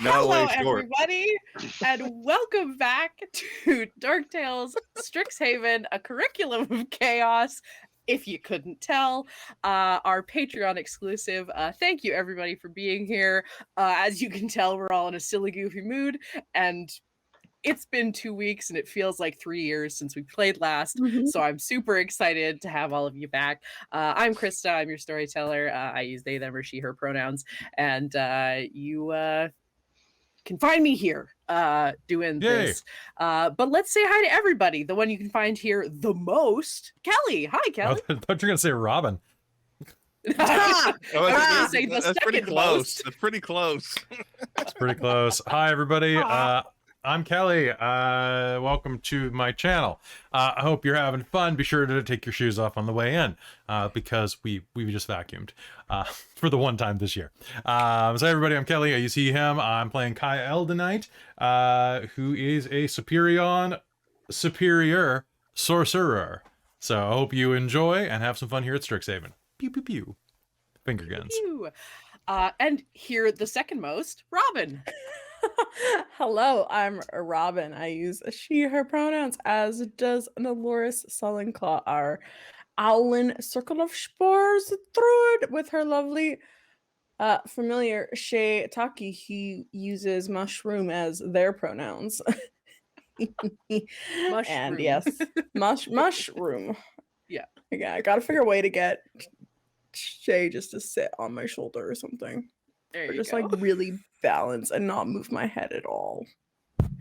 Hello, everybody, and welcome back to Dark Tales Strixhaven, a curriculum of chaos. If you couldn't tell, our Patreon exclusive. Thank you, everybody, for being here. As you can tell, we're all in a silly, goofy mood, and it's been 2 weeks, and it feels like 3 years since we played last. So I'm super excited to have all of you back. I'm Christa. I'm your storyteller. I use they, them, or she, her pronouns, and you can find me here doing this. But let's say hi to everybody. The one you can find here the most, Kelly. Hi, Kelly. I thought you were going to say Robin. That's pretty close. That's pretty close. It's pretty close. Hi, everybody. I'm Kelly. Welcome to my channel. I hope you're having fun. Be sure to take your shoes off on the way in because we just vacuumed for the one time this year. So everybody, I'm Kelly. I use he, him. I'm playing Kai tonight, who is a superior sorcerer. So I hope you enjoy and have some fun here at Strixhaven. Pew, pew, pew. Finger guns. Pew. And here, the second most, Robin. Hello, I'm Robin. I use she, her pronouns, as does Nelloris Sullenclaw, our Arlynn Circle of Spores druid, with her lovely familiar Shay Taki, who uses mushroom as their pronouns. Mushroom. And yes, mushroom. Yeah. I gotta figure a way to get Shay just to sit on my shoulder or something. There Or you just go. like really balance and not move my head at all.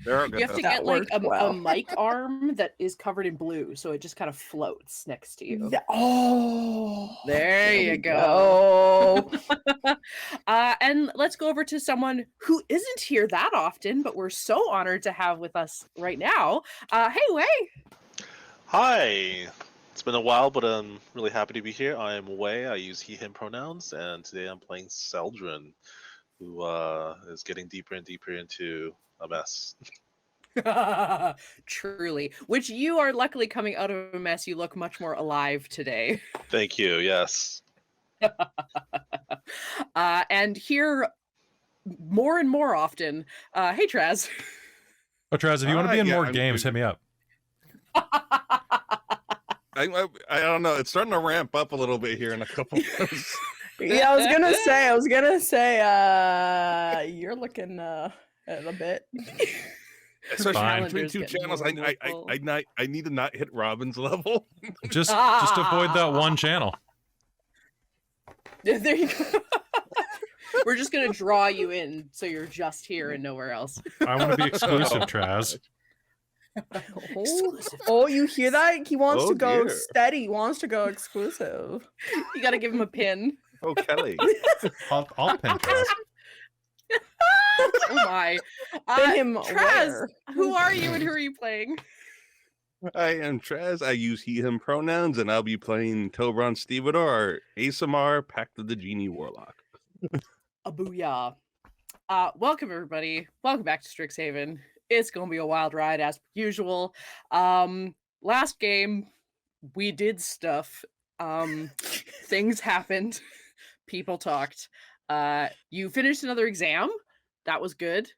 You have to get like a well. mic arm that is covered in blue, so it just kind of floats next to you. Yeah. Oh, there you go. And let's go over to someone who isn't here that often, but we're so honored to have with us right now. Hey, Wei. Hi. It's been a while, but I'm really happy to be here. I am Wei. I use he, him pronouns, and today I'm playing Celdrynn, who is getting deeper and deeper into a mess. Truly. Which you are luckily coming out of a mess. You look much more alive today. Thank you, yes. And here, more and more often, hey, Traz. Oh, Traz, if you want to be in more I'm games, hit me up. I don't know. It's starting to ramp up a little bit here in a couple months. Yeah, I was gonna say, you're looking a bit. Especially between Calendars two get channels, more and more I need to not hit Robin's level. Just avoid that one channel. There you go. We're just gonna draw you in so you're just here and nowhere else. I want to be exclusive, Traz. Oh, you hear that? He wants Oh, to go dear. steady. He wants to go exclusive. You gotta give him a pin. Oh, Kelly. I'll pin Traz. Oh my. Pin him Traz, where? who are you and who are you playing? I am Traz. I use he, him pronouns, and I'll be playing Telbron Stevedore, our ASMR Pact of the Genie Warlock. A booyah. Welcome, everybody. Welcome back to Strixhaven. It's gonna be a wild ride as per usual. Last game, we did stuff. Things happened. People talked. You finished another exam. That was good.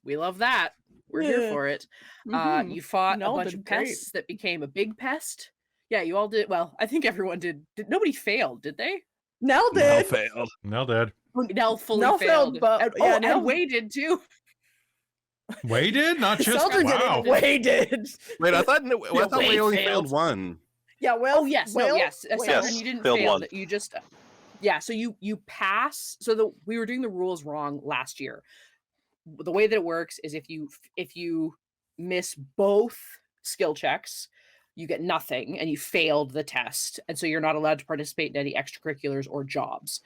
We love that. We're here for it. You fought a bunch of pests that became a big pest. Yeah, you all did. Well, I think everyone did. Nobody failed, did they? Nell Nell did. failed. Nell did. Nell fully Nell failed. but And, yeah, and Wei did too. Wei did? Not just Celdrynn wow. did. Wei did. Wait, I thought we Wei only failed. failed one. Yeah, well, Oh yes, well, no, yes. well. Celdrynn, you didn't failed fail. one. You just yeah. So you pass. So we were doing the rules wrong last year. The way that it works is if you miss both skill checks, you get nothing, and you failed the test, and so you're not allowed to participate in any extracurriculars or jobs.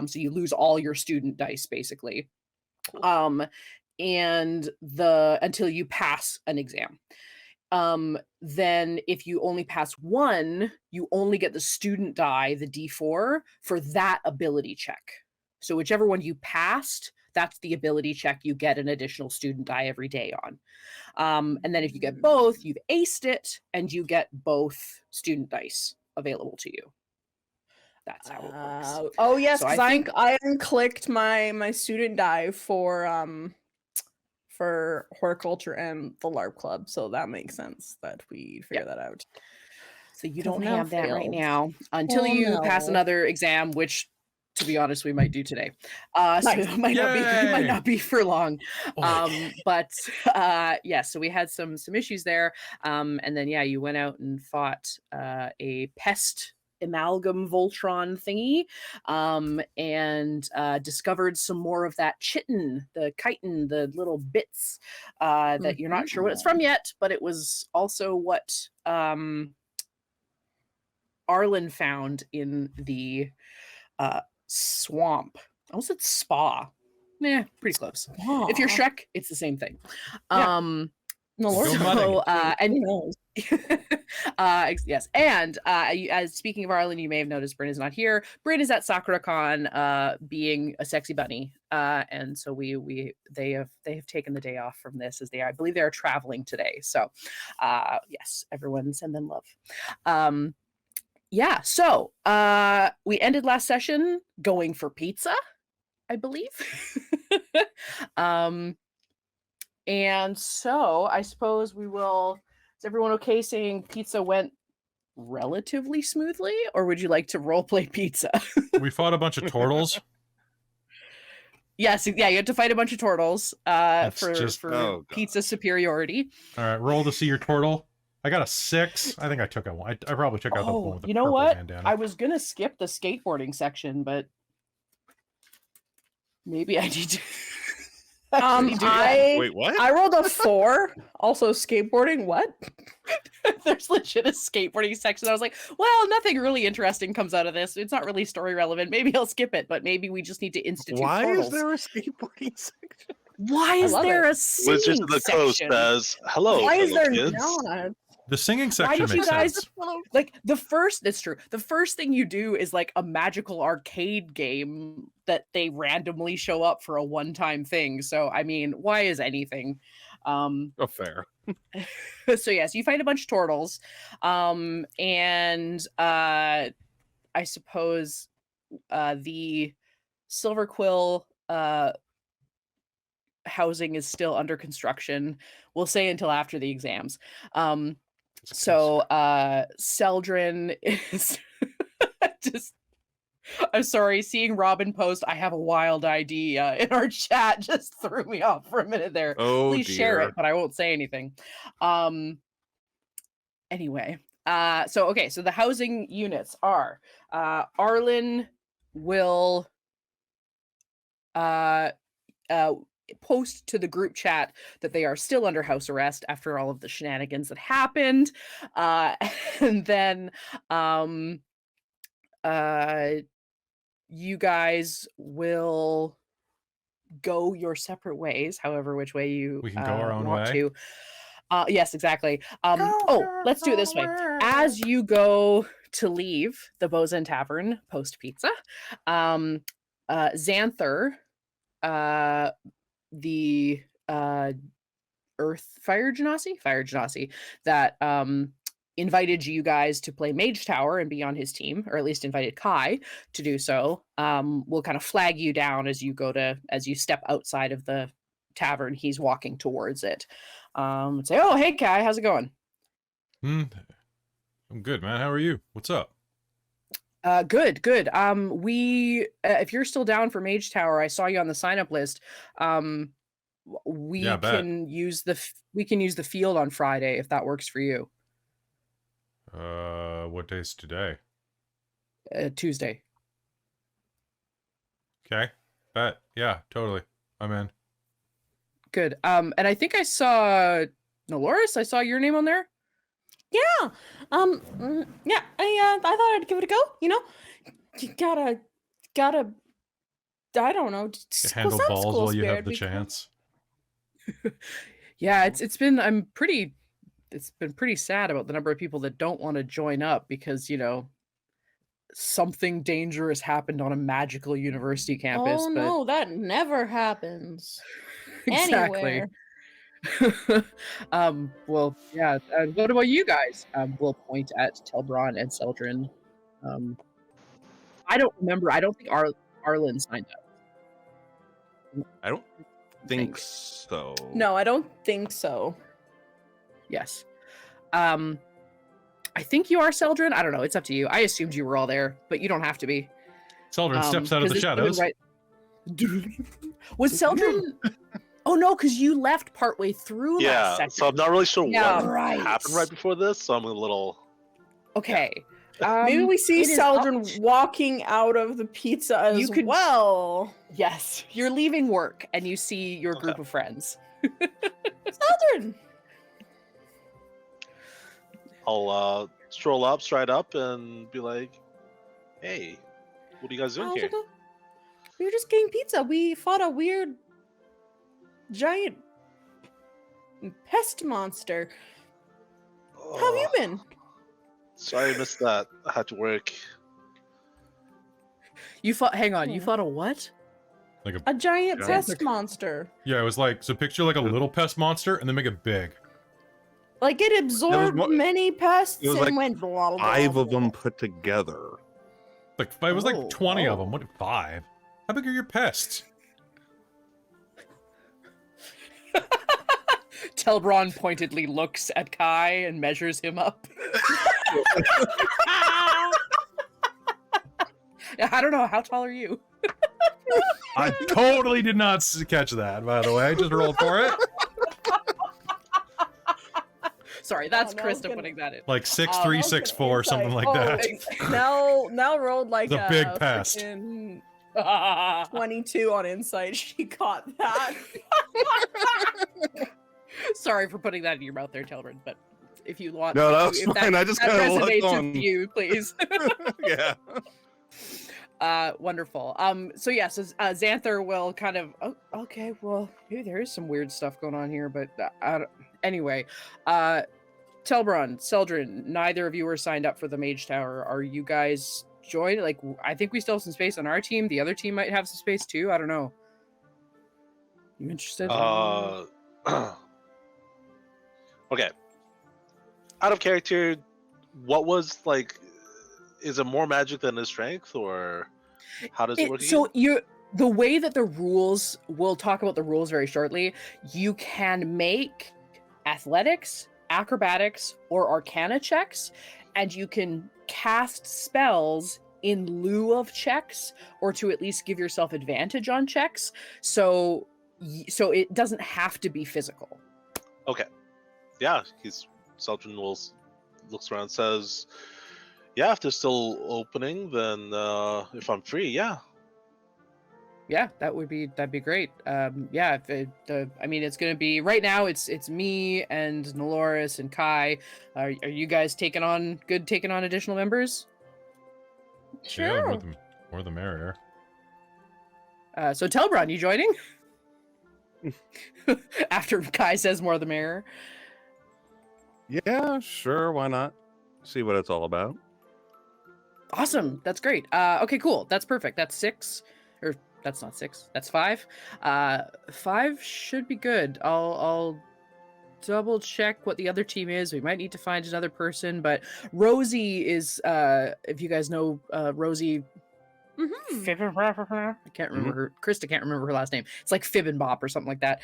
So you lose all your student dice basically. And until you pass an exam. Then if you only pass one, you only get the student die, the D4, for that ability check. So whichever one you passed, that's the ability check. You get an additional student die every day on. And then if you get both, you've aced it, and you get both student dice available to you. That's how it works. Oh yes, So because I think I unclicked my student die for horticulture and the LARP club, so that makes sense that we figure that out. so. You 'Cause don't now have that right failed. now until Oh, you pass no. another exam, which, to be honest, we might do today. So Nice. it might Yay! not be for long. Oh. But yeah, so we had some issues there. And then yeah, you went out and fought a pest amalgam Voltron thingy, and discovered some more of that chitin, the chitin, the little bits that you're not sure what it's from yet, but it was also what Arlynn found in the swamp. I almost said spa. Yeah, pretty close. If you're Shrek, it's the same thing. Yeah. No, Lord. Go So, and Who knows? yes, and as speaking of Arlynn, you may have noticed Brynn is not here. Brynn is at SakuraCon, being a sexy bunny, and so they have taken the day off from this, as I believe they are traveling today. So, yes, everyone send them love. Yeah, so we ended last session going for pizza, I believe. And so I suppose we will. Is everyone okay saying pizza went relatively smoothly, or would you like to roleplay pizza? We fought a bunch of turtles. Yes, yeah, you had to fight a bunch of turtles for pizza superiority. All right, roll to see your turtle. I got a 6. I think I took out one. I probably took out the one with the you know purple what? bandana. I was gonna skip the skateboarding section, but maybe I need to. Wait, what? I rolled a 4. Also skateboarding. What? There's legit a skateboarding section. I was like, well, nothing really interesting comes out of this. It's not really story relevant. Maybe I'll skip it, but maybe we just need to institute Why portals. is there a skateboarding section? Why is there a singing Wizards of the Coast section? says, hello, Why is fellow there kids. not? The singing Why section did you makes guys sense. like that's true. The first thing you do is like a magical arcade game that they randomly show up for a one-time thing. So I mean, why is anything? Oh, fair. So yes, you fight a bunch of turtles. And I suppose the Silver Quill housing is still under construction. We'll say until after the exams. So Celdrynn is just, I'm sorry, seeing Robin post I have a wild idea in our chat just threw me off for a minute there. Oh, Please share dear. it, but I won't say anything. Anyway, so the housing units are Arlynn will post to the group chat that they are still under house arrest after all of the shenanigans that happened, and then you guys will go your separate ways, however which way you We can go our own want way. to. Yes, exactly. Let's do it this way. As you go to leave the Bosun Tavern post pizza, Xanther, the Fire Genasi that invited you guys to play Mage Tower and be on his team, or at least invited Kai to do so, will kind of flag you down as you step outside of the tavern. He's walking towards it. Say, oh, hey Kai, how's it going? I'm good, man. How are you? What's up? Good. We if you're still down for Mage Tower, I saw you on the sign up list. We can use the field on Friday if that works for you. What day's today? Tuesday. Okay. Bet. Yeah, totally. I'm in. Good. And I think I saw Nelloris. I saw your name on there. Yeah. Yeah. I thought I'd give it a go. You know, you gotta. I don't know. Handle balls while you have the chance. Yeah, it's been pretty sad about the number of people that don't want to join up because, something dangerous happened on a magical university campus. Oh, no, that never happens. Exactly. Anywhere. Well, yeah. What about you guys? We'll point at Telbron and Celdrynn. I don't remember. I don't think Arlynn signed up. I don't think so. No, I don't think so. Yes. I think you are Celdrynn. I don't know. It's up to you. I assumed you were all there, but you don't have to be. Celdrynn steps out of 'cause the it's even shadows. right- Was Celdrynn? Oh no, because you left partway through Yeah, last section. so I'm not really sure Yeah, what right. happened right before this, so I'm a little. Okay. Maybe we see it is up Celdryn walking out of the pizza as You could- well. Yes, you're leaving work and you see your group of friends. Celdryn! I'll stroll up, stride up, and be like, "Hey, what are you guys doing here?" We were just getting pizza. We fought a weird giant pest monster. How have you been? Sorry, I missed that. I had to work. You fought. Hang on. You Hmm. fought a what? Like a A giant Yeah. pest monster. Yeah, it was like, so picture like a little pest monster and then make it big. Like it absorbed mo- many pests it was and like went blah, blah, 5 blah. of them put together. Like it was Oh, like 20 of oh. them. What, 5? How big are your pests? Telbron pointedly looks at Kai and measures him up. I don't know. How tall are you? I totally did not catch that, by the way. I just rolled for it. Sorry, that's no, Christa gonna- putting that in. Like 6'3", that was 6'4", an something like insight. that. Now rolled like The a big pest. frickin' 22 on insight. She caught that. Sorry for putting that in your mouth there, Telbron, but if you want, No, if that's you- if fine. I just that kind of looked resonates on. with you, please. Yeah. Wonderful. So yes, Xanther will kind of. Oh, okay, well, maybe there is some weird stuff going on here, but anyway, Telbron, Celdrynn, neither of you are signed up for the Mage Tower. Are you guys joined? Like, I think we still have some space on our team. The other team might have some space too. I don't know. You interested? Okay. Out of character, what was like? Is it more magic than his strength, or how does it work? So again? the way that the rules, we'll talk about the rules very shortly. You can make athletics, acrobatics, or arcana checks, and you can cast spells in lieu of checks, or to at least give yourself advantage on checks. So it doesn't have to be physical. Okay. Yeah, Celdrynn looks around and says, "Yeah, if they're still opening, then if I'm free, yeah." Yeah, that'd be great. Yeah, I mean, it's gonna be right now. It's me and Nelloris and Kai. Are you guys taking on additional members? Yeah, more the merrier. So Telbron, you joining? After Kai says more the merrier. Yeah, sure. Why not? See what it's all about. Awesome, that's great. Okay, cool. That's perfect. That's 6, or that's not 6. That's 5. 5 should be good. I'll double check what the other team is. We might need to find another person, but Rosie is. If you guys know Rosie. I can't remember her. Christa can't remember her last name. It's like Fibbenbop or something like that.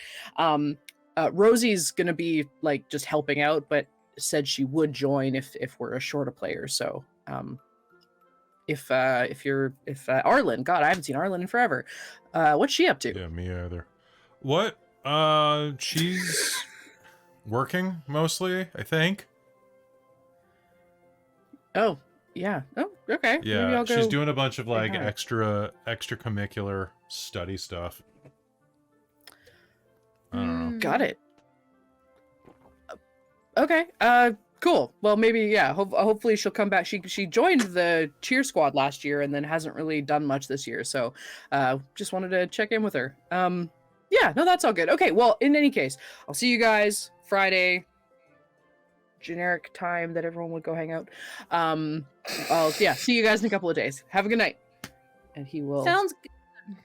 Rosie's gonna be like just helping out, but said she would join if we're short a player. So if Arlynn, God, I haven't seen Arlynn in forever. What's she up to? Yeah, me either. What? She's working mostly, I think. Oh, yeah. Oh, okay. Maybe Yeah, I'll go she's doing a bunch of like her. extracurricular study stuff. I don't know. Got it. Okay. Cool. Well, maybe yeah. Hopefully she'll come back. She joined the cheer squad last year and then hasn't really done much this year. So, just wanted to check in with her. Yeah. No, that's all good. Okay. Well, in any case, I'll see you guys Friday. Generic time that everyone would go hang out. I'll see you guys in a couple of days. Have a good night. And he will. Sounds good.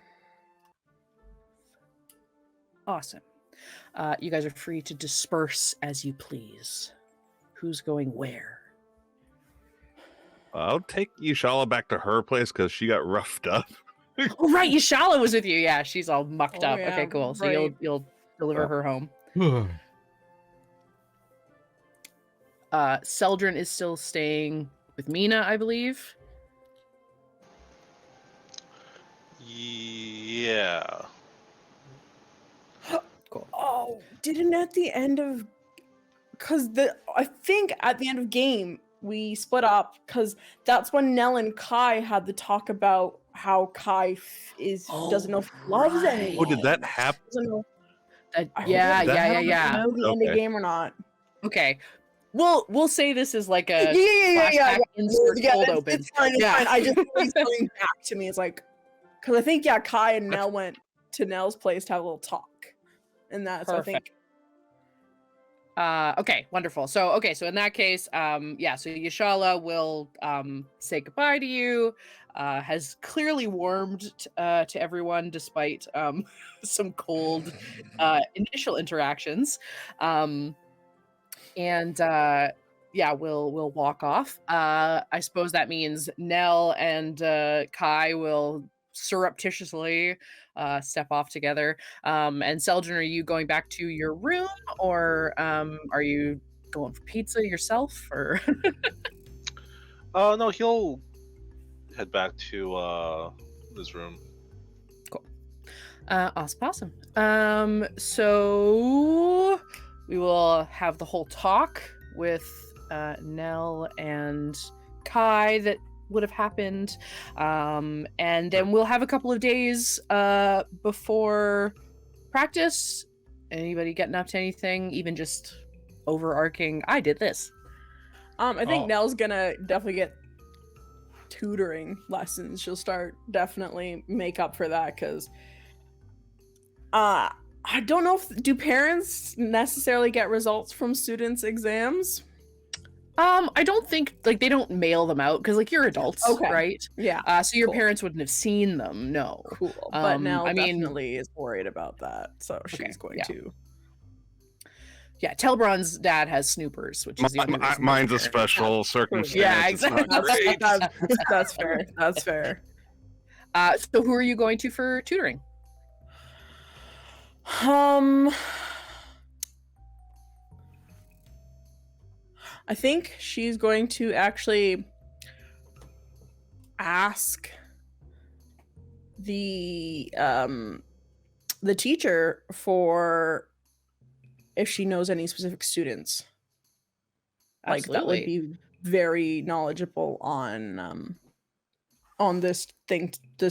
Awesome. You guys are free to disperse as you please. Who's going where? I'll take Yashala back to her place because she got roughed up. Oh, right, Yashala was with you. Yeah, she's all mucked Oh, up. yeah, Okay, cool. So right. you'll deliver her home. Celdrynn is still staying with Mina, I believe. Yeah. Cool. Oh, didn't at the end of, I think at the end of game we split up because that's when Nell and Kai had the talk about how Kai doesn't know if he loves anyone. Oh, did that happen? Doesn't know, Yeah. know the end of Okay. game or not. Okay. We'll say this is like a Yeah. flashback insert cold open. It's fine. It's Yeah. fine. I just he's coming back to me. It's like, because I think Kai and Nell went to Nell's place to have a little talk, and that's I think. Okay, wonderful. So in that case, so Yashala will say goodbye to you. Has clearly warmed to everyone despite some cold initial interactions. We'll walk off. I suppose that means Nell and Kai will surreptitiously step off together. And Celdrynn, are you going back to your room, or are you going for pizza yourself? Or No, he'll head back to his room. cool. Awesome. So we will have the whole talk with Nell and Kai that would have happened, and then we'll have a couple of days before practice. Anybody getting up to anything, even just overarching, I did this? I think Nell's gonna definitely get tutoring lessons. She'll definitely make up for that because I don't know do parents necessarily get results from students' exams? I don't think they don't mail them out because you're adults, Okay. right? Yeah. So your cool. parents wouldn't have seen them. No. Cool. But Nell I mean, definitely is worried about that, so she's going to. Yeah, Telbron's dad has snoopers, which is the only reason Mine's my a parents special circumstance. Yeah, It's not exactly. great. That's fair. That's fair. So who are you going to for tutoring? I think she's going to actually ask the teacher for if she knows any specific students. Absolutely. That would be very knowledgeable on this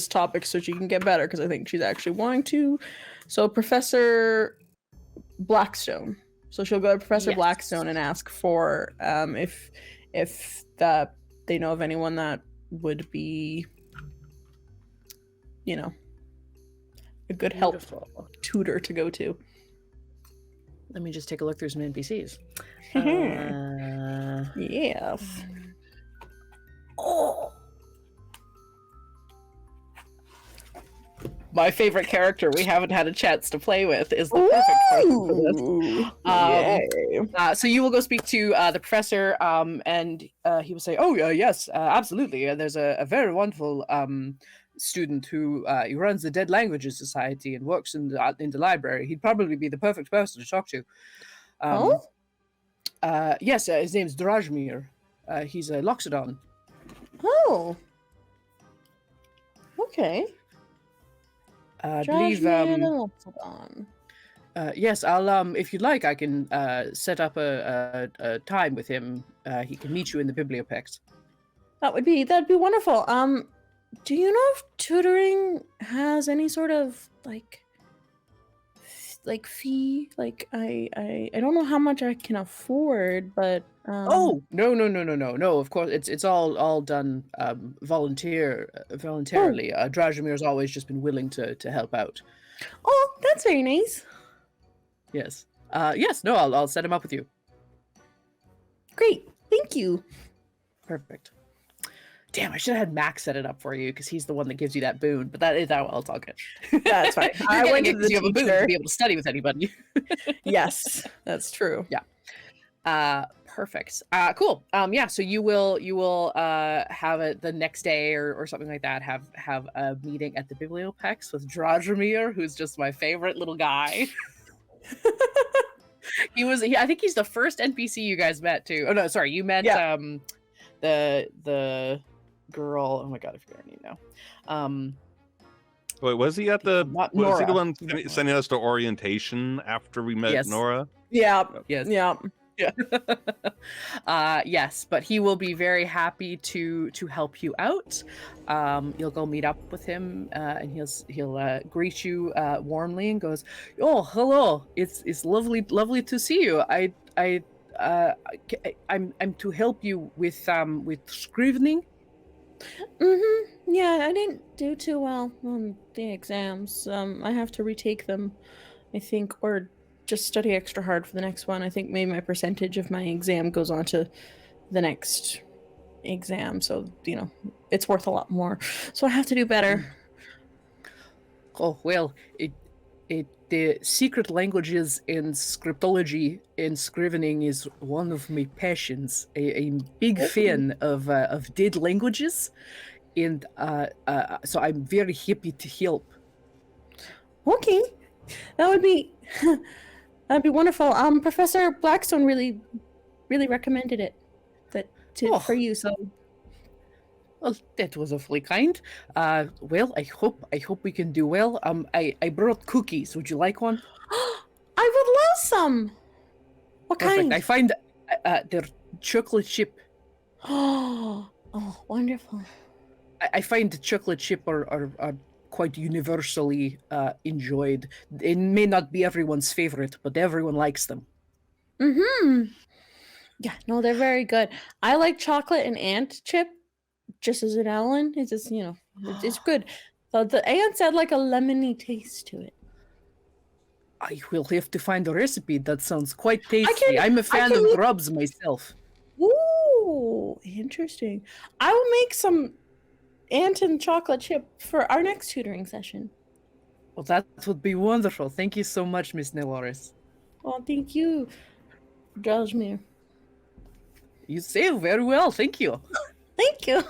topic, so she can get better, because I think she's actually wanting to. So Professor Blackstone. So she'll go to Professor Blackstone and ask for if they know of anyone that would be, a good helpful tutor to go to. Let me just take a look through some NPCs. Yes. Oh. My favorite character we haven't had a chance to play with is the perfect person for this. So you will go speak to the professor, and he will say, "Oh, yes, absolutely. There's a very wonderful student who he runs the Dead Languages Society and works in the library. He'd probably be the perfect person to talk to." Yes, his name's Drajmir. He's a Loxodon. Oh. Okay. I believe yes, I'll if you'd like I can set up a time with him. He can meet you in the Bibliopex. That'd be wonderful. Do you know if tutoring has any sort of fee? I don't know how much I can afford, but Oh, no. Of course, it's all done voluntarily. Drajomir's always just been willing to help out. Oh, that's very nice. Yes. Yes. No, I'll set him up with you. Great. Thank you. Perfect. Damn, I should have had Max set it up for you because he's the one that gives you that boon. But that is how I'll talk it. That's fine. I went to the you have a boon to be able to study with anybody. Yes, that's true. Yeah. Perfect. Cool. Yeah. So you will have it the next day or something like that. Have a meeting at the Bibliopex with Drajamir, who's just my favorite little guy. I think he's the first NPC you guys met too. Oh no, sorry, you met the girl. Oh my god, I forget her name now. Wait, was he at the? Not Was he the Nora. one sending us to orientation after we met Yes. Nora? Yeah. Yes. Yeah. Yeah. Yes, but he will be very happy to help you out. You'll go meet up with him, and he'll greet you warmly and goes, "Oh, hello! It's lovely to see you. I'm to help you with scrivening." Yeah, I didn't do too well on the exams. I have to retake them, I think, or just study extra hard for the next one. I think maybe my percentage of my exam goes on to the next exam, so it's worth a lot more. So I have to do better. Oh well, the secret languages and scriptology and scrivening is one of my passions. A big fan of dead languages, and so I'm very happy to help. Okay, that would be that'd be wonderful. Professor Blackstone really recommended it for you. So. Well, that was awfully kind. Well, I hope we can do well. I brought cookies. Would you like one? I would love some. What Perfect. kind? I find they're chocolate chip. Oh, wonderful. I find the chocolate chip are quite universally enjoyed. It may not be everyone's favorite, but everyone likes them. Yeah, no, they're very good. I like chocolate and ant chip. Just as an Arlynn, it's just it's good. The ants had like a lemony taste to it. I will have to find a recipe. That sounds quite tasty. I'm a fan of grubs myself. Ooh, interesting. I will make some ant and chocolate chip for our next tutoring session. Well, that would be wonderful. Thank you so much, Miss Nelloris. Oh, thank you, Drajamir. You say very well. Thank you. Thank you.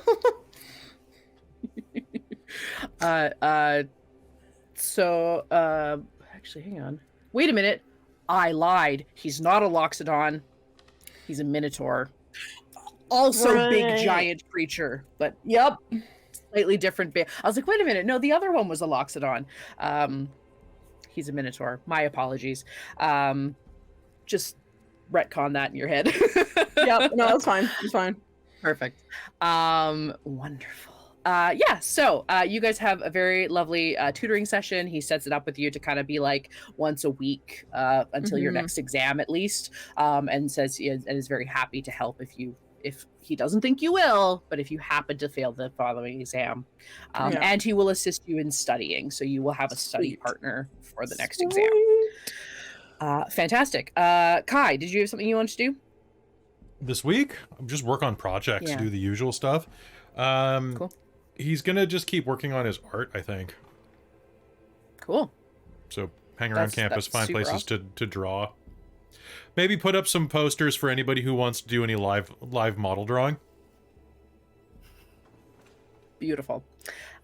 Actually, hang on. Wait a minute. I lied. He's not a Loxodon. He's a Minotaur. Also big giant creature, but slightly different. I was like, wait a minute. No, the other one was a Loxodon. He's a Minotaur. My apologies. Just retcon that in your head. Yep. No, it's fine. It's fine. Perfect. Wonderful. So you guys have a very lovely tutoring session. He sets it up with you to kind of be like once a week until your next exam at least, and says and is very happy to help if he doesn't think you will, but if you happen to fail the following exam. And he will assist you in studying, so you will have a study partner for the next exam. Fantastic. Kai, did you have something you wanted to do? This week, just work on projects, do the usual stuff. Cool. He's gonna just keep working on his art, I think. Cool. So hang around campus, find places awesome. to draw. Maybe put up some posters for anybody who wants to do any live model drawing. Beautiful.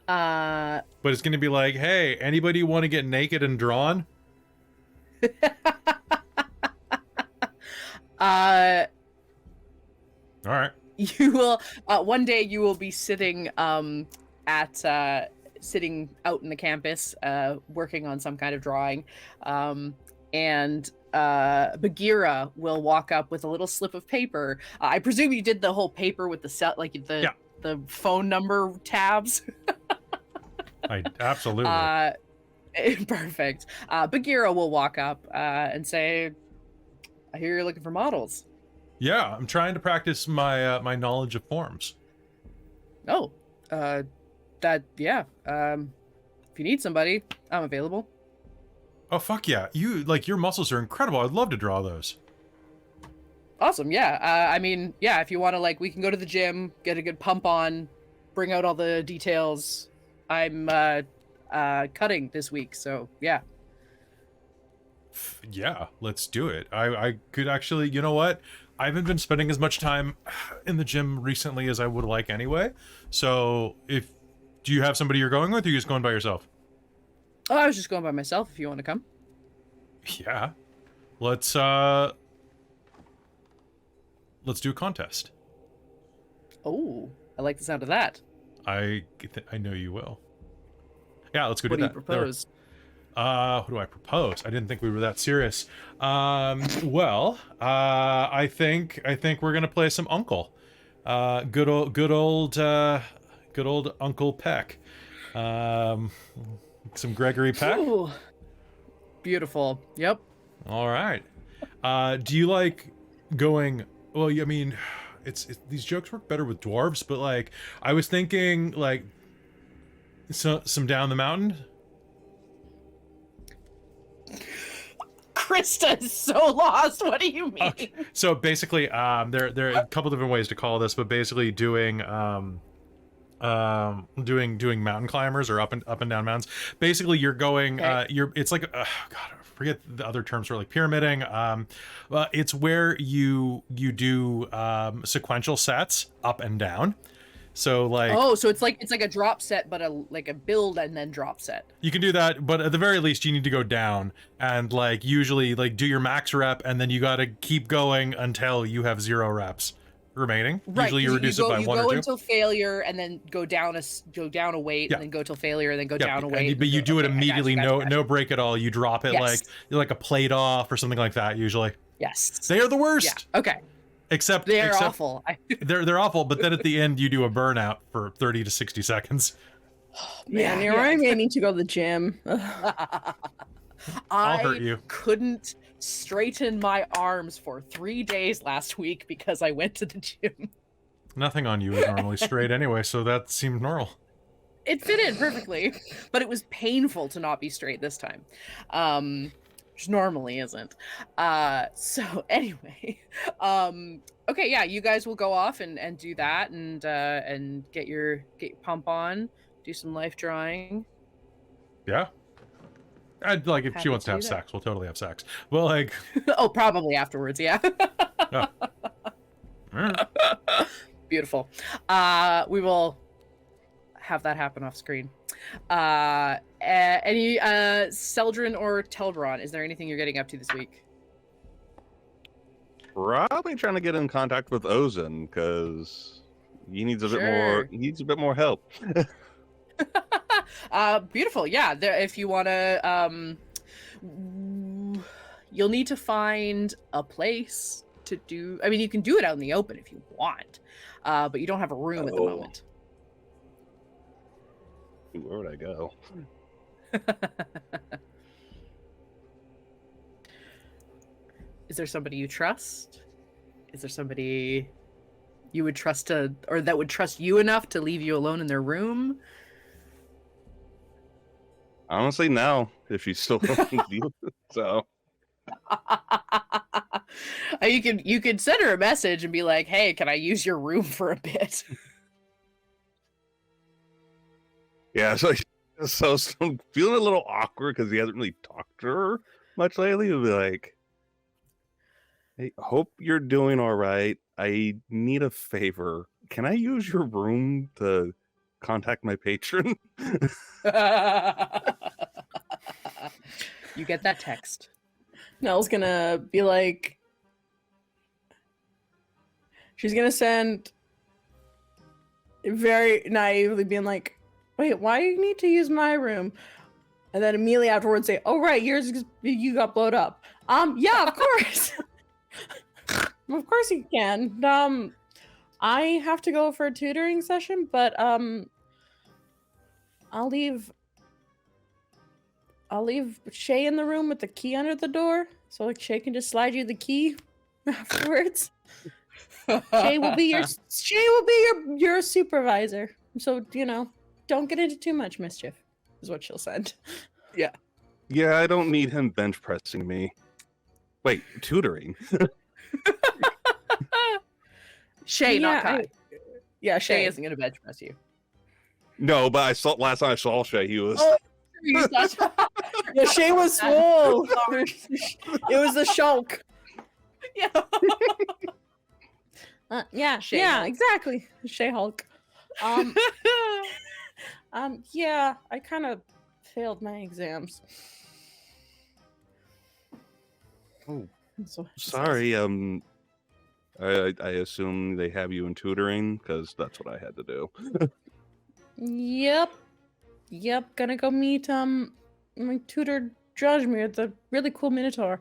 But it's gonna be like, hey, anybody want to get naked and drawn? All right. You will one day you will be sitting sitting out in the campus working on some kind of drawing, and Bagheera will walk up with a little slip of paper. I presume you did the whole paper with the the phone number tabs. I absolutely. Perfect. Bagheera will walk up and say, "I hear you're looking for models." Yeah, I'm trying to practice my my knowledge of forms. Oh, if you need somebody, I'm available. Oh fuck yeah! Your muscles are incredible. I'd love to draw those. Awesome. Yeah. I mean, yeah. If you want to, we can go to the gym, get a good pump on, bring out all the details. I'm cutting this week, so yeah. Yeah, let's do it. I could actually, you know what? I haven't been spending as much time in the gym recently as I would like anyway. So do you have somebody you're going with, or are you just going by yourself? Oh, I was just going by myself if you want to come. Yeah. Let's do a contest. Oh, I like the sound of that. I know you will. Yeah, let's go What do do you that. propose? What do I propose? I didn't think we were that serious. Well, I think we're gonna play some Uncle. Good old Uncle Peck. Some Gregory Peck. Ooh, beautiful. Yep. All right. Do you like going? Well, I mean, it's these jokes work better with dwarves, but like I was thinking like some down the mountain. Krista is so lost. What do you mean? Okay. So basically, there are a couple different ways to call this, but basically doing mountain climbers or up and down mountains. Basically, you're going. Okay. It's like God, I forget the other terms for like pyramiding. It's where you do sequential sets up and down. So like, oh, so it's like a drop set, but like a build and then drop set. you can do that, but at the very least you need to go down and like usually like do your max rep, and then you got to keep going until you have 0 reps remaining. Right. Usually you reduce it by 1 or 2. You go until failure and then go down a weight, Yeah. and then go till failure and then go down a weight. But you do it okay, immediately, gotcha. no break at all. You drop it Yes. like a plate off or something like that usually. Yes. They are the worst. Yeah. Okay. Except They are awful. They're awful, but then at the end you do a burnout for 30 to 60 seconds. Man, Yeah, you're yeah. reminding me to go to the gym. I'll hurt you. Couldn't straighten my arms for 3 days last week because I went to the gym. Nothing on you is normally straight anyway, so that seemed normal. It fit in perfectly, but it was painful to not be straight this time. Which normally isn't. So anyway, okay, yeah, you guys will go off and do that and get your pump on, do some life drawing. Yeah. I'd like if Happy she wants to to have do that. sex, we'll totally have sex. Well, like, Oh, probably afterwards, yeah. Beautiful. We will have that happen off screen. Any Celdrynn or Telbron, is there anything you're getting up to this week? Probably trying to get in contact with Ozan because he needs a bit more. He needs a bit more help. Beautiful. Yeah. There, if you want to, you'll need to find a place to do. I mean, you can do it out in the open if you want, but you don't have a room at the moment. Where would I go? Is there somebody you trust? Is there somebody you would trust or that would trust you enough to leave you alone in their room? Honestly, no. If she's still so. You could send her a message and be like, "Hey, can I use your room for a bit?" Yeah, so I'm feeling a little awkward because he hasn't really talked to her much lately. He'll be like, "Hey, hope you're doing all right. I need a favor. Can I use your room to contact my patron?" You get that text. Nell's gonna be like, she's gonna send very naively being like, wait, why do you need to use my room? And then immediately afterwards say, oh right, you got blowed up. Yeah, of course. Of course you can. I have to go for a tutoring session, but I'll leave Shay in the room with the key under the door, so like Shay can just slide you the key afterwards. Shay will be your supervisor. So, don't get into too much mischief, is what she'll send. Yeah. Yeah, I don't need him bench pressing me. Wait, tutoring? Shay, not Kai. Yeah, Shay Shay. isn't gonna bench press you. No, but last time I saw Shay, he was. Oh, Yeah, Shay was swole. It was the shulk. Yeah. Yeah, She-Hulk. exactly. She-Hulk. Yeah, I kind of failed my exams. Oh, So sorry. I assume they have you in tutoring because that's what I had to do. Yep. Gonna go meet my tutor Drajmir, the really cool Minotaur.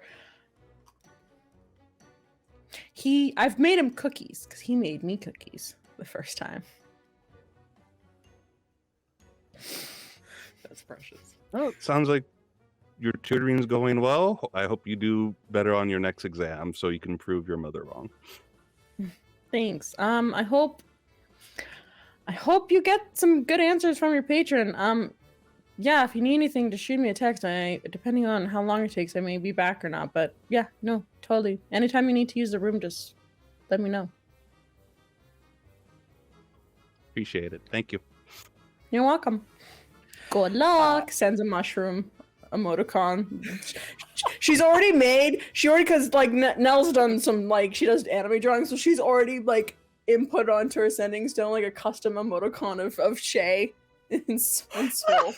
I've made him cookies because he made me cookies the first time. That's precious. Well, it sounds like your tutoring's going well. I hope you do better on your next exam so you can prove your mother wrong. Thanks. I hope you get some good answers from your patron. Yeah, if you need anything, just shoot me a text. Depending on how long it takes, I may be back or not. But yeah, no, totally. Anytime you need to use the room, just let me know. Appreciate it. Thank you. You're welcome. Good luck. Sends a mushroom emoticon. She's already because like Nell's done some like she does anime drawings, so she's already like input onto her sending stone like a custom emoticon of Shay in Soul.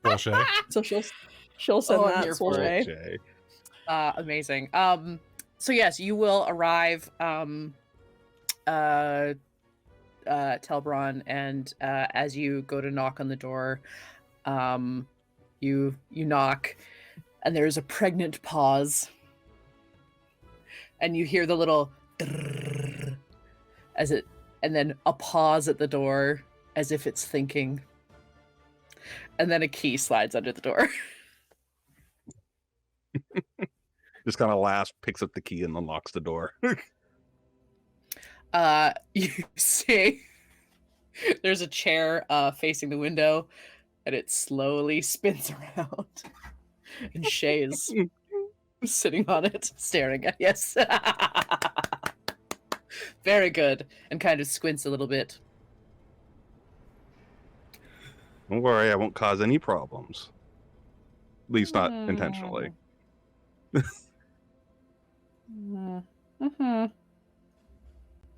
Well, Shay. So she'll send I'm here that Soul for it. Shay. Amazing. So yes, you will arrive Telbron, and as you go to knock on the door, you knock, and there's a pregnant pause, and you hear the little and then a pause at the door as if it's thinking, and then a key slides under the door. Just kind of laughs, picks up the key, and unlocks the door. You see there's a chair facing the window, and it slowly spins around, and Shay is sitting on it, staring at yes. Very good, and kind of squints a little bit. Don't worry, I won't cause any problems. At least not intentionally.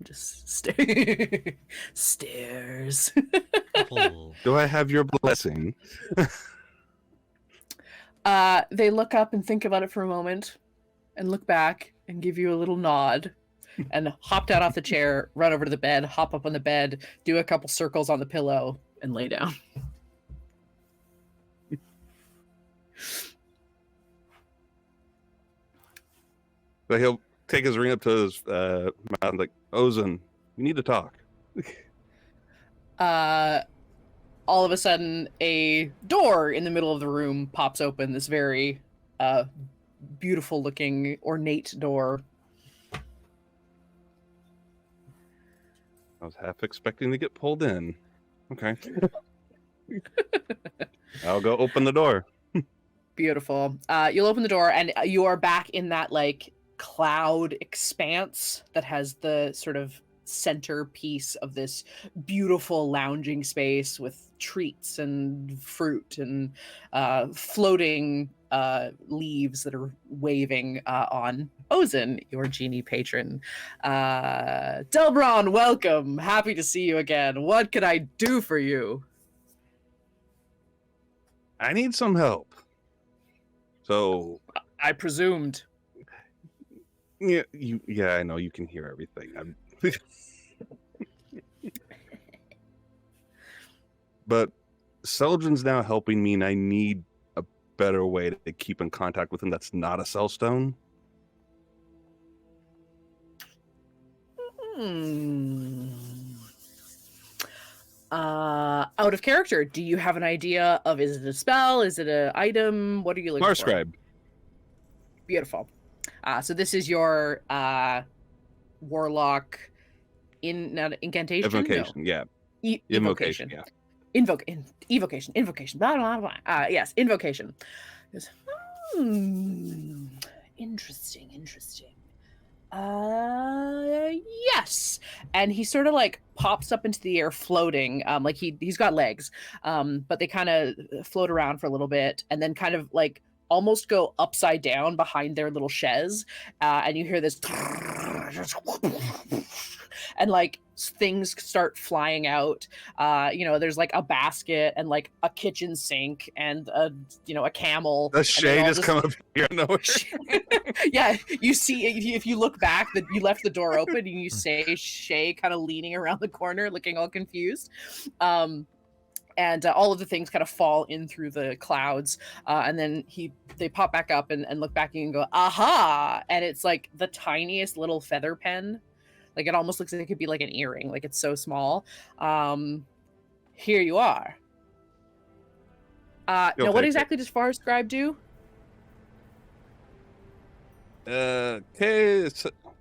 Just stares. Do I have your blessing? They look up and think about it for a moment, and look back and give you a little nod, and hop down off the chair, run over to the bed, hop up on the bed, do a couple circles on the pillow, and lay down. So he'll take his ring up to his mouth and like, Ozen, we need to talk. All of a sudden, a door in the middle of the room pops open, this very beautiful looking, ornate door. I was half expecting to get pulled in. Okay. I'll go open the door. Beautiful. You'll open the door, and you are back in that like cloud expanse that has the sort of centerpiece of this beautiful lounging space with treats and fruit and floating leaves that are waving on Ozen, your genie patron. Telbron, welcome. Happy to see you again. What can I do for you? I need some help. So I presumed. Yeah, I know you can hear everything. But Celdrynn's now helping me, and I need a better way to keep in contact with him that's not a Cellstone. Out of character, do you have an idea of, is it a spell? Is it an item? What are you looking for? Scribe. Beautiful. So this is your warlock incantation? Invocation, no. yeah. Invocation, yeah. Evocation, blah, blah, blah. Yes, invocation. Interesting. Yes. And he sort of like pops up into the air floating. Like he's got legs. But they kind of float around for a little bit and then kind of like almost go upside down behind their little chaise, and you hear this and like things start flying out. There's like a basket and like a kitchen sink and a camel. The shade has come up here nowhere. Yeah, you see if you look back that you left the door open and you say Shay kind of leaning around the corner looking all confused. And all of the things kind of fall in through the clouds, and then they pop back up and look back at you and go, aha! And it's like the tiniest little feather pen. Like it almost looks like it could be like an earring. Like it's so small. Here you are. Now, what exactly does Far Scribe do? Okay,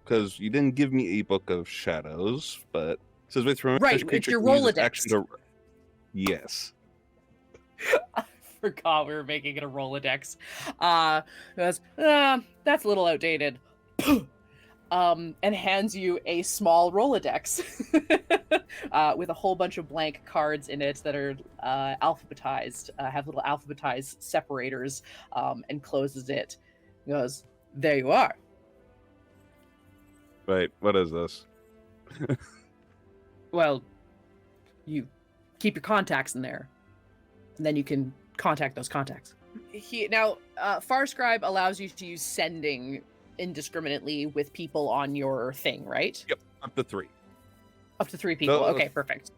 because you didn't give me a book of shadows, but it says with right, it's your Rolodex. Yes. I forgot we were making it a Rolodex. That's a little outdated. And hands you a small Rolodex with a whole bunch of blank cards in it that are alphabetized, have little alphabetized separators, and closes it. He goes, there you are. Wait, what is this? Well, you keep your contacts in there, and then you can contact those contacts. Far Scribe allows you to use sending indiscriminately with people on your thing, right? Yep, up to 3. Up to 3 people. No, okay, perfect.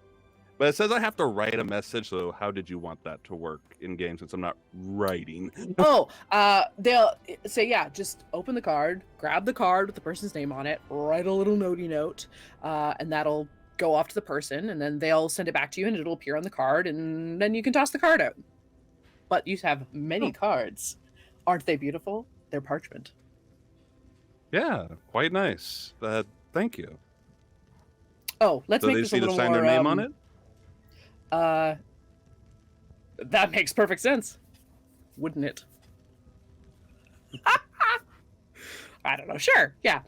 But it says I have to write a message, so how did you want that to work in game since I'm not writing? They'll say, yeah, just open the card, grab the card with the person's name on it, write a little notey note, and that'll go off to the person, and then they'll send it back to you, and it'll appear on the card, and then you can toss the card out. But you have many cards. Aren't they beautiful? They're parchment. Yeah, quite nice. Thank you. Oh, let's make this a little more... So they just need to sign their name on it? That makes perfect sense. Wouldn't it? I don't know. Sure. Yeah.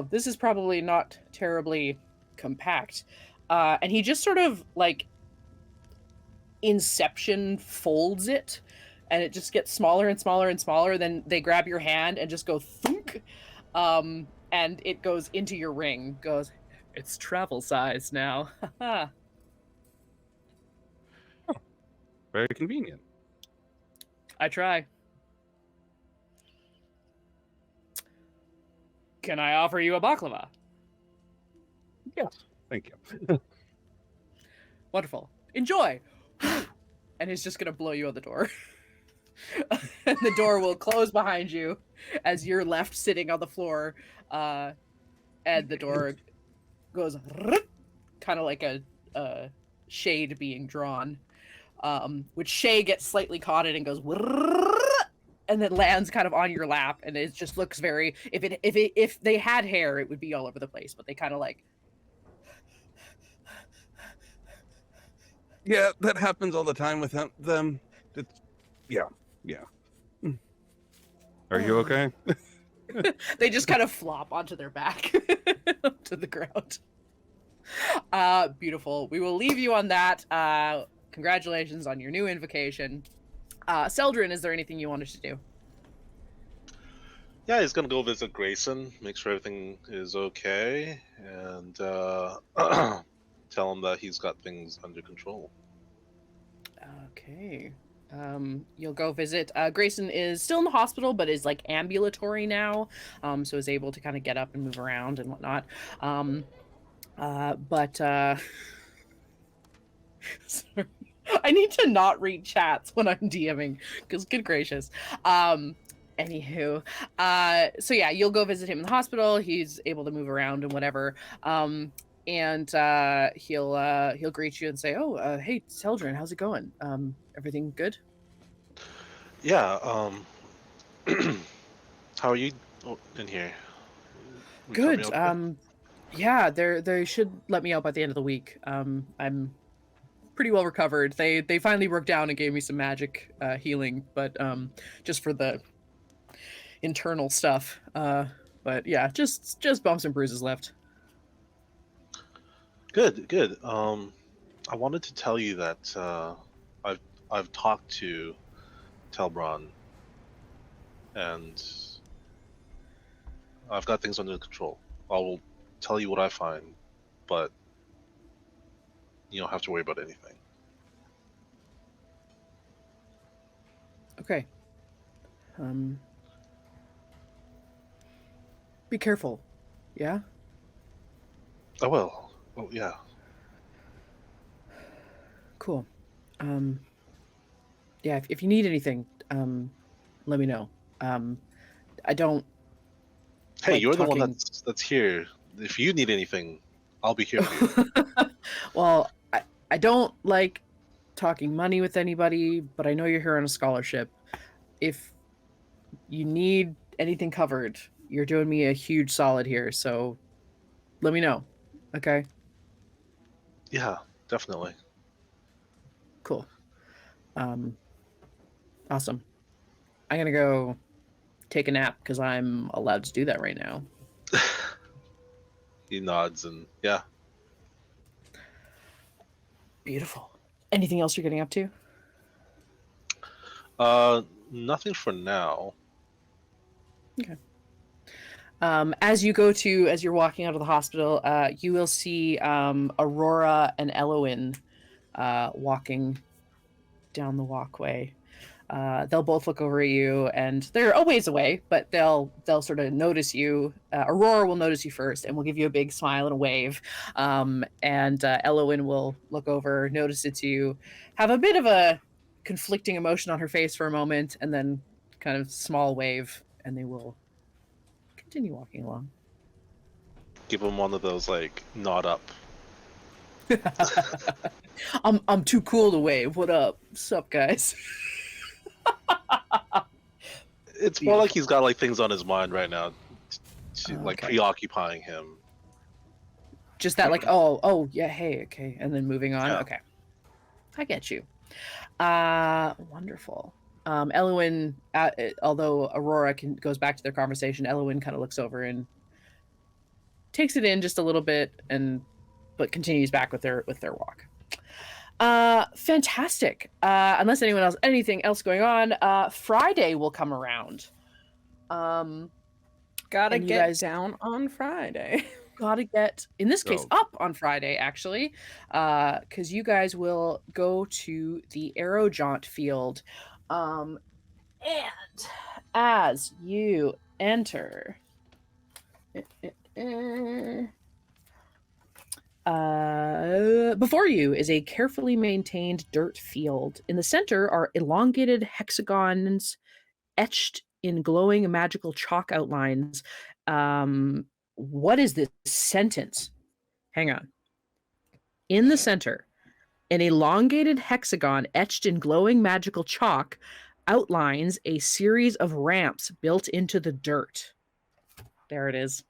This is probably not terribly compact. And he just sort of like Inception folds it, and it just gets smaller and smaller and smaller. Then they grab your hand and just go thunk, and it goes into your ring. Goes, it's travel size now. Very convenient. I try. Can I offer you a baklava? Yes. Thank you. Wonderful. Enjoy. And he's just going to blow you out the door. And the door will close behind you as you're left sitting on the floor. And the door goes kind of like a shade being drawn. Which Shay gets slightly caught in and goes and then lands kind of on your lap, and it just looks very if they had hair it would be all over the place, but they kind of like yeah, that happens all the time with them. It's yeah. Are you okay? they just kind of flop onto their back to the ground. Beautiful. We will leave you on that. Congratulations on your new invocation. Celdrynn, is there anything you wanted to do? Yeah, he's gonna go visit Grayson, make sure everything is okay, and tell him that he's got things under control. Okay. You'll go visit. Grayson is still in the hospital, but is like ambulatory now, so is able to kind of get up and move around and whatnot. Sorry. I need to not read chats when I'm DMing, because good gracious. Anywho, so yeah, you'll go visit him in the hospital. He's able to move around and whatever. And he'll greet you and say, "Oh, hey, Celdrynn, how's it going? Everything good?" Yeah. How are you in here? Good. Yeah, they should let me out by the end of the week. I'm pretty well recovered. They finally broke down and gave me some magic healing, but just for the internal stuff. But yeah, just bumps and bruises left. Good. I wanted to tell you that I've talked to Telbron, and I've got things under control. I will tell you what I find, but you don't have to worry about anything. Okay. Be careful. Yeah? I will. Oh, yeah. Cool. Yeah, if you need anything, let me know. I don't Hey, like you're the one talking- that's here. If you need anything, I'll be here for you. Well, I don't like talking money with anybody, but I know you're here on a scholarship. If you need anything covered, you're doing me a huge solid here, so let me know. Okay? Yeah, definitely. Cool. Awesome. I'm gonna go take a nap because I'm allowed to do that right now. He nods and yeah. Beautiful. Anything else you're getting up to? Nothing for now. Okay. As you're walking out of the hospital, you will see Aurora and Elowen walking down the walkway. They'll both look over at you, and they're a ways away, but they'll sort of notice you. Aurora will notice you first, and will give you a big smile and a wave. And Elowen will look over, notice it's you, have a bit of a conflicting emotion on her face for a moment, and then kind of small wave, and they will continue walking along. Give him one of those like nod up. I'm too cool to wave. What up? Sup, guys? It's more like he's got like things on his mind right now, like Okay. preoccupying him. Just that, like, oh, yeah, hey, okay, and then moving on. Yeah. Okay, I get you. Wonderful. Elowen, although Aurora goes back to their conversation, Elowen kind of looks over and takes it in just a little bit, but continues back with their walk. Fantastic. Unless anything else going on, Friday will come around. Gotta And you get guys- down on Friday. Gotta get, in this case, Oh. up on Friday, actually, because you guys will go to the Arrow Jaunt field. And as you enter, before you is a carefully maintained dirt field. In the center are elongated hexagons etched in glowing magical chalk outlines. What is this sentence? Hang on. In the center, an elongated hexagon etched in glowing magical chalk outlines a series of ramps built into the dirt. There it is.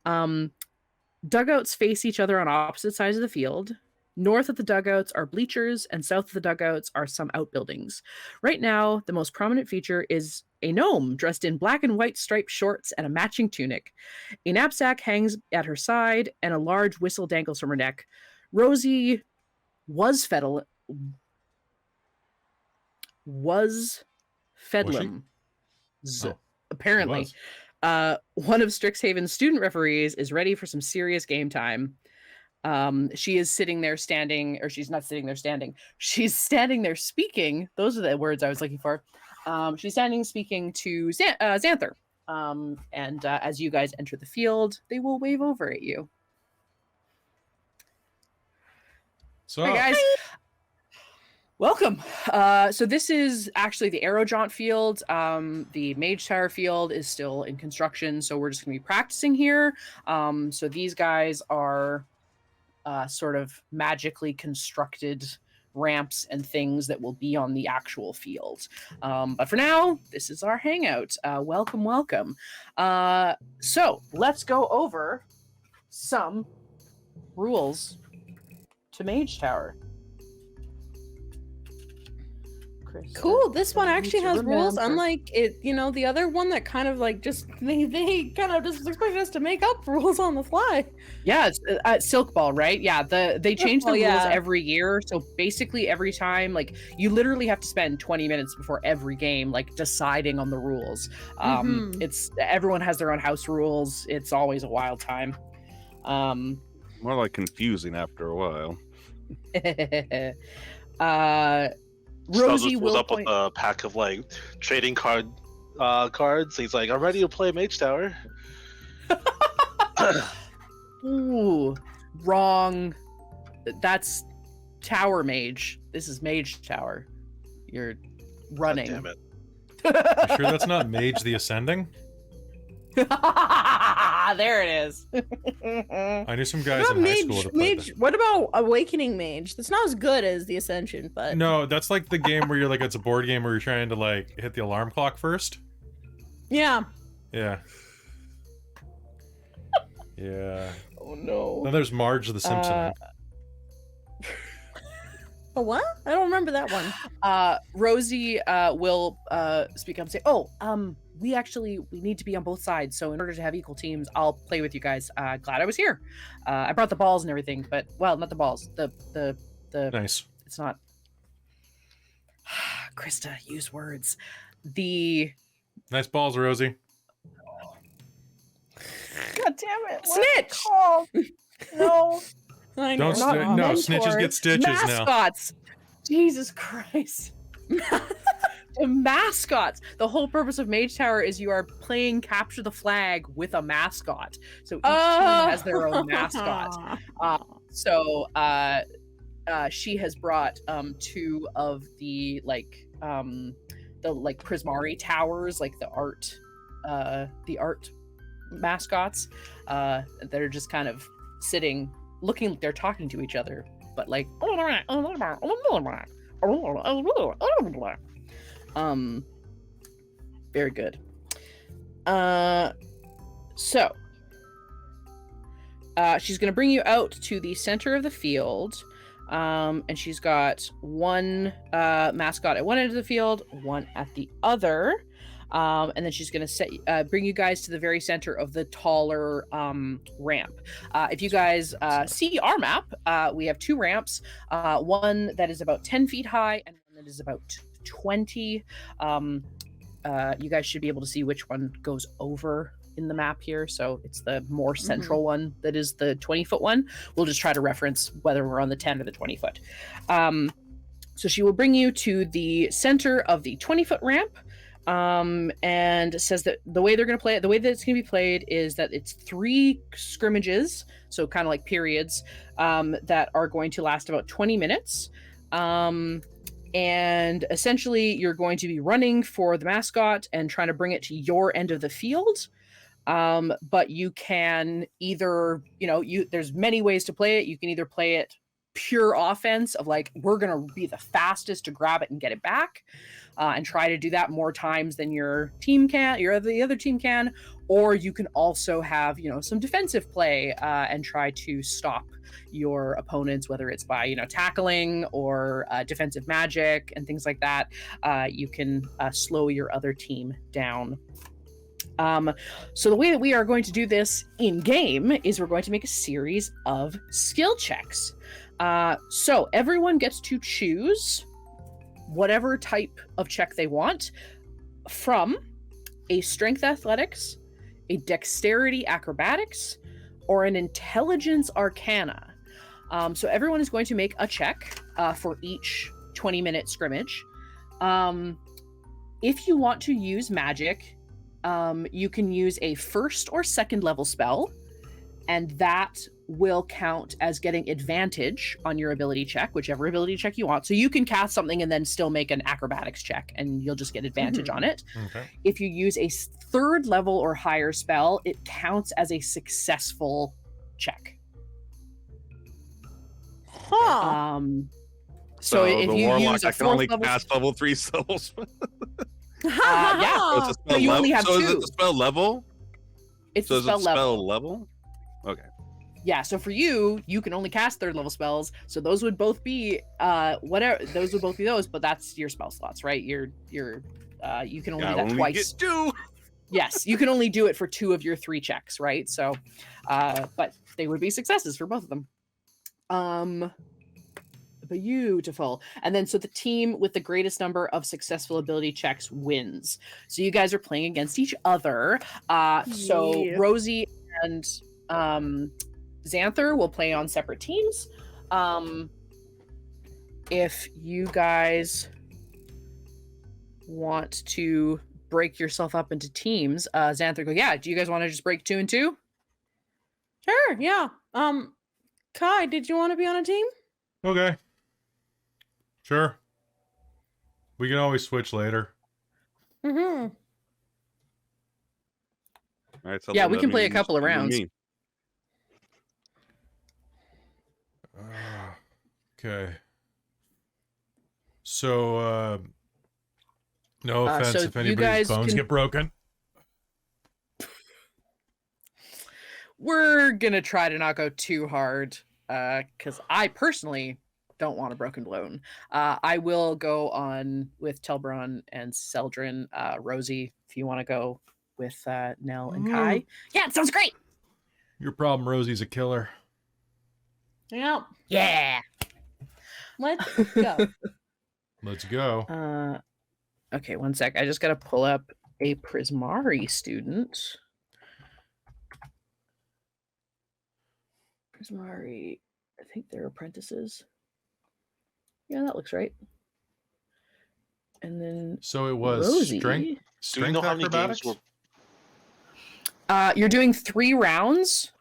Dugouts face each other on opposite sides of the field. North of the dugouts are bleachers, and south of the dugouts are some outbuildings. Right now, the most prominent feature is a gnome dressed in black and white striped shorts and a matching tunic. A knapsack hangs at her side, and a large whistle dangles from her neck. Rosie Fedlam. Oh, Apparently. was. One of Strixhaven's student referees is ready for some serious game time. She is sitting there standing, or she's not sitting there standing. She's standing there speaking. Those are the words I was looking for. She's standing speaking to Xanther. And as you guys enter the field, they will wave over at you. So, Hi, guys. Welcome. So this is actually the Arrow Jaunt field. The Mage Tower field is still in construction, so we're just going to be practicing here. So these guys are sort of magically constructed ramps and things that will be on the actual field. But for now, this is our hangout. Welcome, welcome. So let's go over some rules to Mage Tower. Christa. Cool. This one I need actually to has rules, remember. unlike it. The other one that kind of like just they kind of just expect us to make up rules on the fly. Yeah, it's Silk Ball, right? Yeah, they change the Ball, rules yeah. every year. So basically, every time, like, you literally have to spend 20 minutes before every game, like, deciding on the rules. Mhm. It's everyone has their own house rules. It's always a wild time. More like confusing after a while. Rosie just will pulls up point. with a pack of like trading cards. He's like, "I'm ready to play Mage Tower." Ooh, wrong. That's Tower Mage. This is Mage Tower. You're running. God damn it! You sure that's not Mage the Ascending? There it is. I knew some guys Not in high school that played Mage. What about Awakening Mage? That's not as good as the Ascension, but that. No, that's like the game where you're like, it's a board game where you're trying to like hit the alarm clock first. yeah. Yeah. Yeah. Oh no. Then there's Marge the Simpson. A what? I don't remember that one. Rosie will speak up and say, "Oh, we need to be on both sides. So in order to have equal teams, I'll play with you guys. Glad I was here. I brought the balls and everything, but well, not the balls. The Nice. It's not. Christa, use words. The Nice balls, Rosie. God damn it. Snitch! No. I Don't know. no, snitches get stitches now. mascots. Jesus Christ. The mascots. The whole purpose of Mage Tower is you are playing capture the flag with a mascot. So each team has their own mascot. So she has brought two of the Prismari towers, like the art mascots that are just kind of sitting, looking like they're talking to each other, but like very good. So she's gonna bring you out to the center of the field, and she's got one mascot at one end of the field, one at the other. And then she's going to bring you guys to the very center of the taller ramp. If you guys see our map, we have two ramps, one that is about 10 feet high and one that is about 20. You guys should be able to see which one goes over in the map here. So it's the more central one that is the 20-foot one. We'll just try to reference whether we're on the 10 or the 20-foot. So she will bring you to the center of the 20-foot ramp. And says that the way they're going to play it, the way that it's going to be played is that it's 3 scrimmages, so kind of like periods, that are going to last about 20 minutes. And essentially you're going to be running for the mascot and trying to bring it to your end of the field. But you can either, there's many ways to play it. You can either play it pure offense of like, we're going to be the fastest to grab it and get it back. And try to do that more times than the other team can, or you can also have, some defensive play and try to stop your opponents, whether it's by, tackling or defensive magic and things like that. You can slow your other team down. So the way that we are going to do this in game is we're going to make a series of skill checks. So everyone gets to choose whatever type of check they want from a strength athletics, a dexterity acrobatics, or an intelligence arcana. So everyone is going to make a check for each 20-minute scrimmage. If you want to use magic, you can use a first or second level spell, and that will count as getting advantage on your ability check, whichever ability check you want. So you can cast something and then still make an acrobatics check, and you'll just get advantage on it. Okay. If you use a third level or higher spell, it counts as a successful check. Huh. So if the you warlock, use a I can only fourth level, cast level 3 spells. yeah. So it's a spell But you only level. have So is two. it the spell level? It's So the is it spell level. spell level? Okay. Yeah, so for you, you can only cast 3rd level spells. So those would both be those would both be those, but that's your spell slots, right? You can only do that twice. Get 2. Yes, you can only do it for 2 of your 3 checks, right? So but they would be successes for both of them. Beautiful. And then so the team with the greatest number of successful ability checks wins. So you guys are playing against each other. So Yeah. Rosie and Xanther will play on separate teams. If you guys want to break yourself up into teams, Xanther go, yeah, do you guys want to just break 2 and 2? Sure, yeah. Kai, did you want to be on a team? Okay. Sure. We can always switch later. Mm-hmm. All right, so Yeah, we that can play a means couple of you and rounds. me. Okay. So, no offense so if you anybody's guys bones can- get broken. We're gonna try to not go too hard, because I personally don't want a broken bone. I will go on with Telbron and Celdrynn. Rosie, if you want to go with Nell and Kai. Yeah, it sounds great. Your problem, Rosie's a killer. Yeah. Yeah. Let's go. Let's go. Okay, one sec. I just gotta pull up a Prismari student. Prismari, I think they're apprentices. Yeah, that looks right. And then So it was Rosie. Do we strength know how many acrobatics? games were? You're doing 3 rounds.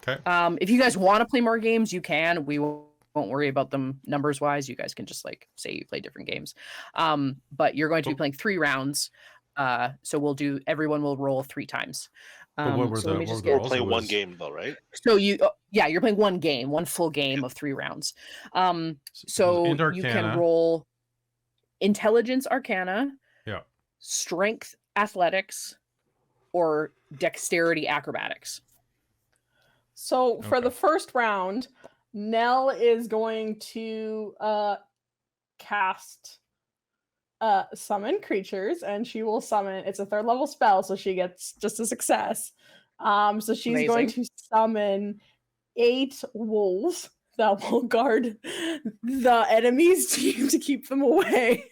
Okay. If you guys want to play more games, you can. We won't worry about them numbers wise. You guys can just like say you play different games. But you're going to be playing 3 rounds. So everyone will roll 3 times. But what were so the- let me what just were the get. We're playing Also one was- game though, right? So you're playing one full game of 3 rounds. So Int you can Arcana. roll intelligence arcana, Yeah. strength athletics, or dexterity acrobatics. So for the Okay. first round, Nell is going to cast summon creatures, and she will summon. It's a 3rd level spell, so she gets just a success. So she's going Amazing. to summon 8 wolves that will guard the enemy's team to keep them away.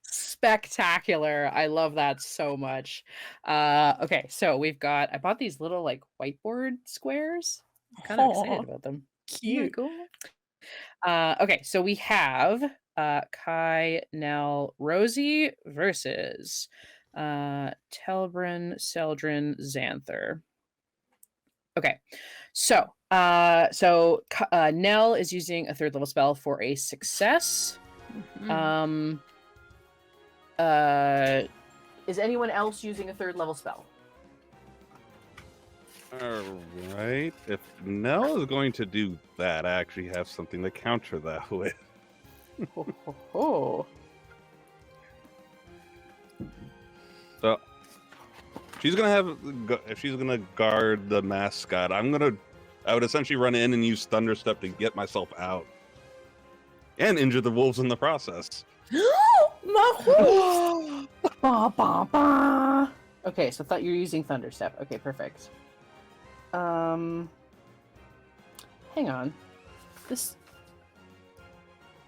Spectacular. I love that so much. Okay, so I bought these little like whiteboard squares. I'm kind of Aw, excited about them. cute. Cool. Okay, so we have Kai, Nell, Rosie versus Telbron, Celdrynn, Xanther. Okay, so Nell is using a 3rd level spell for a success. Mhm. Is anyone else using a 3rd level spell? All right. If Nell is going to do that, I actually have something to counter that with. Oh. So she's gonna if she's gonna guard the mascot, I would essentially run in and use Thunderstep to get myself out, and injure the wolves in the process. My Ba, ba, ba. Okay, so I thought you were using Thunderstep. Okay, perfect. Hang on. This.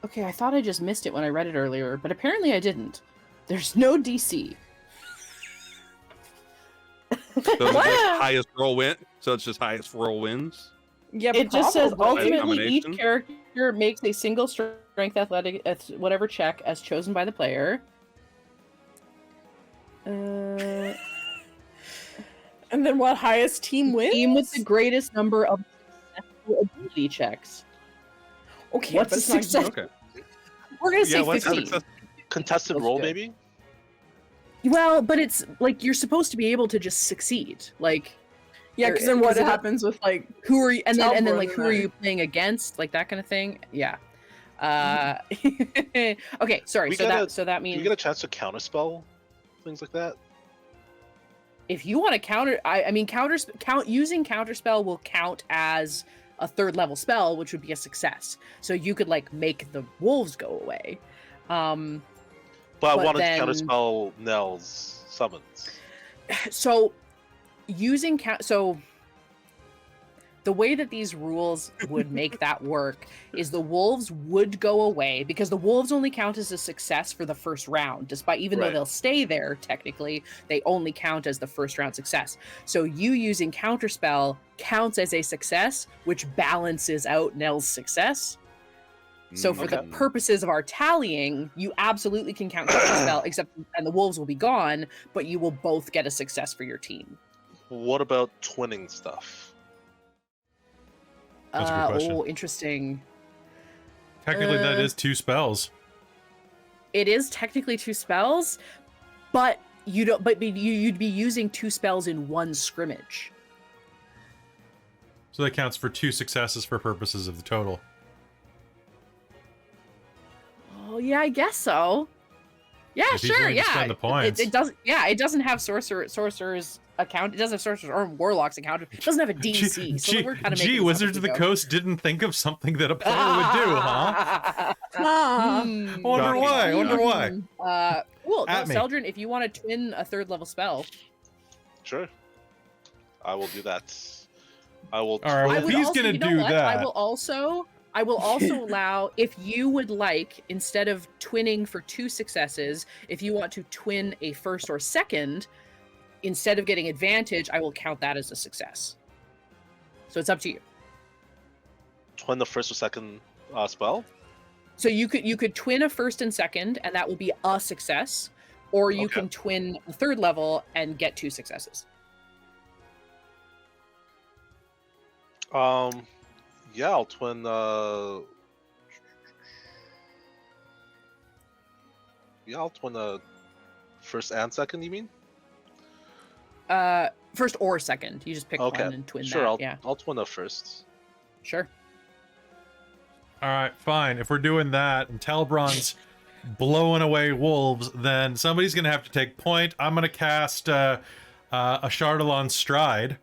Okay, I thought I just missed it when I read it earlier, but apparently I didn't. There's no DC. So it's just highest roll win. So it's just highest roll wins. Yeah, It just says probably. ultimately each Combination? character makes a single strength athletic whatever check as chosen by the player. And then what? Highest team wins. Team with the greatest number of successful ability checks. Okay, What's but a it's not success? Okay. We're gonna say what's 15. success? Contested That's roll, good. maybe? Well, but it's like you're supposed to be able to just succeed. Like, Yeah, because then what 'cause it- happens with like who are you? And then Telbron like, who are and you playing against? Like that kind of thing. Yeah. Okay. Sorry. We So gotta- that Do we means get a chance to counterspell things like that? if you want to counter, I mean, using counterspell will count as a 3rd level spell, which would be a success. So you could like make the wolves go away. But I But wanted then- to counterspell Nell's summons. So using so the way that these rules would make that work is the wolves would go away because the wolves only count as a success for the first round, despite even though Right. they'll stay there technically, they only count as the first round success. So you using counterspell counts as a success, which balances out Nell's success. So for the Okay. purposes of our tallying, you absolutely can count counterspell, except and the wolves will be gone, but you will both get a success for your team. What about twinning stuff? That's a good question. Oh, interesting. Technically, that Uh, is 2 spells. It is technically 2 spells, but you don't. But you'd be using 2 spells in one scrimmage. So that counts for 2 successes for purposes of the total. Oh yeah, I guess so. Yeah, If he's sure. willing to Yeah, spend the points. It doesn't. Yeah, it doesn't have sorcerers account. It doesn't have sorcerers or warlocks account. It doesn't have a DC. So we're kind of Gee, Wizards of the Coast didn't think of something that a player would do, huh? Ah. I wonder why. I wonder why. Cool. No, At me. Celdrynn, if you want to twin a 3rd level spell, Sure. I will do that. I will. All right, well, I if would he's also, gonna you know do what? that, I will also allow, if you would like, instead of twinning for 2 successes, if you want to twin a 1st or 2nd, instead of getting advantage, I will count that as a success. So it's up to you. twin the 1st or 2nd spell. So you could twin a 1st and 2nd, and that will be a success, or you Okay. can twin the 3rd level and get 2 successes. Yeah, I'll twin. Yeah, I'll twin the 1st and 2nd. You mean? 1st or 2nd. You just pick Okay. one and twin Sure, that. I'll twin the 1st. Sure. all right, fine. If we're doing that and Telbron's blowing away wolves, then somebody's gonna have to take point. I'm gonna cast a Chardalon Stride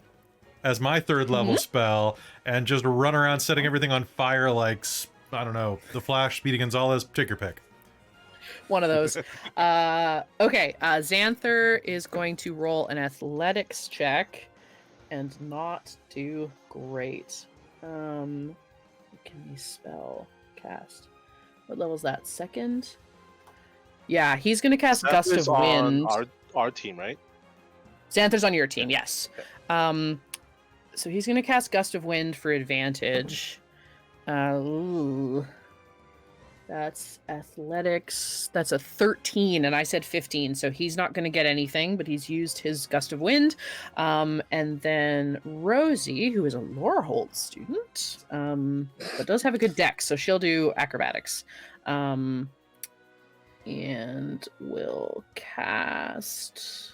as my 3rd level spell and just run around setting everything on fire like, I don't know, the Flash, Speedy Gonzalez. Take your pick. One of those. Okay, Xanther is going to roll an athletics check and not do great. What can he spell cast? What level is that? 2nd? Yeah, he's going to cast Gust Xanther's of Wind. on our team, right? Xanther's on your team, yes. So he's going to cast Gust of Wind for advantage. Ooh. That's athletics. That's a 13, and I said 15, so he's not going to get anything, but he's used his Gust of Wind. And then Rosie, who is a Lorehold student, but does have a good dex, so she'll do acrobatics. And will cast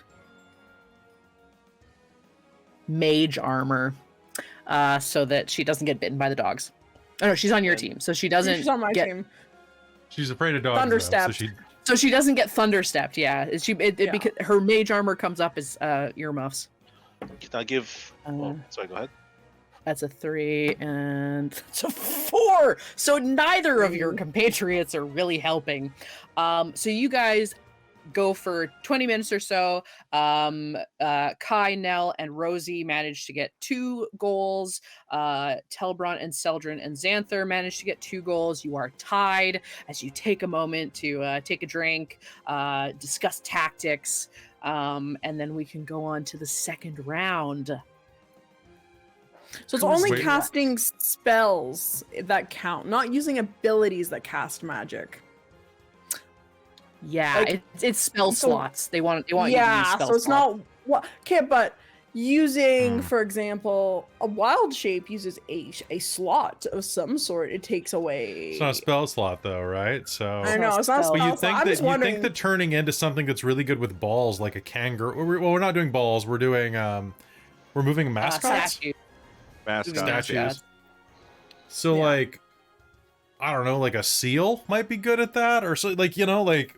Mage Armor, so that she doesn't get bitten by the dogs. Oh no, she's on your team, so she doesn't She's on my get team. She's afraid of dogs, though, so Thunderstepped. So she doesn't get thunderstepped. Yeah, Yeah. because her mage armor comes up as earmuffs. Can I give? Sorry, go ahead. That's a 3 and that's a 4. So neither of your compatriots are really helping. So you guys go for 20 minutes or so. Kai, Nell, and Rosie managed to get 2 goals. Telbron and Celdrynn and Xanther managed to get 2 goals. You are tied as you take a moment to take a drink, discuss tactics, and then we can go on to the 2nd round. So it's only Wait. casting spells that count, not using abilities that cast magic. Yeah, Like, it's spell so- slots. They want you to use spell so it's slots. not what okay, but using, for example, a wild shape uses a slot of some sort. It takes away. It's not a spell slot, though, right? So. I know it's not a But But spell you slot. think I'm that just wondering. you think that turning into something that's really good with balls, like a kangaroo. Well, we're not doing balls. We're doing we're moving mascots, Statue. Mascot. statues. So Yeah. like, I don't know, like a seal might be good at that, or so like like,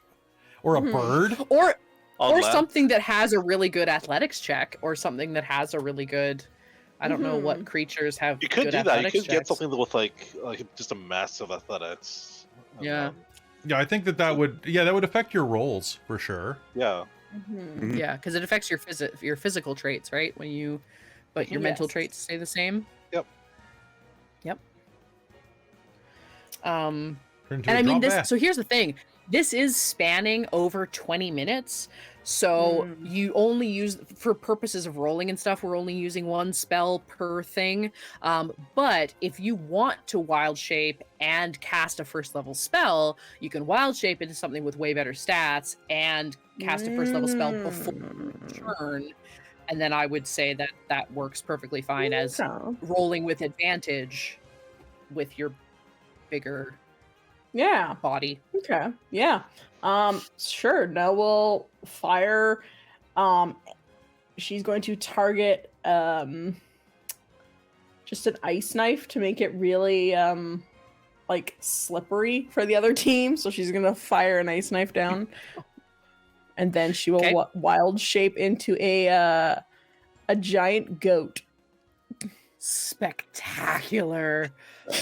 or a Mhm. bird. On or land. something that has a really good athletics check, or something that has a really good. I don't know what creatures have. You could good do that. You athletics could get checks. something with like just a massive athletics. And Yeah. then- Yeah, I think that would affect your rolls for sure. yeah. Mhm. Yeah, because it affects your physical traits, right? But your mental Yes. traits stay the same. Yep. Turn And to a I mean drop back. so here's the thing. This is spanning over 20 minutes. So you only use, for purposes of rolling and stuff, we're only using one spell per thing. But if you want to wild shape and cast a first level spell, you can wild shape into something with way better stats and cast a first level spell before turn. And then I would say that works perfectly fine as Okay. rolling with advantage with your bigger Yeah. body. Okay. Yeah. Sure. Now we'll fire. She's going to target just an ice knife to make it really like slippery for the other team. So she's gonna fire an ice knife down, and then she will Okay. wild shape into a giant goat. Spectacular.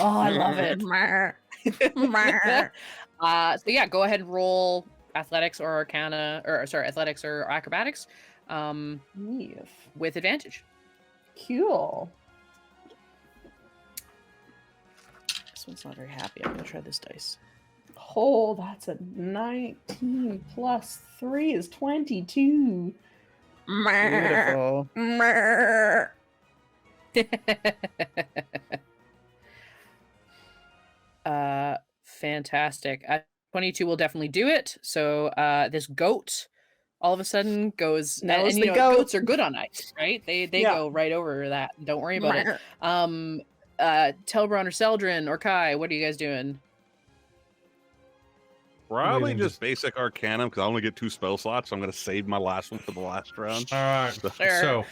Oh, I love it. So yeah, go ahead and roll athletics or arcana, or sorry, athletics or acrobatics, Yes. with advantage. Cool. This one's not very happy. I'm gonna try this dice. Oh, that's a 19 plus 3 is 22. Beautiful. Fantastic. 22 will definitely do it. So this goat all of a sudden goes, Now it's and the you know goat. goats are good on ice, right? They Yeah. go right over that. Don't worry about it. Telbron or Celdrynn or Kai, what are you guys doing? Probably Waiting just basic Arcana because I only get 2 spell slots, so I'm going to save my last one for the last round. All right. Sure. So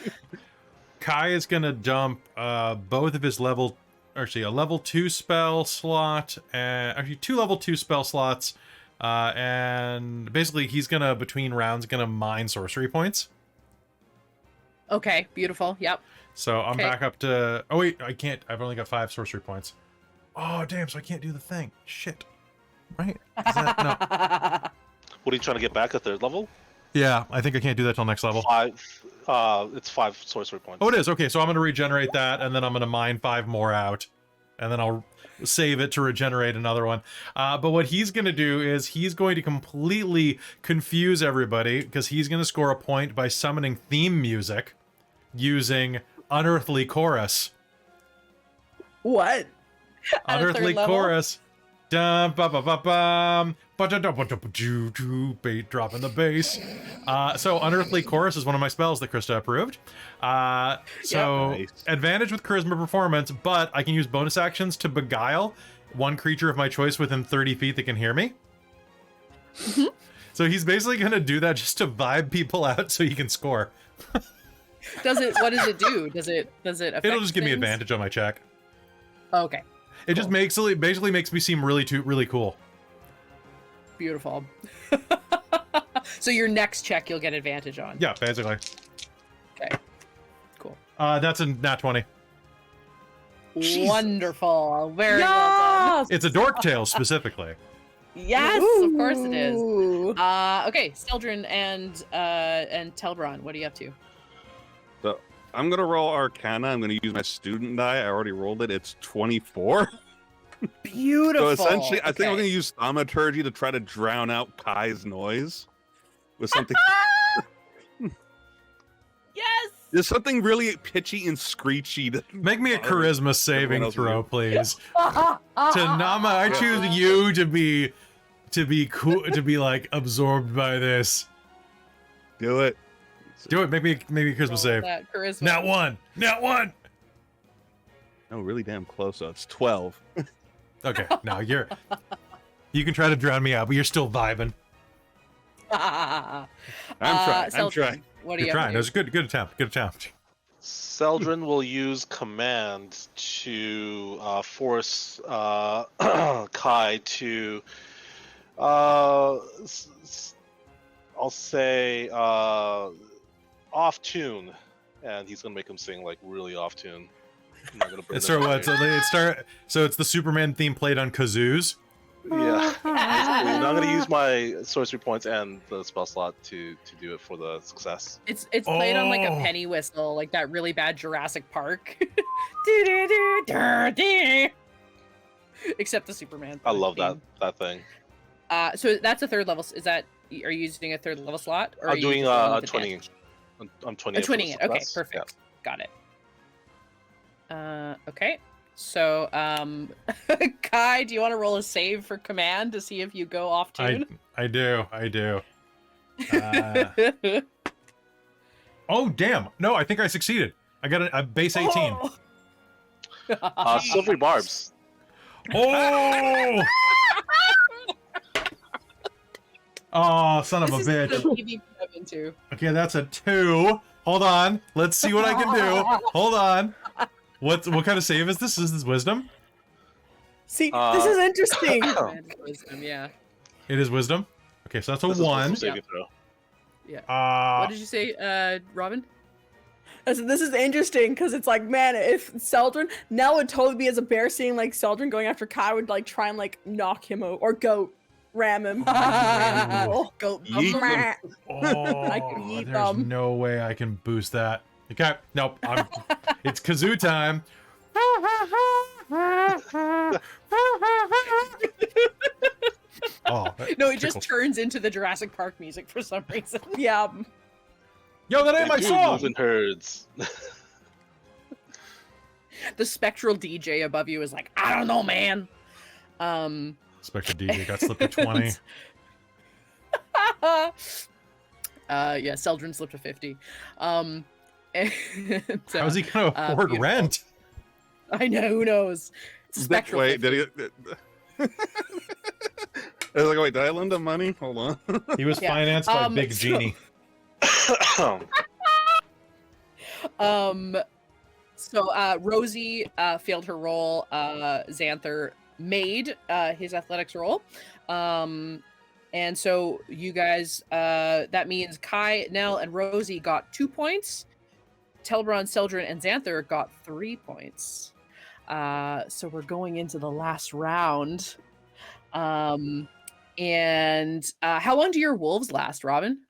Kai is gonna dump both of his a level 2 spell slot, and actually 2 level 2 spell slots, and basically he's gonna between rounds mine sorcery points. Okay, beautiful. Yep. So I'm Okay. back up to. Oh wait, I can't. I've only got 5 sorcery points. Oh damn! So I can't do the thing. Shit. Right? Is that, no. What are you trying to get back at third level? Yeah, I think I can't do that till next level. 5. It's 5 sorcery points. Oh, it is. Okay, so I'm going to regenerate that, and then I'm going to mine 5 more out, and then I'll save it to regenerate another one. But what he's going to do is he's going to completely confuse everybody, because he's going to score a point by summoning theme music using Unearthly Chorus. What? At a third Unearthly level? Chorus. Dum ba ba ba bum. Dropping the bass. So Unearthly Chorus is one of my spells that Christa approved. So Nice. advantage with charisma performance, but I can use bonus actions to beguile one creature of my choice within 30 feet that can hear me. So he's basically gonna do that just to vibe people out so he can score. What does it do? Does it affect It'll just give me things? advantage on my check. Okay. It just basically makes me seem really cool. Beautiful. So your next check you'll get advantage on. Yeah, basically. Okay. Cool. That's a nat 20. Wonderful. Very well done. It's a dork tail specifically. Yes, of course it is. Okay, Celdrynn and Telbron, what are you up to? So I'm going to roll Arcana. I'm going to use my student die. I already rolled it. It's 24. Beautiful. So essentially, I think I'm Okay. going to use thaumaturgy to try to drown out Kai's noise with something. Yes. There's something really pitchy and screechy. To Make me a bother charisma saving else throw, do. please. Tanama, I choose you to be cool, to be like absorbed by this. Do it. Do it. Make me a charisma Roll save. that charisma. Nat 1. Nat 1. No, really damn close. So it's 12. Okay. No, you can try to drown me out, but you're still vibing. I'm trying. I'm Celdrynn, trying. What are You're you trying. up That to? was a good attempt. Good attempt. Celdrynn will use command to force Kai to I'll say off tune, and he's gonna make him sing like really off tune. I'm not gonna burn It's their what? memory. So it's the Superman theme played on kazoos. Yeah. I'm gonna use my sorcery points and the spell slot to do it for the success. It's played on like a Oh. penny whistle, like that really bad Jurassic Park. Do-do-do-do-do. Except the Superman. I love theme. that thing. So that's a third level. Is that are you using a third level slot? Or are I'm you doing just rolling a with 20. advantage? I'm 20. A 20 it. Okay, perfect. Got it. Okay. So, Kai, do you want to roll a save for command to see if you go off tune? I do. Oh damn! No, I think I succeeded. I got a base 18. Oh. Silvery barbs. Oh! Oh, son of a This is bitch. the PvP I'm into. Okay, that's a 2. Hold on. Let's see what I can do. Hold on. What kind of save is this? Is this wisdom? See, this is interesting. Command wisdom, yeah. It is wisdom. Okay, so that's a This is 1. wisdom saving throw. What did you say, Robin? So this is interesting because it's like, man, if Celdrynn, Nell would totally be as a bear seeing like Celdrynn going after Kai would like try and like knock him out or goat ram him. Go. Yeet them. I can Oh, eat there's them. no way I can boost that. Okay, nope. It's kazoo time. Oh, No, it just tickles. turns into the Jurassic Park music for some reason. Yeah. Yo, that ain't my They do song. move in herds. The spectral DJ above you is like, I don't know, man. Spectre DJ got slipped to 20. Yeah, Celdrynn slipped to 50. And, How's he gonna afford beautiful. rent? I know, who knows? Spectral. Wait, 50. did he? I was like, wait, did I lend him money? Hold on. He was Yeah. financed by Big so- Genie. So Rosie failed her roll. Xanther made his athletics roll. And so you guys, that means Kai, Nell, and Rosie got 2 points. Telbron, Celdrynn, and Xanther got 3 points. So we're going into the last round. And how long do your wolves last, Robin?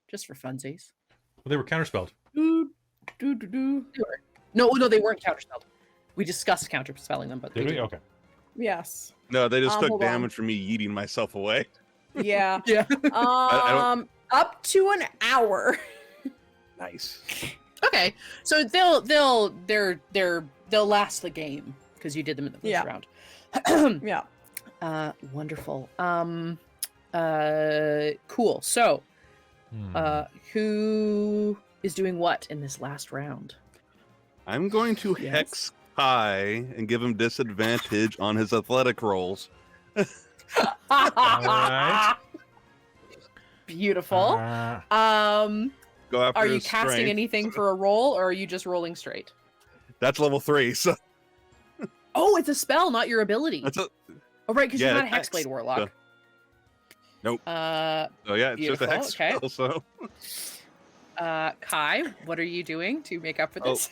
Just for funsies. Well, they were counterspelled. No, they weren't counterspelled. We discussed counterspelling them, but Did they we? didn't. Okay. Yes. No, they just took Hold on. damage from me yeeting myself away. Yeah. Yeah. I Up to an hour. Nice. Okay, so they'll last the game because you did them in the first Yeah. round. Yeah. Wonderful. Cool. So, who is doing what in this last round? I'm going to Yes. hex Kai and give him disadvantage on his athletic rolls. Alright. Beautiful. Go after Are you his casting strength. anything for a roll, or are you just rolling straight? That's level 3. So Oh, it's a spell, not your ability. that's a. Oh, right, because yeah, you're not a it's Hexblade Warlock. Nope. Uh, Oh yeah, it's just a Beautiful, hex okay. spell. So Kai, what are you doing to make up for Oh. this?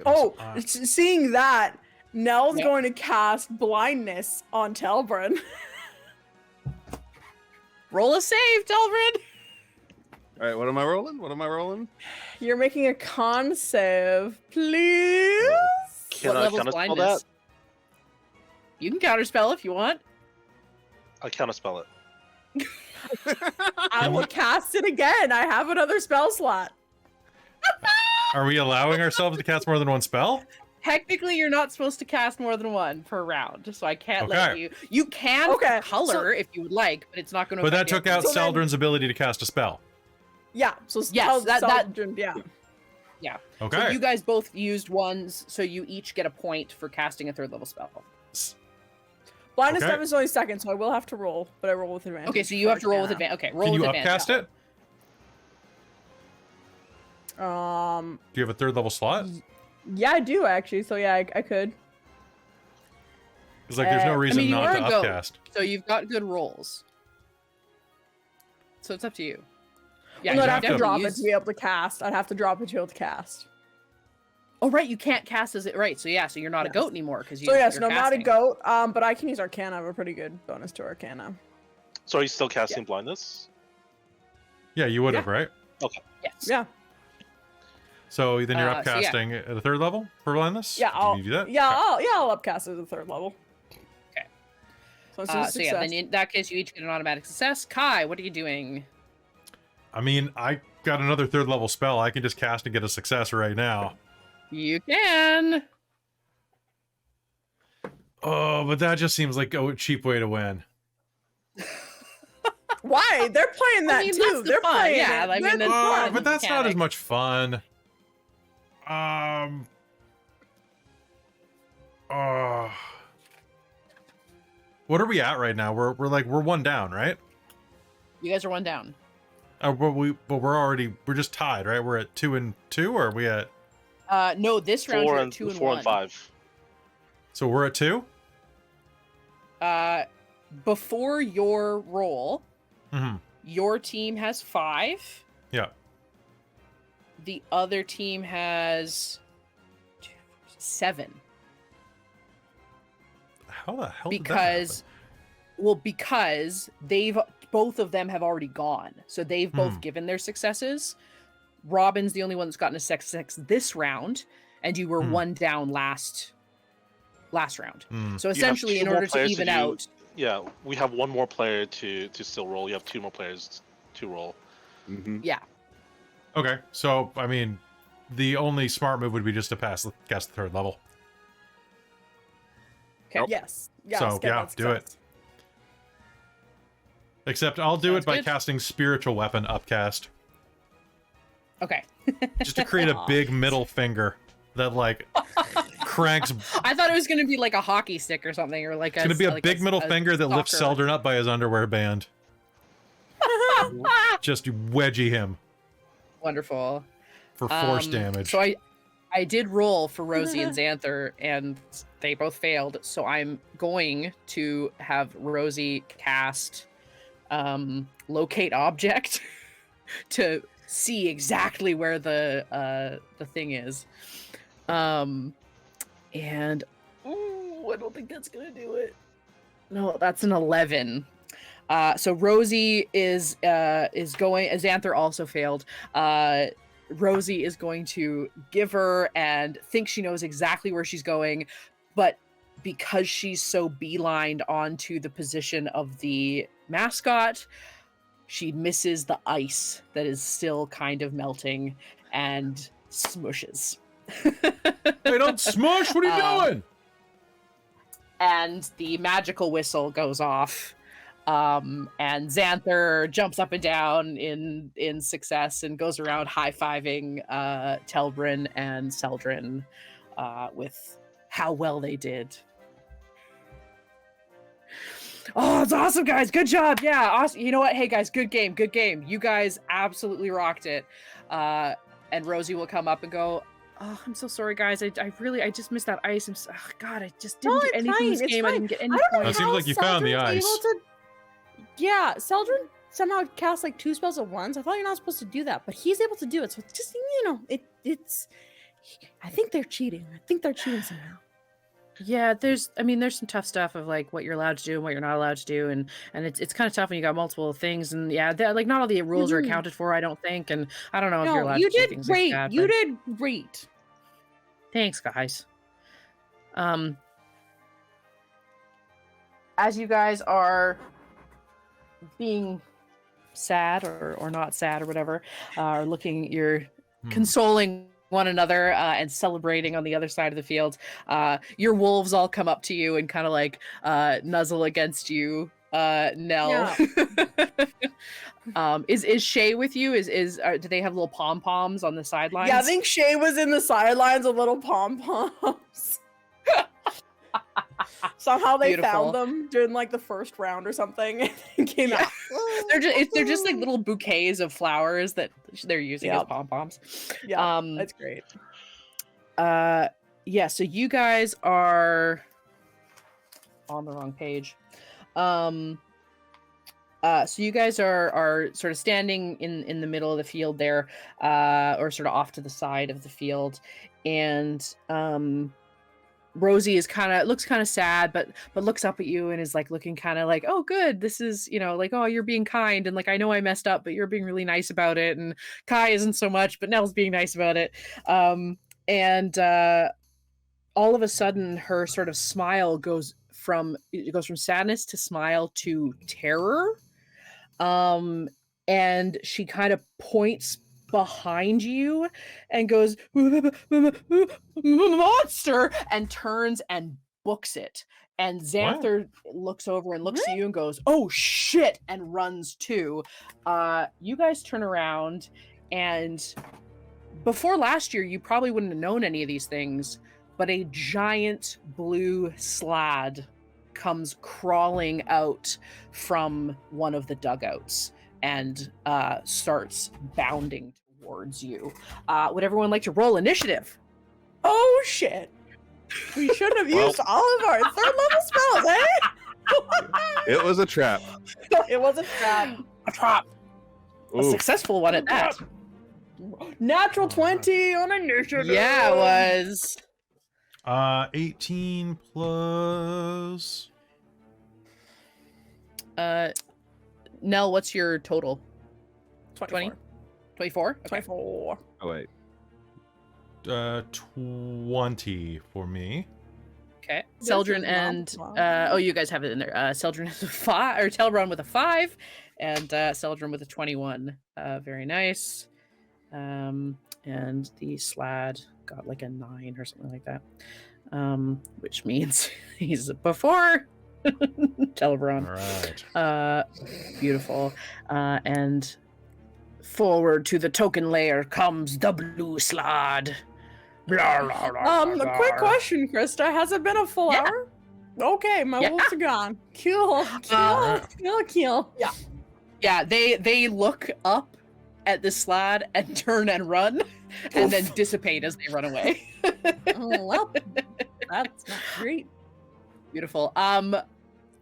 Oh, Uh, seeing that, Nell's Yeah. going to cast blindness on Telbron. Roll a save, Telbron. all right, what am I rolling? What am I rolling? You're making a con save, please. Can What I level's counterspell blindness? that? You can counterspell if you want. I counterspell it. I will cast it again. I have another spell slot. Are we allowing ourselves to cast more than one spell? Technically, you're not supposed to cast more than one per round, so I can't let Okay. you. You can Okay, color if you would like, but it's not going to. But that took out So then- Celdrynn's ability to cast a spell. Yeah. So Yes, that- Celdrynn, yeah. Okay. So you guys both used ones, so you each get a point for casting a third level spell. Blindness Okay. time is only second, so I will have to roll, but I roll with advantage. Okay, so you have to roll with Yeah. advantage. Okay, roll Can you with advantage. upcast it? Do Do you have a third level slot? yeah, I do actually. So yeah, I could. It's like there's no I reason mean, you not are to a goat. upcast. So you've got good rolls. So it's up to you. Yeah, you I'd you have to have to drop it use- to be able to cast. I'd have to drop it to be able to cast. Oh, right, you can't cast as it. Right, so yeah, so you're not a Yes. goat anymore because you. So yes, you're no, I'm not a casting. goat. But I can use Arcana. I have a pretty good bonus to Arcana. So are you still casting blindness? Yeah, you would have, right? Yes. Yeah, So then you're So yeah. upcasting at the 3rd level for blindness? yeah, Did you do that? yeah, Okay. I'll upcast it to the 3rd level. Okay. So it's a So success. yeah, then in that case, you each get an automatic success. Kai, what are you doing? I mean, I got another 3rd level spell. I can just cast and get a success right now. You can. Oh, but that just seems like a cheap way to win. Why? They're playing that mean, too. that's the They're fun, playing yeah, it. I mean, They're that's Oh, fun. but that's not as mechanic. much fun. What are we at right now? We're one down, right? You guys are one down. We're just tied, right? We're at 2 and 2, or are we at? No, this round you're at 2 and 4 1. and 5. So we're at 2. Before your roll, Mm-hmm. your team has 5. Yeah. The other team has 7. How the hell? Because they've both of them have already gone, so they've both given their successes. Robin's the only one that's gotten a success this round, and you were one down last round. So You have essentially, 2 in more order to players even do- out, Yeah, we have 1 more player to still roll. You have 2 more players to roll. Mhm. yeah, Okay, so I mean, the only smart move would be just to cast the 3rd level. okay, Yes. Yes. So, get yeah, that do it. success. Except I'll do Sounds it by good. casting Spiritual Weapon upcast, okay. just to create a big middle finger that like cranks. I thought it was gonna be like a hockey stick or something, or like It's gonna be a like big middle finger that lifts soccer. Celdrynn up by his underwear band. Just wedgie him Wonderful. for force damage. So I did roll for Rosie and Xanther, and they both failed. So I'm going to have Rosie cast locate object to see exactly where the thing is. And ooh, I don't think that's gonna do it. No, that's an 11. So Rosie is going. Xanther also failed. Rosie is going to give her and think she knows exactly where she's going, but because she's so beelined onto the position of the mascot, she misses the ice that is still kind of melting and smushes. Hey, don't smush! What are you doing? And the magical whistle goes off. And Xanther jumps up and down in success and goes around high-fiving Telbron and Celdrynn with how well they did. Oh, it's awesome, guys. Good job. Yeah, awesome. You know what? Hey, guys, good game. Good game. You guys absolutely rocked it. And Rosie will come up and go, oh, I'm so sorry, guys. I just missed that ice. God, I just didn't No, do it's anything fine, this it's game. I fine. didn't get any I don't know It points. seems how like you found the Celdrynn's ice. able to- Yeah, Celdrynn somehow cast like 2 spells at once. I thought you're not supposed to do that, but he's able to do it. So it's just it's. I think they're cheating. I think they're cheating somehow. Yeah, there's some tough stuff of like what you're allowed to do and what you're not allowed to do, and it's kind of tough when you got multiple things, and yeah, like not all the rules are Mhm. accounted for, I don't think, and I don't know if you're No, allowed you to do did things great. like that. You but did great. Thanks, guys. As you guys are being sad or not sad or whatever, or looking, you're consoling one another and celebrating on the other side of the field. Your wolves all come up to you and kind of like nuzzle against you, Nell. Is Shay with you? Do they have little pom poms on the sidelines? Yeah, I think Shay was in the sidelines with little pom poms. Somehow they Beautiful. found them during like the first round or something and came out. they're just like little bouquets of flowers that they're using as Yep. pom poms. Yeah, that's great. Yeah, so you guys are on the wrong page. So you guys are sort of standing in the middle of the field there, or sort of off to the side of the field, and Rosie is looks kind of sad, but looks up at you and is like looking kind of like, oh, good. This is, like, oh, you're being kind, and like, I know I messed up, but you're being really nice about it. And Kai isn't so much, but Nell's being nice about it. And all of a sudden, her sort of smile goes from sadness to smile to terror. And she kind of points behind you and goes, monster, and turns and books it. And Xanther looks over and looks at you and goes, oh shit, and runs too. You guys turn around, and before last year, you probably wouldn't have known any of these things, but a giant blue slad comes crawling out from one of the dugouts and starts bounding towards you. Would everyone like to roll initiative? Oh shit! We should have used all of our third level spells, eh? It was a trap. It was a trap. A trap. A successful one at that. Natural 20 on initiative. Yeah, it was. 18 plus. Nell, what's your total? 24. 24? Okay. 24. Oh wait. 20 for me. Okay. This Celdrynn is and not you guys have it in there. Celdrynn has a 5, or Telbron with a 5, and Celdrynn with a 21. Very nice. And the slad got like a 9 or something like that. Which means he's before Telbron. All right. Beautiful. And forward to the token layer comes the blue slad. Blah, blah, blah, A quick question, Christa. Has it been a full Yeah. hour? Okay, my wolves are gone. Kill. Yeah. Yeah, they look up at the slad and turn and run, and then dissipate as they run away. Oh, well, that's not great. Beautiful.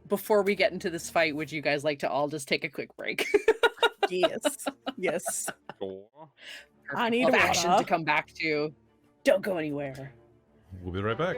Before we get into this fight, would you guys like to all just take a quick break? Yes. Yes. I need Of water. action to come back to. Don't go anywhere. We'll be right back.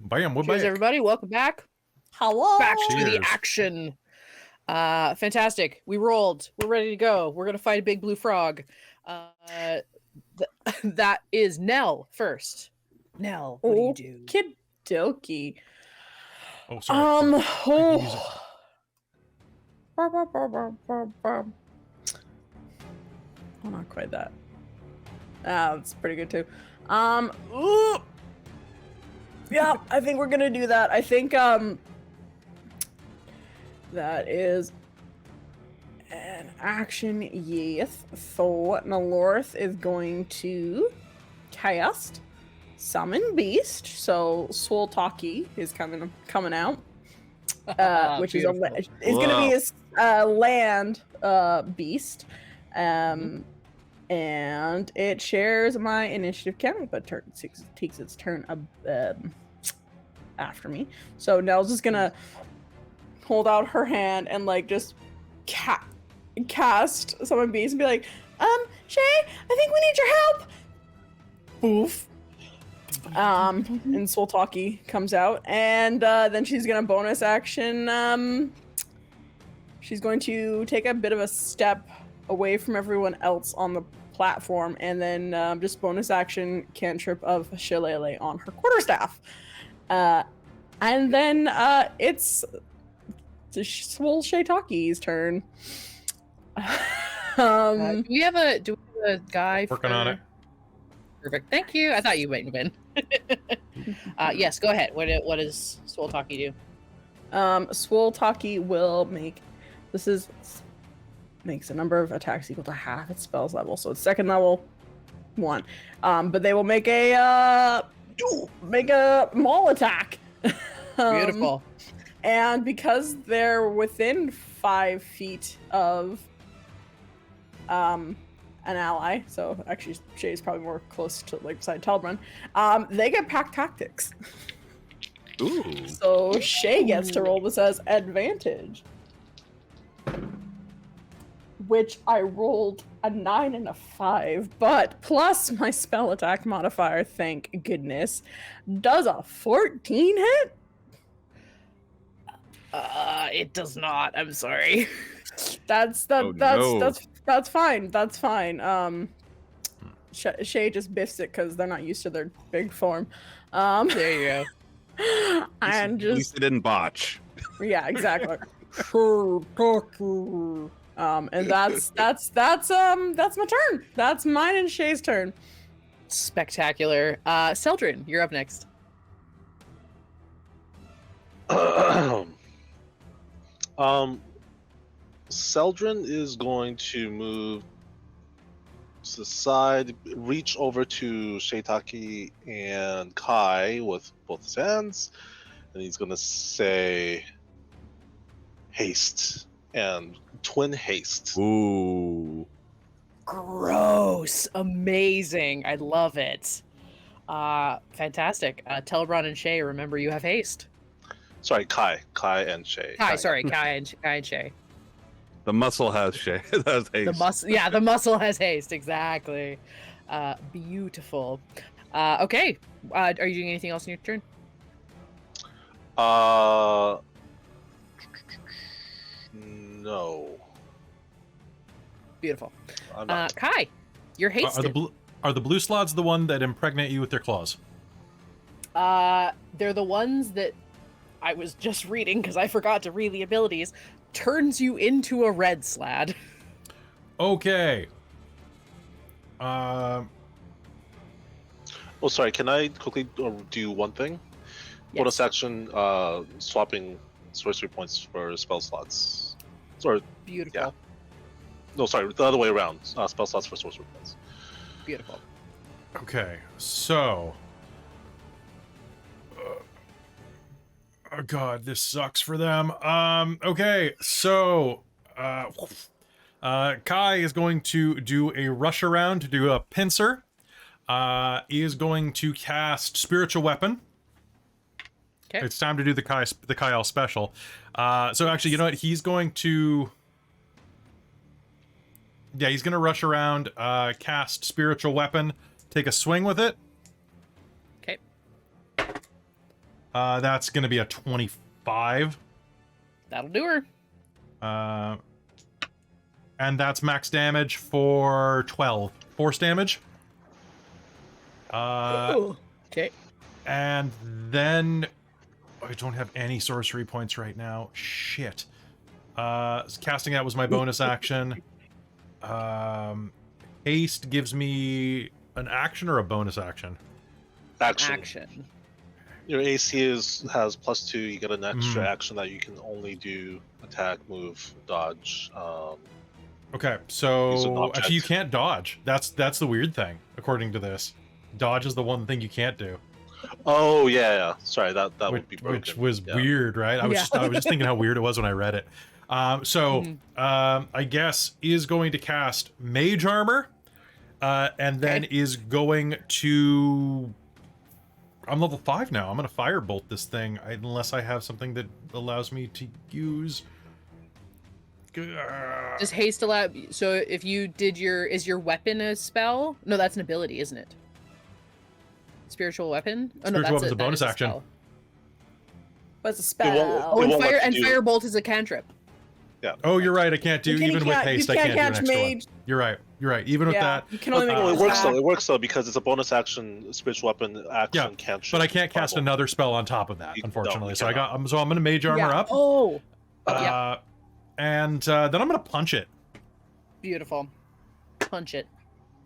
Bam, we're Cheers, back. everybody. Welcome back. Hello. Back to the Cheers. action. Fantastic. We rolled. We're ready to go. We're gonna fight a big blue frog. That is Nell first. Nell, what do you do? Kidoki. Oh, sorry. Oh, not quite that. That's pretty good too. Ooh. Yeah, I think we're gonna do that. I think that is an action, yes. So Nelloris is going to cast Summon Beast. So Sullenclaw is coming out. Which is Beautiful. is gonna be his land beast. And it shares my initiative count, but takes its turn after me. So Nell's just gonna hold out her hand and like just cast Summon Beast and be like, Shay, I think we need your help. Boof. And Sullenclaw comes out, and then she's gonna bonus action. She's going to take a bit of a step away from everyone else on the platform, and then just bonus action cantrip of Shillelagh on her quarterstaff. And then it's Swole Shaitaki's turn. Do we have a guy Working on it. Perfect. Thank you. I thought you might have been. Yes, go ahead. What does Swoltaki do? Swoltaki will makes a number of attacks equal to half its spells level, so it's second level 1. But they will make a maul attack. Beautiful. And because they're within 5 feet of an ally, so actually Shay's probably more close to like beside Telbron, they get pack tactics. Ooh. So Shay gets to roll this as advantage, which I rolled a 9 and a 5, but plus my spell attack modifier, thank goodness, does a 14 hit? It does not. I'm sorry. That's fine. That's fine. Shay just biffs it because they're not used to their big form. There you go. And At just least it didn't botch. yeah, exactly. And that's my turn. That's mine and Shay's turn. Spectacular. Celdrynn, you're up next. Celdrynn is going to move to the side, reach over to Shaitaki and Kai with both his hands, and he's going to say haste and twin haste. Ooh. Gross. Amazing. I love it. Fantastic. Telbron and Shay, remember you have haste. Sorry, Kai and Shay. Kai and Shay. The muscle has Shay. That's haste. The muscle has haste, exactly. Beautiful. Okay. Are you doing anything else in your turn? No. Beautiful. I'm not. Kai, you're hasted. Are the blue slots the one that impregnate you with their claws? They're the ones that I was just reading because I forgot to read the abilities. Turns you into a red slad. Okay. Oh, sorry. Can I quickly do one thing? Yes. Bonus action, swapping sorcery points for spell slots. Sorry. Beautiful. Yeah. No, sorry. The other way around. Spell slots for sorcery points. Beautiful. Okay, so... oh god, this sucks for them. Okay, so... Kai is going to do a rush around to do a pincer. He is going to cast Spiritual Weapon. Okay. It's time to do the Kyle special. So actually, you know what? He's going to... yeah, he's going to rush around, cast Spiritual Weapon, take a swing with it. Okay. That's going to be a 25. That'll do her. And that's max damage for 12. Force damage. Okay. And then... I don't have any sorcery points right now. Shit. Casting that was my bonus action. Haste gives me an action or a bonus action? Action. Your AC has +2. You get an extra action that you can only do attack, move, dodge. Okay, Use an so object. actually you can't dodge. That's the weird thing, according to this. Dodge is the one thing you can't do. Oh yeah. Sorry, that would be broken. Which was Yeah. weird, right? I was just thinking how weird it was when I read it. I guess is going to cast Mage Armor, and then is going to... I'm level 5 now. I'm going to Firebolt this thing, unless I have something that allows me to use... Does haste allow... so if you did is your weapon a spell? No, that's an ability, isn't it? Spiritual weapon? Oh, Spiritual no, weapon's a bonus action. spell. But it's a spell. Oh, and Firebolt is a cantrip. Yeah. Oh, you're right. I can't do... even with haste, I can't do an extra one. You're right. You're right. Even with Yeah, that, you can only make Oh, one it works attack. though. It works though because it's a bonus action, spiritual weapon action, cantrip. but I can't cast fireball. another spell on top of that, No, unfortunately. you So cannot. I'm gonna mage armor Yeah. up. Oh, And then I'm gonna punch it. Beautiful. Punch it.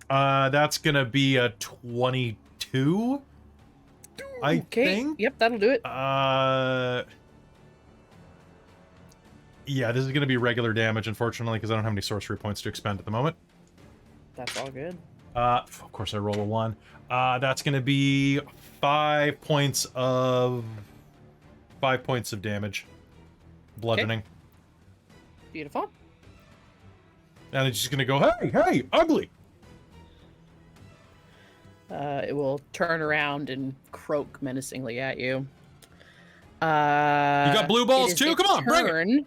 That's gonna be a 22. I Okay. think. Yep, that'll do it. Yeah, this is gonna be regular damage, unfortunately, because I don't have any sorcery points to expend at the moment. That's all good. Of course I roll a 1. That's gonna be 5 points of damage. Bludgeoning. Beautiful. And it's just gonna go, hey, ugly! It will turn around and croak menacingly at you. You got blue balls it is too? its Come on, bring it! turn.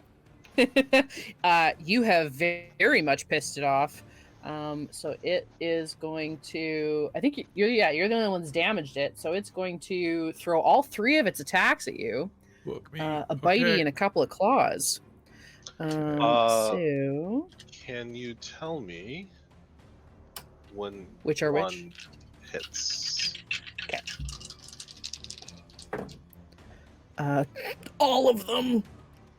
You have very much pissed it off. So it is going to. I think you're the only one that's damaged it. So it's going to throw all 3 of its attacks at you. Look me. A bitey and a couple of claws. So Can you tell me when which are one which? hits? Okay. All of them.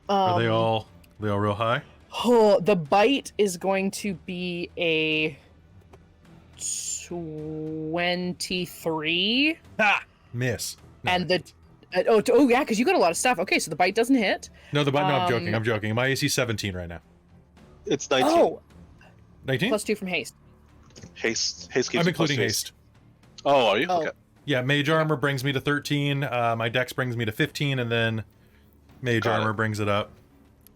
Are they all real high? Oh, the bite is going to be a 23. Miss. No. And the yeah, because you got a lot of stuff. Okay, so the bite doesn't hit. No, I'm joking. My AC 17 right now. It's 19. Oh, 19? +2 from haste. Haste gives I'm you including plus haste. Oh, are you? Oh. Okay. Yeah, mage armor brings me to 13. My dex brings me to 15, and then mage Got armor it. brings it up.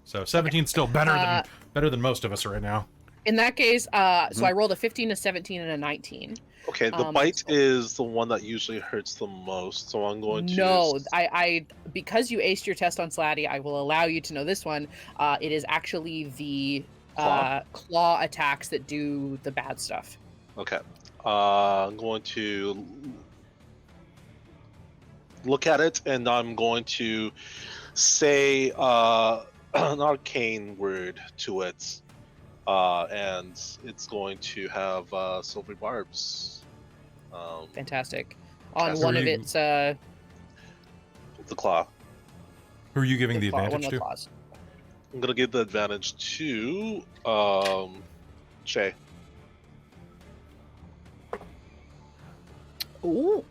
So 17 still better than most of us right now. In that case, so I rolled a 15, a 17, and a 19. Okay, the bite is the one that usually hurts the most, so I'm going to... No, I because you aced your test on Slatty, I will allow you to know this one. It is actually the claw attacks that do the bad stuff. Okay. I'm going to look at it, and I'm going to say an arcane word to it. And it's going to have silvery barbs. Fantastic. On That's one of really- its The claw. Who are you giving the one advantage of the to? claws. I'm gonna give the advantage to Shay. Ooh.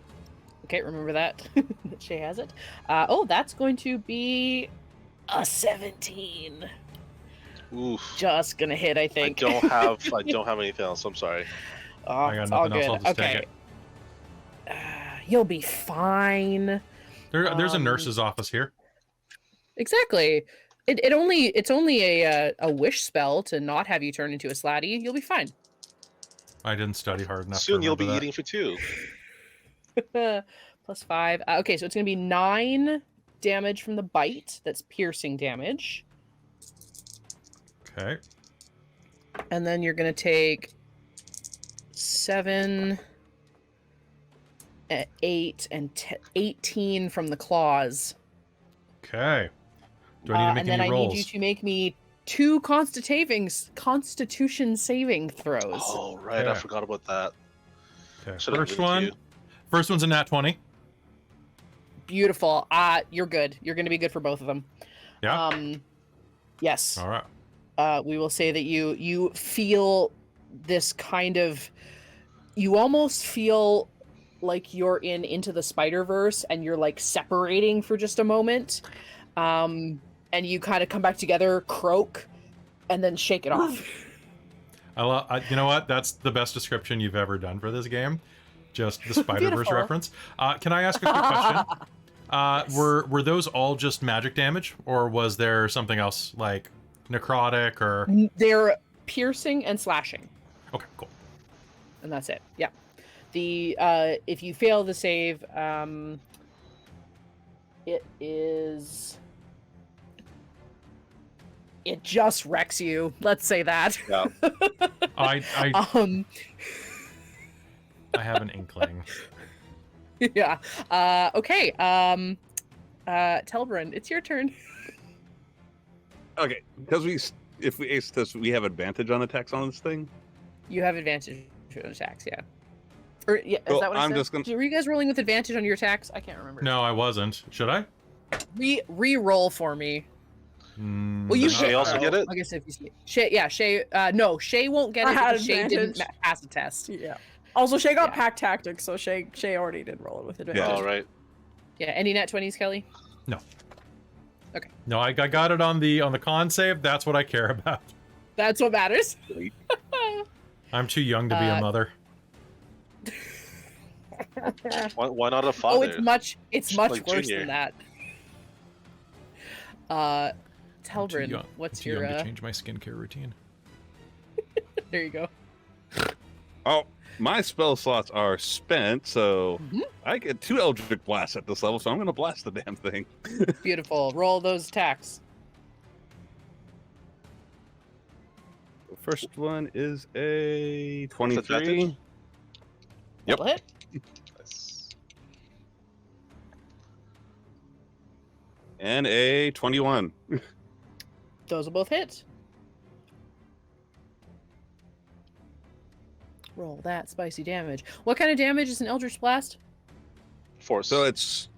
Okay, remember that. Shay has it. That's going to be a 17. Oof. Just gonna hit, I think. I don't have anything else. I'm sorry. Oh, I got it's all nothing else, good. I'll just take Okay. it. You'll be fine. There's a nurse's office here. Exactly. It's only a wish spell to not have you turn into a Slatty. You'll be fine. I didn't study hard enough. Soon to you'll be remember that. eating for 2. +5. Okay, so it's gonna be 9 damage from the bite. That's piercing damage. Okay. And then you're gonna take 7, 8, and 18 from the claws. Okay. Do I need to make and then any I rolls? need you to make me 2 Constitution saving throws. Oh right, Yeah. I forgot about that. Okay. Should have First given it to one. you. First one's a nat 20. Beautiful. You're good. You're gonna be good for both of them. Yeah. Yes. All right. We will say that you feel this kind of, you almost feel like you're in Into the Spider-Verse and you're like separating for just a moment, and you kind of come back together, croak, and then shake it off. You know what? That's the best description you've ever done for this game. Just the Spider-Verse Beautiful. reference. Can I ask a quick question? Were those all just magic damage, or was there something else like necrotic or? They're piercing and slashing, Okay, cool. and that's it. Yeah. The if you fail the save, it just wrecks you. Let's say that. Yeah. I I have an inkling. Yeah. Okay. Telbron, it's your turn. Okay, because if we ace this, we have advantage on attacks on this thing. You have advantage on attacks, yeah. Or yeah, is Well, that what I I'm said? just gonna- Were you guys rolling with advantage on your attacks? I can't remember. No, I wasn't. Should I? Re-roll for me. Mm, Well, you Does Shay also get it? I guess if you see Shay, yeah, Shay. No, Shay won't get I it had because Shay didn't advantage. pass the test. Yeah. Also, Shay got Yeah. pack tactics, so Shay already did roll it with advantage. All right. Yeah. Any nat 20s, Kelly? No, I got it on the con save. That's what I care about. That's what matters. I'm too young to be a mother. Why not a Oh, father? it's much Like worse Junior. than that. I'm too Telbron, young- what's I'm too your young to change my skincare routine. there you go. Oh, my spell slots are spent, so Mhm. I get 2 Eldritch Blasts at this level, so I'm going to blast the damn thing. Beautiful. Roll those attacks. The first one is a advantage? 23. Yep. That'll hit. Nice. And a 21. Those will both hit. Roll that spicy damage. What kind of damage is an Eldritch Blast? Force. So it's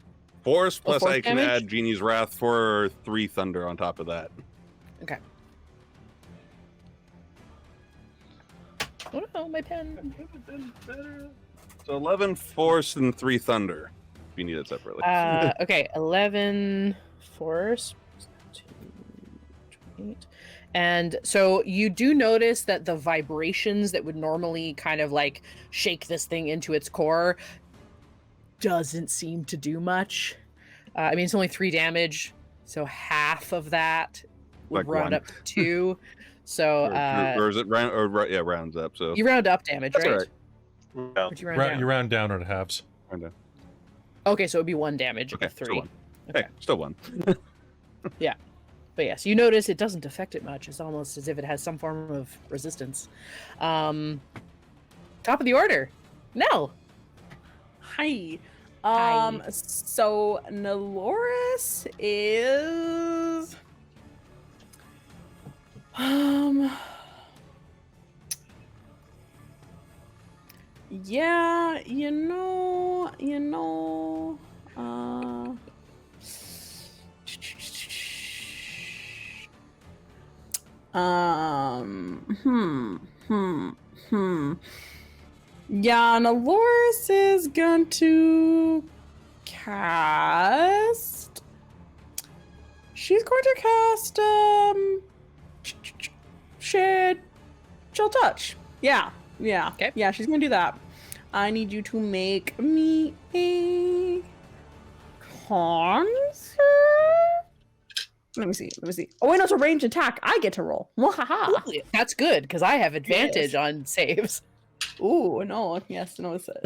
Force plus force I can damage? add Genie's Wrath for 3 Thunder on top of that. Okay. Oh no, my pen. So 11 Force and 3 Thunder, if you need it separately. Okay, 11 force. 2, 28. And so you do notice that the vibrations that would normally kind of like shake this thing into its core doesn't seem to do much. I mean, it's only 3 damage, so half of that would Like round 1. up to 2. So or is it round? Or yeah, rounds up. So you round up damage, That's right? alright. Yeah. Or do you round down? You round down at halves. round down. Okay, so it would be 1 damage Okay, of still 3. 1. Okay. Hey, still 1. But yes, you notice it doesn't affect it much. It's almost as if it has some form of resistance. Top of the order. Nell. Hi. Hi. So Nelloris is yeah, yeah, Nelloris is going to cast. She's going to cast Chill Touch. Yeah. Okay. Yeah, she's gonna do that. I need you to make me a con save. Let me see. Oh wait, no, it's a ranged attack. I get to roll. Mwahaha. Ooh, that's good because I have advantage on saves. Ooh, no. Yes, no, it's a...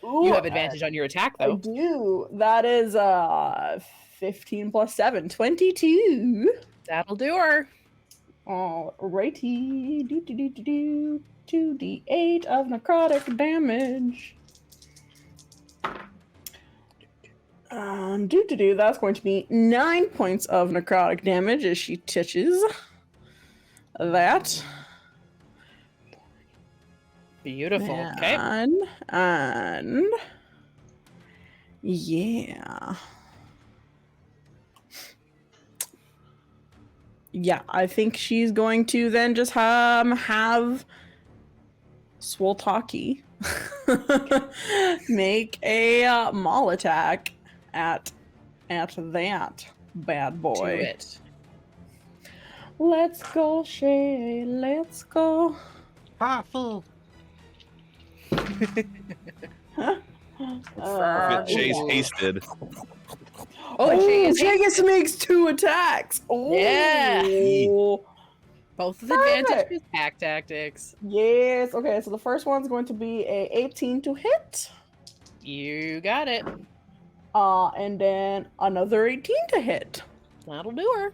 You have advantage on your attack I though. do. That is 15 plus 7, 22. That'll do her. Alrighty. 2d8 of necrotic damage. That's going to be 9 points of necrotic damage as she touches that. Beautiful. Okay. And yeah. Yeah, I think she's going to then just have Swoltaki make a maul attack at that bad boy. Do it. Let's go, Shay. Let's go. Powerful. Shay's hasted. Oh, and Shay is Shay gets to make 2 attacks. Oh, Yeah. both with advantage Perfect. with pack tactics. Yes. Okay, so the first one's going to be a 18 to hit. You got it. And then another 18 to hit. That'll do her.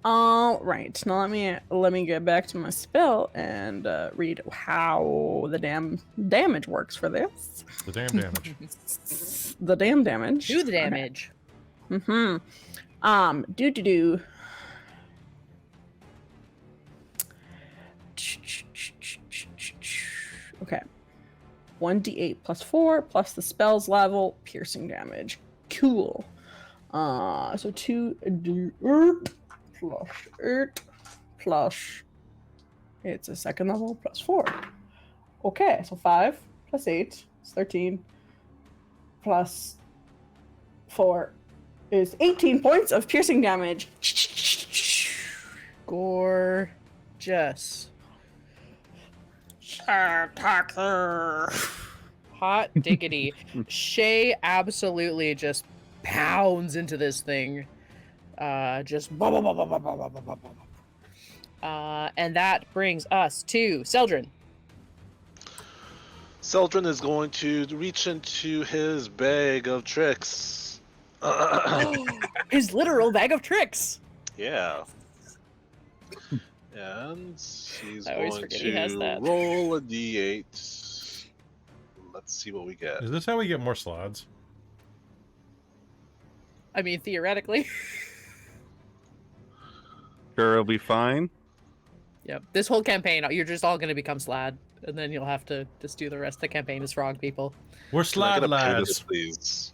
All right. Now let me get back to my spell and read how the damn damage works for this. The damn damage. The damn damage. Do the damage. Do. Okay. 1d8 plus 4 plus the spell's level piercing damage. Cool. So 2d8 plus 8 plus it's a second level plus 4. Okay, so 5 plus 8 is 13 plus 4 is 18 points of piercing damage. Gorgeous. Hot diggity. Shay absolutely just pounds into this thing. Just and that brings us to Celdrynn. Celdrynn is going to reach into his bag of tricks. His literal bag of tricks. Yeah. And he's I always going forget he has to that. roll a d8. Let's see what we get. Is this how we get more slots? I mean, theoretically. Sure, it'll be fine. Yep. This whole campaign, you're just all going to become Slad, and then you'll have to just do the rest of the campaign as frog people. We're Can I slide get a panther, lads. please?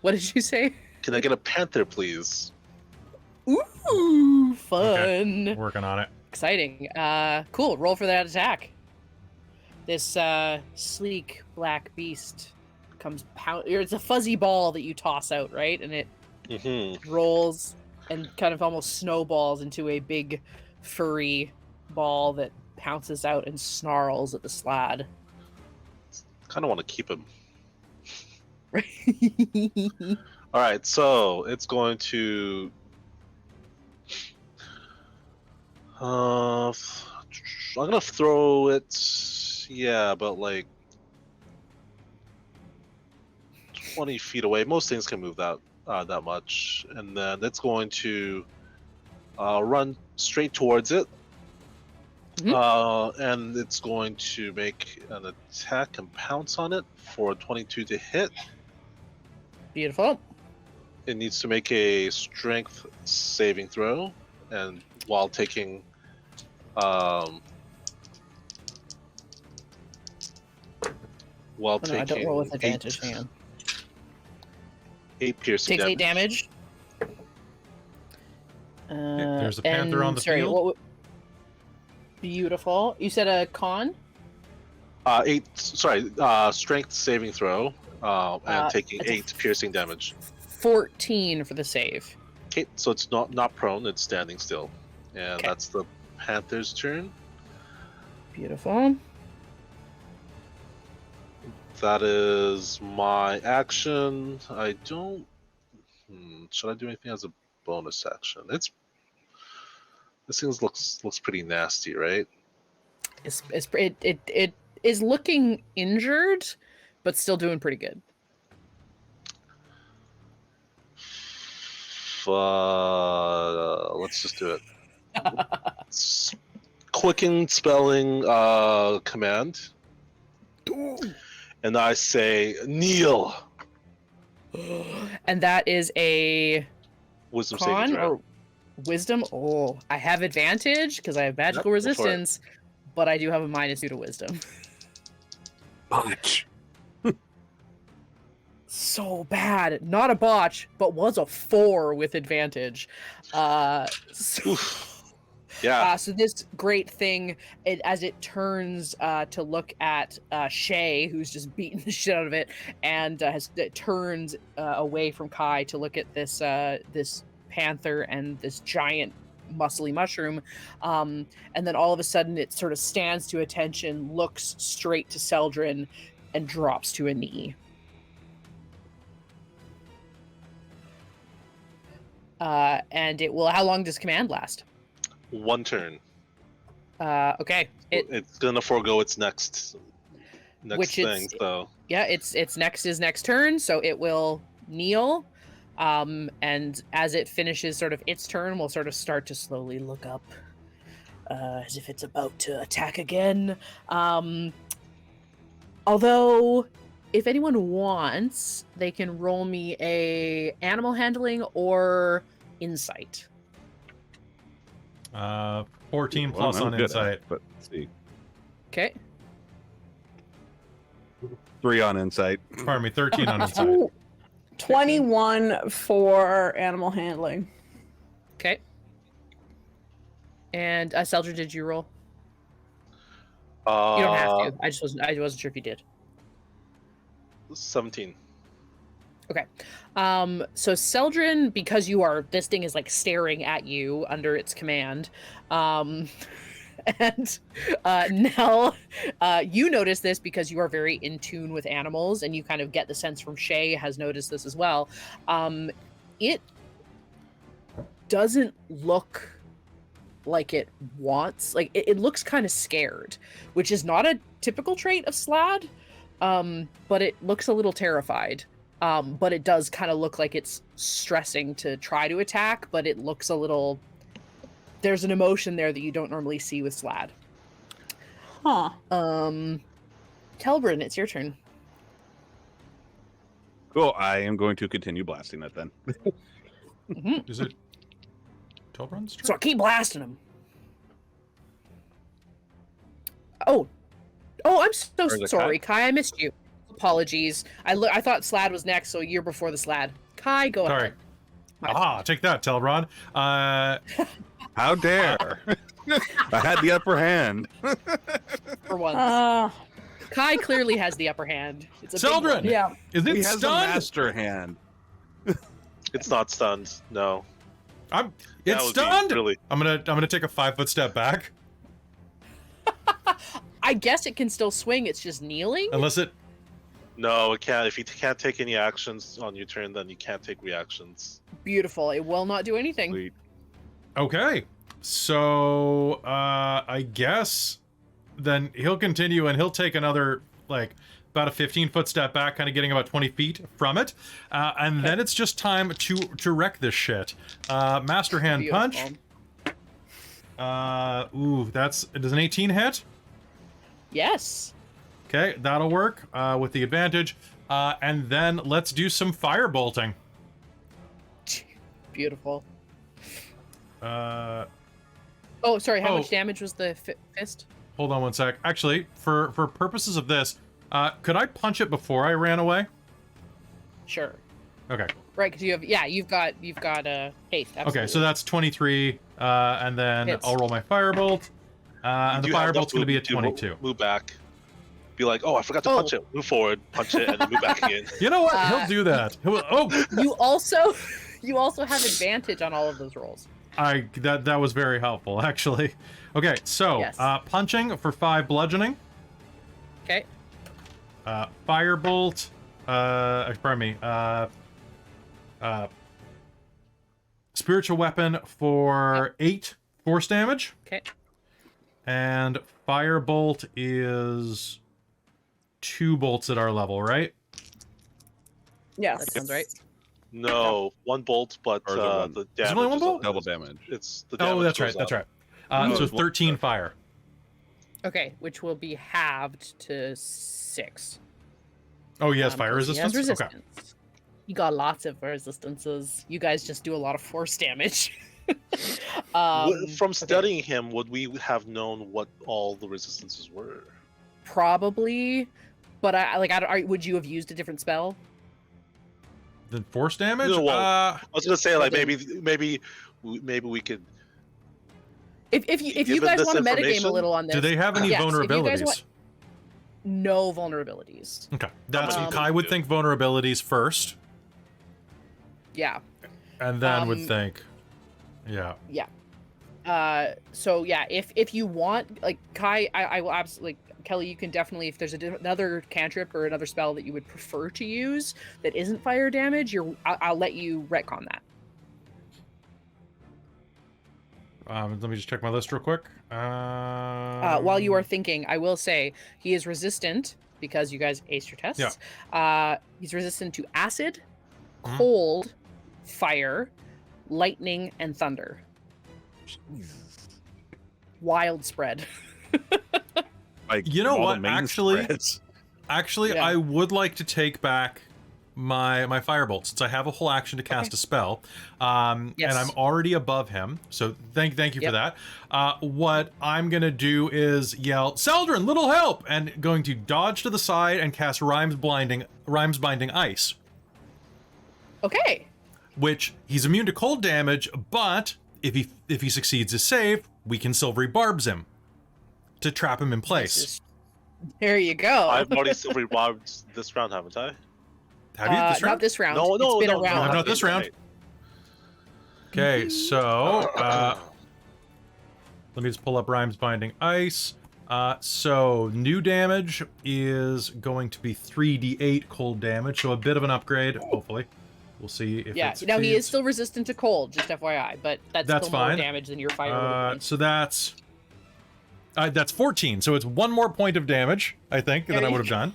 What did you say? Can I get a panther, please? Ooh, fun. Working on it. Exciting. Cool. Roll for that attack. This sleek black beast comes it's a fuzzy ball that you toss out, right? And it Mm-hmm. rolls and kind of almost snowballs into a big furry ball that pounces out and snarls at the Slad. Kind of want to keep him. All right, so it's going to. I'm gonna throw it. Yeah, but like 20 feet away. Most things can move that much, and then it's going to run straight towards it. And it's going to make an attack and pounce on it for 22 to hit. Beautiful. It needs to make a strength saving throw, and while taking I don't roll with advantage. Hang on. 8 piercing Takes 8 damage. damage. There's a panther on the sorry, field. Beautiful. You said a con? 8. Sorry, strength saving throw, and taking it's a 8 piercing damage. 14 for the save. Okay, so it's not prone; it's standing still, and Okay. that's the panther's turn. Beautiful. That is my action. I don't. Should I do anything as a bonus action? This thing looks pretty nasty, right? It is looking injured, but still doing pretty good. Let's just do it. Quicken spelling command, and I say kneel. And that is a Wisdom saving con throw. or wisdom. Oh, I have advantage because I have magical Yep, go for it. resistance, but I do have a -2 to wisdom. Botch. So bad. Not a botch, but was a 4 with advantage. Yeah. So this great thing, as it turns to look at Shay, who's just beating the shit out of it, and it turns away from Kai to look at this this panther and this giant muscly mushroom, and then all of a sudden it sort of stands to attention, looks straight to Celdrynn, and drops to a knee. And it will. How long does command last? 1 turn. Okay. It's gonna forego its next Which thing. So Yeah, its next turn, so it will kneel, and as it finishes sort of its turn, we'll sort of start to slowly look up, as if it's about to attack again. Although, if anyone wants, they can roll me a animal handling or insight. 14 Well, plus I'm on good at insight. it, but let's see. Okay. 3 on insight. Pardon me, 13 on insight. Ooh, 21 for animal handling. Okay. And Celdrynn, did you roll? You don't have to. I wasn't sure if you did. 17. Okay. So Celdrynn, because this thing is like staring at you under its command. And Nell, you notice this because you are very in tune with animals, and you kind of get the sense from Shay has noticed this as well. It doesn't look like it wants, like it looks kind of scared, which is not a typical trait of Slad, but it looks a little terrified. But it does kind of look like it's stressing to try to attack, but it looks a little... There's an emotion there that you don't normally see with Slad. Huh. Telbron, it's your turn. Cool. I am going to continue blasting it then. Mm-hmm. Is it Telbron's turn? So keep blasting him. Oh, I'm so Or is it sorry, Kai. I missed you. Apologies. I thought Slad was next, so you're before the Slad. Kai, go Sorry. ahead. My Ah, take that, Telbron. How dare! I had the upper hand. For once. Kai clearly has the upper hand. It's a big Celdrynn! one. Yeah. Is He it has a stunned? master hand. It's not stunned. No. It's That would be stunned. Really. I'm gonna take a 5-foot step back, I guess it can still swing. It's just kneeling. unless it. No, it can't. If you can't take any actions on your turn, then you can't take reactions. Beautiful. It will not do anything. Sweet. Okay, so I guess then he'll continue and he'll take another about a 15-foot step back, kind of getting about 20 feet from it, and then it's just time to wreck this shit. Master hand Beautiful. punch. Does an 18 hit? Yes. Okay, that'll work with the advantage. And then let's do some fire bolting. Beautiful. Uh, Oh, sorry. How Oh. much damage was the fist? hold on one sec. Actually, for purposes of this, could I punch it before I ran away? Sure. Okay. Right, because you've got haste. Absolutely. Okay, so that's 23, and then Hits. I'll roll my firebolt. And the You have firebolt's going to be a movement to 22. Move back. Be like, oh, I forgot to Oh. punch it. Move forward, punch it, and then move back again. You know what? He'll do that. You also have advantage on all of those rolls. That was very helpful, actually. Okay, so Yes. punching for 5 bludgeoning. Okay. Firebolt. Pardon me. Spiritual weapon for 8 force damage. Okay. And firebolt is 2 bolts at our level, right? Yes. That sounds right. No, 1 bolt, but Or is it one? the Is it damage only 1 is- bolt? Double damage. It's the damage Oh, that's right. goes That's up. right. No, So it's one- 13 fire. Okay, which will be halved to 6. Oh, he has fire 'cause he resistance? has Okay. resistance. You got lots of resistances. You guys just do a lot of force damage. From okay. studying him, would we have known what all the resistances were? Probably, but would you have used a different spell? Then force damage? No, well, I was gonna say like Well, maybe we could. If you Given guys this want to metagame a information, little on this, do they have any yes, if you guys vulnerabilities? want- no vulnerabilities. Okay. That's Um, Kai would think vulnerabilities first, Yeah. and then would Um, think, yeah. So yeah, if you want, like Kai, I will absolutely, Kelly, you can definitely, if there's another cantrip or another spell that you would prefer to use that isn't fire damage, I'll let you retcon that. Let me just check my list real quick. While you are thinking, I will say he is resistant because you guys aced your tests. He's resistant to acid, Mhm. cold, fire, lightning, and thunder. Wild spread. Like You know all the what, main actually- spreads. Actually, Yeah. I would like to take back my firebolt since I have a whole action to cast a spell, and I'm already above him. So thank you for that. What I'm gonna do is yell, "Celdrynn, little help!" and going to dodge to the side and cast Rhymes Binding Ice. Okay. Which he's immune to cold damage, but if he succeeds his save, we can silvery barbs him to trap him in place. There you go. I've already silvery barbed this round, haven't I? Have you this round? Not this round. No, It's been a round. Not this round. Okay, so let me just pull up Rhymes Binding Ice. So new damage is going to be 3d8 cold damage, so a bit of an upgrade, hopefully. We'll see if yeah, now he is still resistant to cold, just FYI, but that's still fine. more damage than your fire would have been. So that's 14, so it's one more point of damage, I think, than I would have done.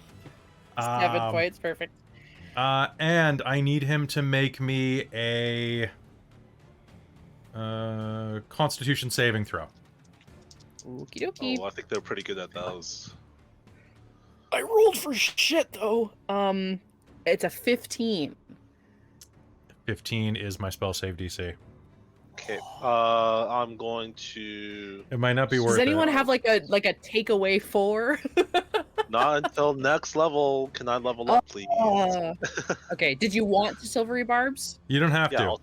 7 points, perfect. And I need him to make me a Constitution saving throw. Okie dokie. Oh, I think they're pretty good at those. I rolled for shit though. It's a 15. 15 is my spell save DC. Okay, I'm going to. It might not be worth it. Does anyone have like a takeaway 4? Not until next level. Can I level up, please? Okay. Did you want the silvery barbs? You don't have to.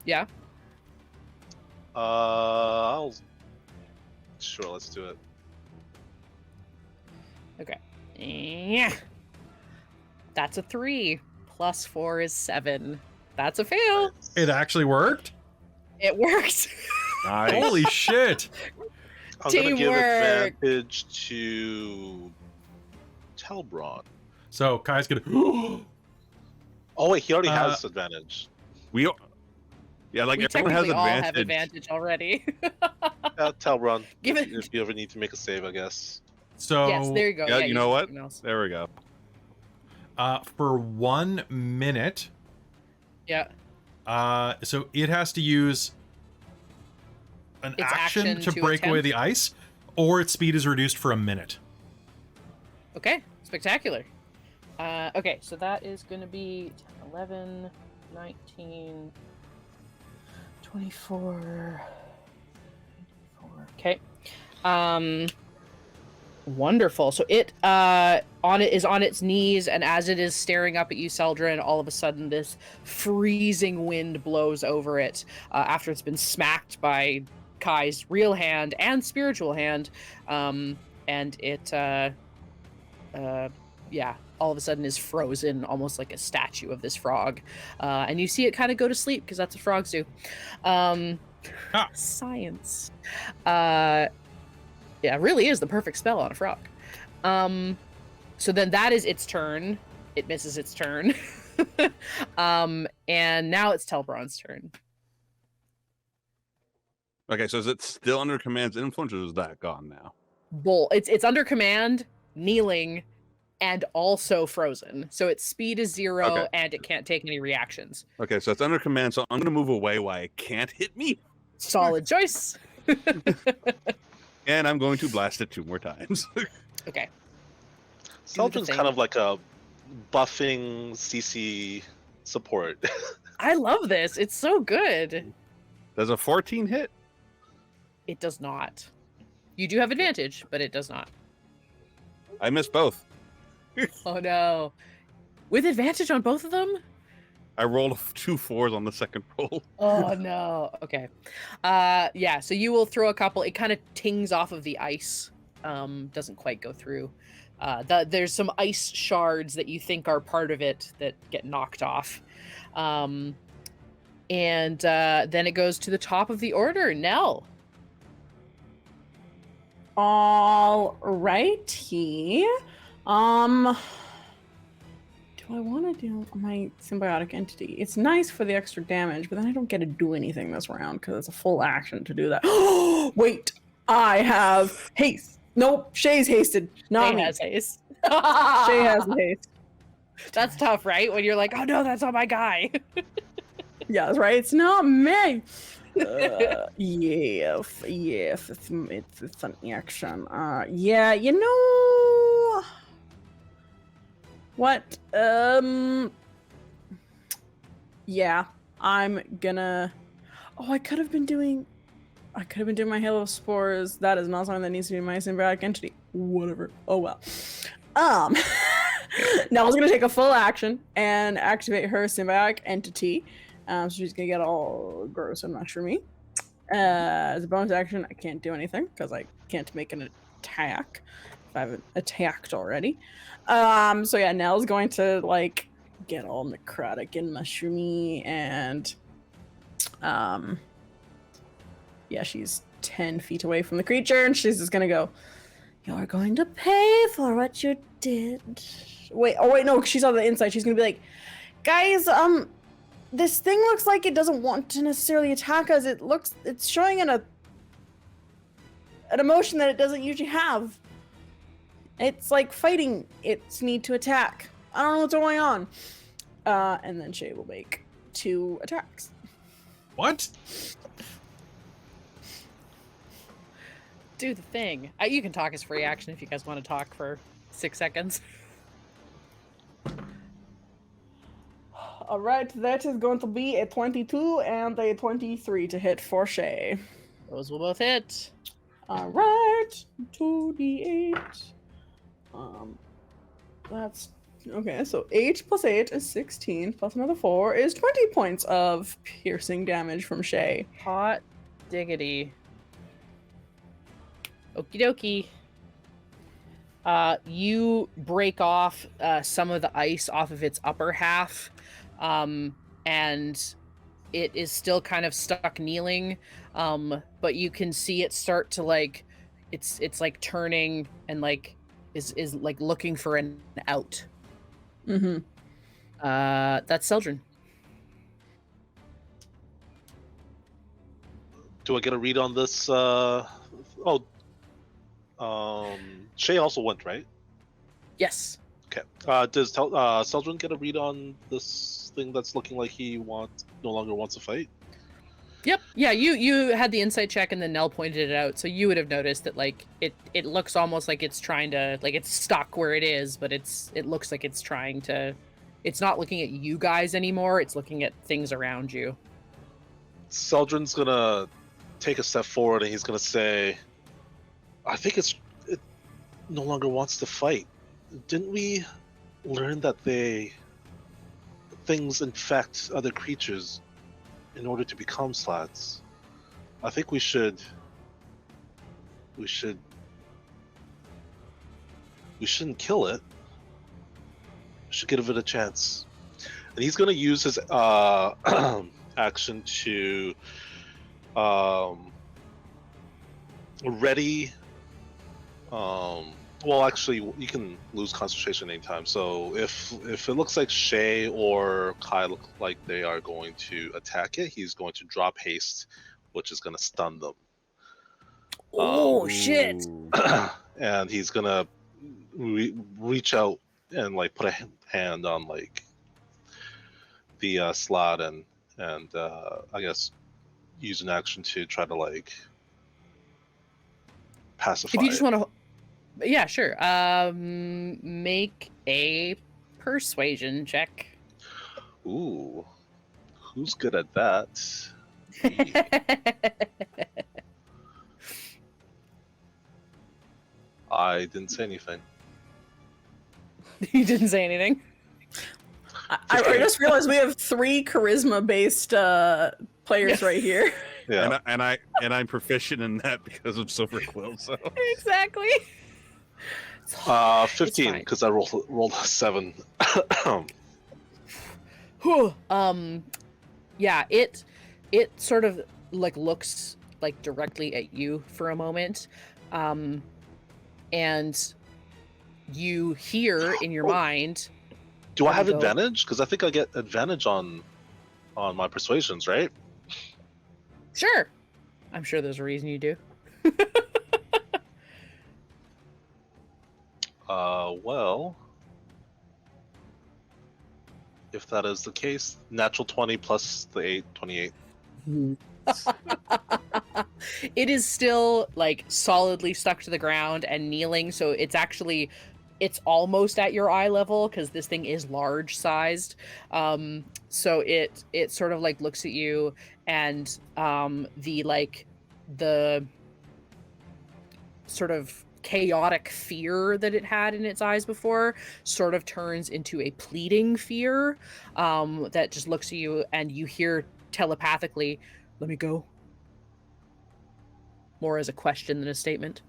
Yeah. Sure, let's do it. Okay. Yeah. That's a 3. Plus 4 is 7. That's a fail. It actually worked? It works. Nice. Holy shit. I'm gonna give Teamwork. advantage to Telbron. So Kai's gonna. Oh wait, he already has advantage. Yeah, like We everyone has technically all advantage. have advantage already. Telbron, Give it. if you ever need to make a save, I guess. So Yes, there you go. Yeah, you know what? something else. There we go. for 1 minute, Yeah. so it has to use an Its action action to to break away attempt? the ice, or its speed is reduced for a minute. Okay. Spectacular. Okay, so that is going to be 10, 11, 19, 24. Okay. Wonderful. So it is on its knees, and as it is staring up at you, Celdrynn, all of a sudden this freezing wind blows over it after it's been smacked by Kai's real hand and spiritual hand, and it all of a sudden is frozen, almost like a statue of this frog, and you see it kind of go to sleep because that's what frogs do. Science. Yeah, it really is the perfect spell on a frog. So then that is its turn. It misses its turn. And now it's Telbron's turn. Okay, so is it still under command's influence, or is that gone now? It's under command, kneeling, and also frozen. So its speed is 0, Okay. and it can't take any reactions. Okay, so it's under command, so I'm going to move away while it can't hit me. Solid choice. And I'm going to blast it 2 more times. Okay. Celdrynn's thing. kind of like a buffing CC support. I love this. It's so good. Does a 14 hit? It does not. You do have advantage, but it does not. I missed both. Oh no. With advantage on both of them? I rolled 2 4s on the second roll. Oh no. Okay. Yeah, so you will throw a couple. It kind of tings off of the ice. Doesn't quite go through. There's some ice shards that you think are part of it that get knocked off. And then it goes to the top of the order. Nell. All righty. Do I want to do my symbiotic entity? It's nice for the extra damage, but then I don't get to do anything this round because it's a full action to do that. Wait, I have haste. Nope, Shay's hasted. Not Shay me. has haste. Shay has haste. That's tough, right? When you're like, oh no, that's not my guy. Yeah, that's right. It's not me. Yes, it's an action. Yeah, you know, What? Yeah, I'm gonna. Oh, I could have been doing my Hail of Spores. That is not something that needs to be my symbiotic entity. Whatever. Oh well. Now I was gonna take a full action and activate her symbiotic entity. So she's gonna get all gross and mushroomy. As a bonus action, I can't do anything because I can't make an attack if I haven't attacked already. So yeah, Nell's going to like get all necrotic and mushroomy, and yeah, she's 10 feet away from the creature, and she's just gonna go, "You're going to pay for what you did." Wait, no, she's on the inside. She's gonna be like, "Guys, this thing looks like it doesn't want to necessarily attack us. It's showing an emotion that it doesn't usually have. It's like fighting its need to attack. I don't know what's going on." And then Shay will make 2 attacks. What? Do the thing. You can talk as free action if you guys want to talk for 6 seconds. All right, that is going to be a 22 and a 23 to hit for Shay. Those will both hit. All right, 2d8. That's okay. So 8 plus 8 is 16. Plus another 4 is 20 points of piercing damage from Shay. Hot diggity. Okie dokie. You break off some of the ice off of its upper half, and it is still kind of stuck kneeling, but you can see it start to like, it's like turning and like is like looking for an out. Mm-hmm. That's Celdrynn. Do I get a read on this? Shay also went, right? Yes. Okay. Does Celdrynn get a read on this thing that's looking like he no longer wants to fight? Yep. Yeah, you had the insight check and then Nell pointed it out, so you would have noticed that like it looks almost like it's trying to, like it's stuck where it is, but it looks like it's trying to, it's not looking at you guys anymore, it's looking at things around you. Celdrynn's gonna take a step forward and he's gonna say, I think it no longer wants to fight. Didn't we learn that things infect other creatures in order to become slats? I think we shouldn't kill it. We should give it a chance. And he's gonna use his action to ready. Well, actually, you can lose concentration anytime. So if it looks like Shay or Kai look like they are going to attack it, he's going to drop haste, which is going to stun them. Oh shit! And he's gonna reach out and like put a hand on like the slot and I guess use an action to try to like pacify. If you just it. want to, yeah, sure. Make a persuasion check. Ooh, who's good at that? I didn't say anything. You didn't say anything. I just realized we have 3 charisma-based players right here. Yeah. And I'm proficient in that because of Silver Quill. So Exactly. 15 because I rolled a 7. Yeah, it sort of like looks like directly at you for a moment, and you hear in your mind. Do I have advantage? Because I think I get advantage on my persuasions, right? Sure. I'm sure there's a reason you do. Well, if that is the case, natural 20 plus the 8, 28. It is still like solidly stuck to the ground and kneeling, so it's actually it's almost at your eye level because this thing is large sized. So it sort of like looks at you, and the sort of chaotic fear that it had in its eyes before sort of turns into a pleading fear that just looks at you, and you hear telepathically, "Let me go." More as a question than a statement.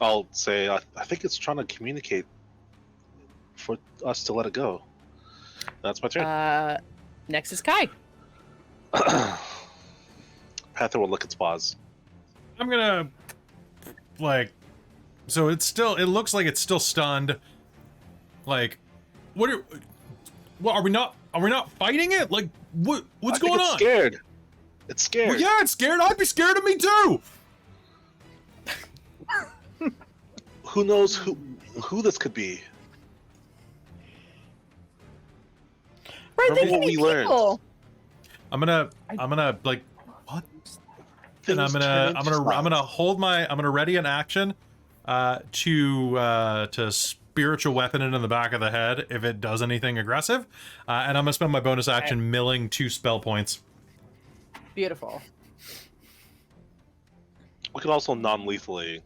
I'll say, I think it's trying to communicate for us to let it go. That's my turn. Next is Kai. Panther will lick its paws. I'm gonna so it looks like it's still stunned. Like, what are we not fighting it? Like, what's going on? Scared. It's scared. Well, yeah, it's scared. I'd be scared of me too. Who knows who this could be? Right, they Remember can what be we learned. people. I'm gonna like what? And I'm gonna ready an action to spiritual weapon it in the back of the head if it does anything aggressive, and I'm gonna spend my bonus action milling 2 spell points. Beautiful. We can also non-lethally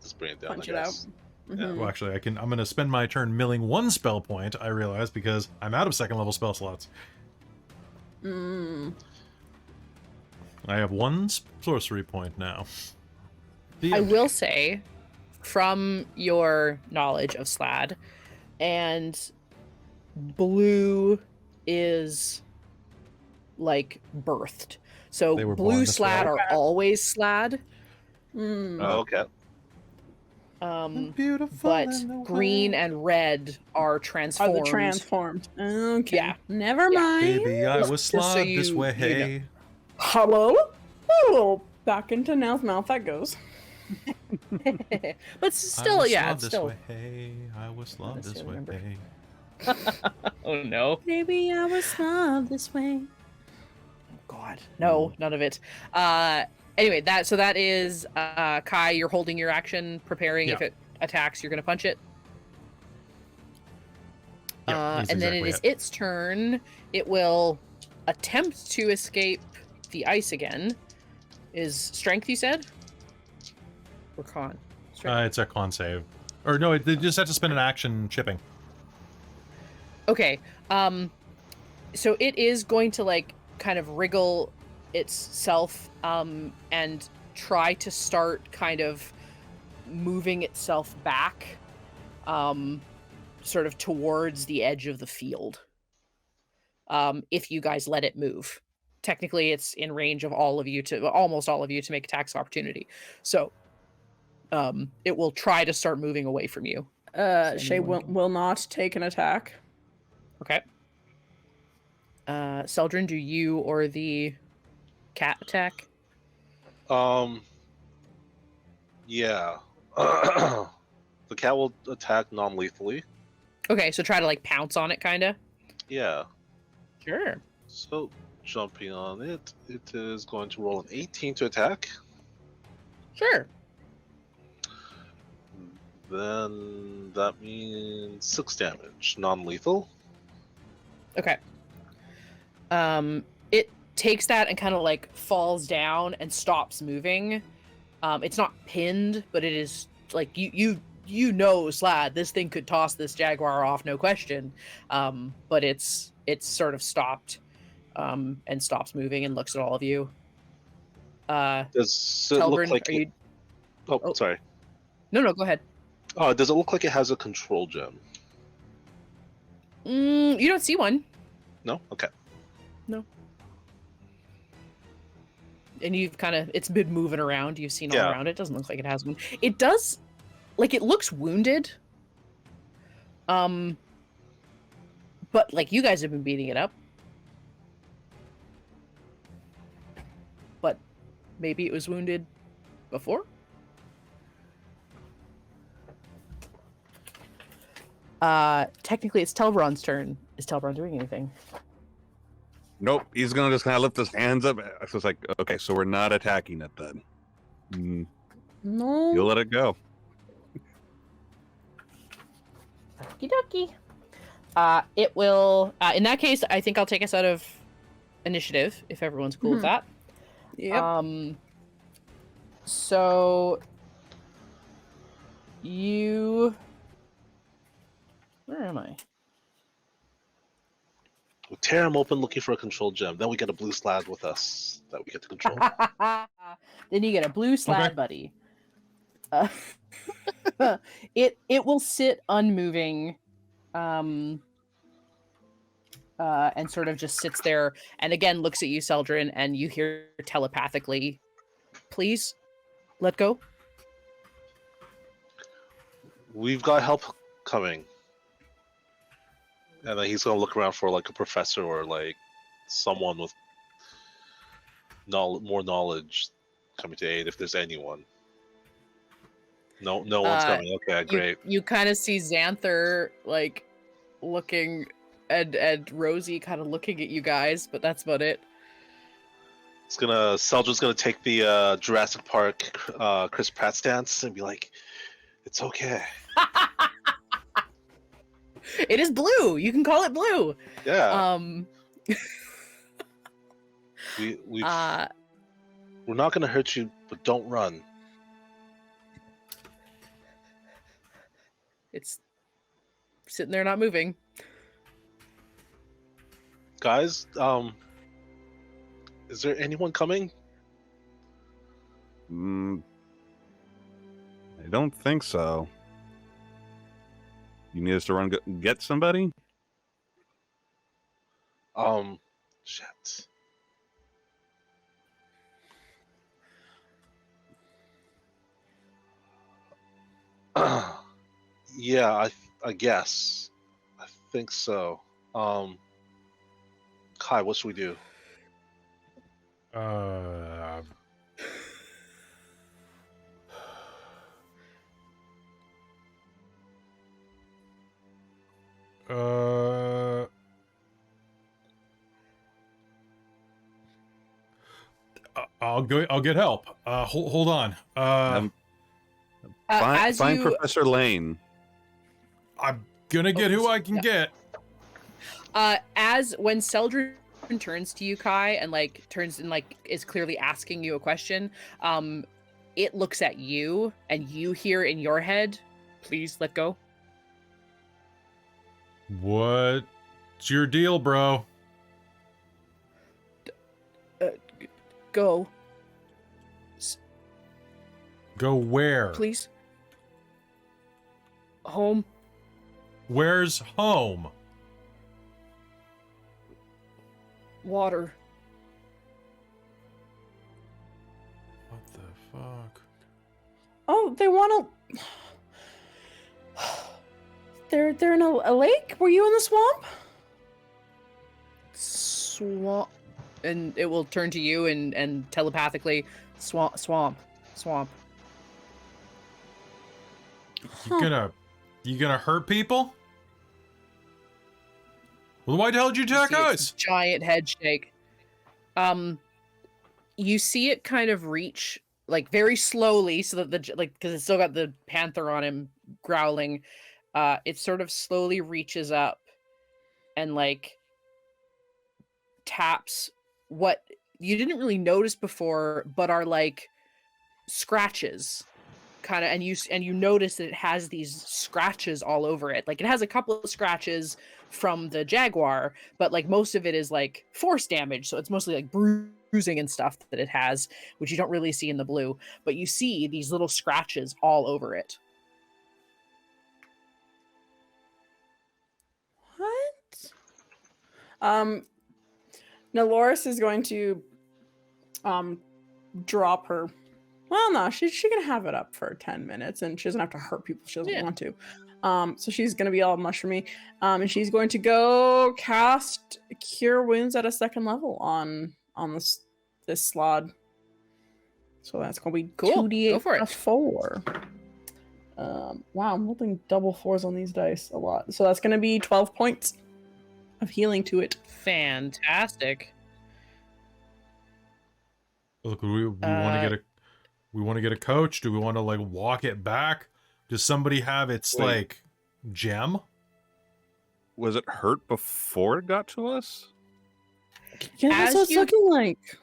just bring it down. Punch I it out. guess. Mhm. Well, actually, I'm gonna spend my turn milling 1 spell point. I realize because I'm out of 2nd level spell slots. Mm. I have 1 sorcery point now. I will say, from your knowledge of Slad, and blue is like birthed. So They were born blue this Slad way. are always Slad. Mm. Oh, okay. Beautiful. But green and red are Are transformed. the transformed? Okay. Yeah. Never Yeah. mind. Baby, I was Just so slod this you way. know. Hey. Hello? Oh, back into Nell's mouth that goes. But still, yeah, it's still. Way. Hey, I was slod Let's this see, way. remember. Hey. Oh no. Baby, I was loved this way. God, no, none of it. Anyway, that is Kai. You're holding your action, preparing. Yeah. If it attacks, you're gonna punch it. Yeah, that's and then exactly it is its turn. It will attempt to escape the ice again. Is strength, you said? Or con? Strength. It's a con save. Or no, they just have to spend an action chipping. Okay. So it is going to like kind of wriggle itself and try to start kind of moving itself back sort of towards the edge of the field. If you guys let it move. Technically it's in range of almost all of you to make attacks of opportunity. So it will try to start moving away from you. Shay will not take an attack. Okay. Celdrynn, do you or the cat attack? Yeah. The cat will attack non-lethally. Okay, so try to like pounce on it, kind of. Yeah. Sure. So jumping on it, it is going to roll an 18 to attack. Sure. Then that means 6 damage, non-lethal. Okay. It takes that and kind of like falls down and stops moving. It's not pinned, but it is like you know, Slad, this thing could toss this jaguar off, no question. But it's sort of stopped, and stops moving and looks at all of you. Does it look Telbron, like are you? Oh, sorry. No, go ahead. Does it look like it has a control gem? You don't see one. No? Okay. No. And it's been moving around. You've seen all Yeah. around it. Doesn't look like it has one. It does, like, it looks wounded. But like you guys have been beating it up. But maybe it was wounded before. Technically it's Telbron's turn. Is Telbron doing anything? Nope. He's gonna just kind of lift his hands up. So it's like, okay, so we're not attacking it then. No. You'll let it go. Okie dokie. It will. In that case, I think I'll take us out of initiative if everyone's cool with that. Yep. So you. Where am I? We tear him open looking for a control gem. Then we get a blue slab with us that we get to control. Then you get a blue slab, buddy. It will sit unmoving, and sort of just sits there, and again looks at you, Celdrynn, and you hear telepathically, "Please, let go." We've got help coming. And then he's gonna look around for like a professor or like someone with more knowledge coming to aid if there's anyone. No one's coming. Okay, great. You kind of see Xanther like looking, and Rosie kind of looking at you guys, but that's about it. Celdrynn's gonna take the Jurassic Park Chris Pratt stance and be like, "It's okay." It is blue. You can call it blue. Yeah. We're not gonna hurt you, but don't run. It's sitting there not moving. Guys, is there anyone coming? I don't think so. You need us to run get somebody? Shit. Yeah, I guess. I think so. Kai, what should we do? I'll go. I'll get help. Hold on. Find Professor Lane. I'm gonna get who I can get. As when Celdrynn turns to you, Kai, and like turns and like is clearly asking you a question, it looks at you, and you hear in your head, "Please let go." What's your deal, bro? Go. Go where? Please. Home. Where's home? Water. What the fuck? Oh, they want to. They're in a lake. Were you in the swamp? Swamp. And it will turn to you and telepathically, swamp. You gonna hurt people? Well, why the hell did you attack us? Giant head shake. You see it kind of reach like very slowly, so that because it's still got the panther on him growling. It sort of slowly reaches up and like taps what you didn't really notice before, but are like scratches, kind of, and you notice that it has these scratches all over it. Like it has a couple of scratches from the jaguar, but like most of it is like force damage, so it's mostly like bruising and stuff that it has, which you don't really see in the blue, but you see these little scratches all over it. What? Nelloris is going to drop her. Well, no, she's gonna have it up for 10 minutes, and she doesn't have to hurt people if she doesn't want to. So she's gonna be all mushroomy, and she's going to go cast Cure Wounds at a 2nd level on this slod. So that's gonna be Cool. 2d8 Go for it. plus 4. Wow, I'm rolling double 4s on these dice a lot. So that's gonna be 12 points of healing to it. Fantastic. Look, we want to get a coach. Do we want to like walk it back? Does somebody have its like gem? was it hurt before it got to us? Yeah, that's As what it's you- looking like.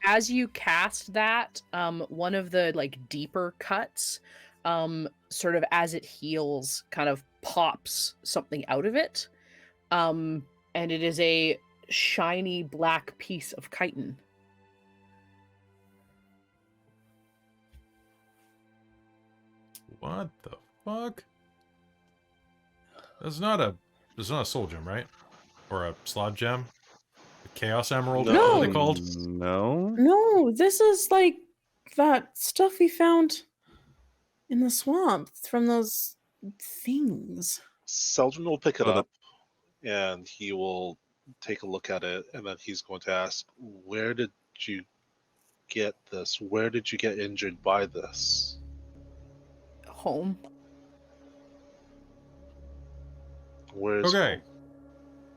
As you cast that, one of the like deeper cuts, sort of as it heals, kind of pops something out of it, and it is a shiny black piece of chitin. What the fuck? That's not a soul gem, right? Or a slot gem? A chaos emerald? No. What are they called? No. No, this is like that stuff we found in the swamp from those things. Celdrynn will pick it Oh, the- up, and he will take a look at it, and then he's going to ask, "Where did you get this? Where did you get injured by this?" Home. Where's Okay.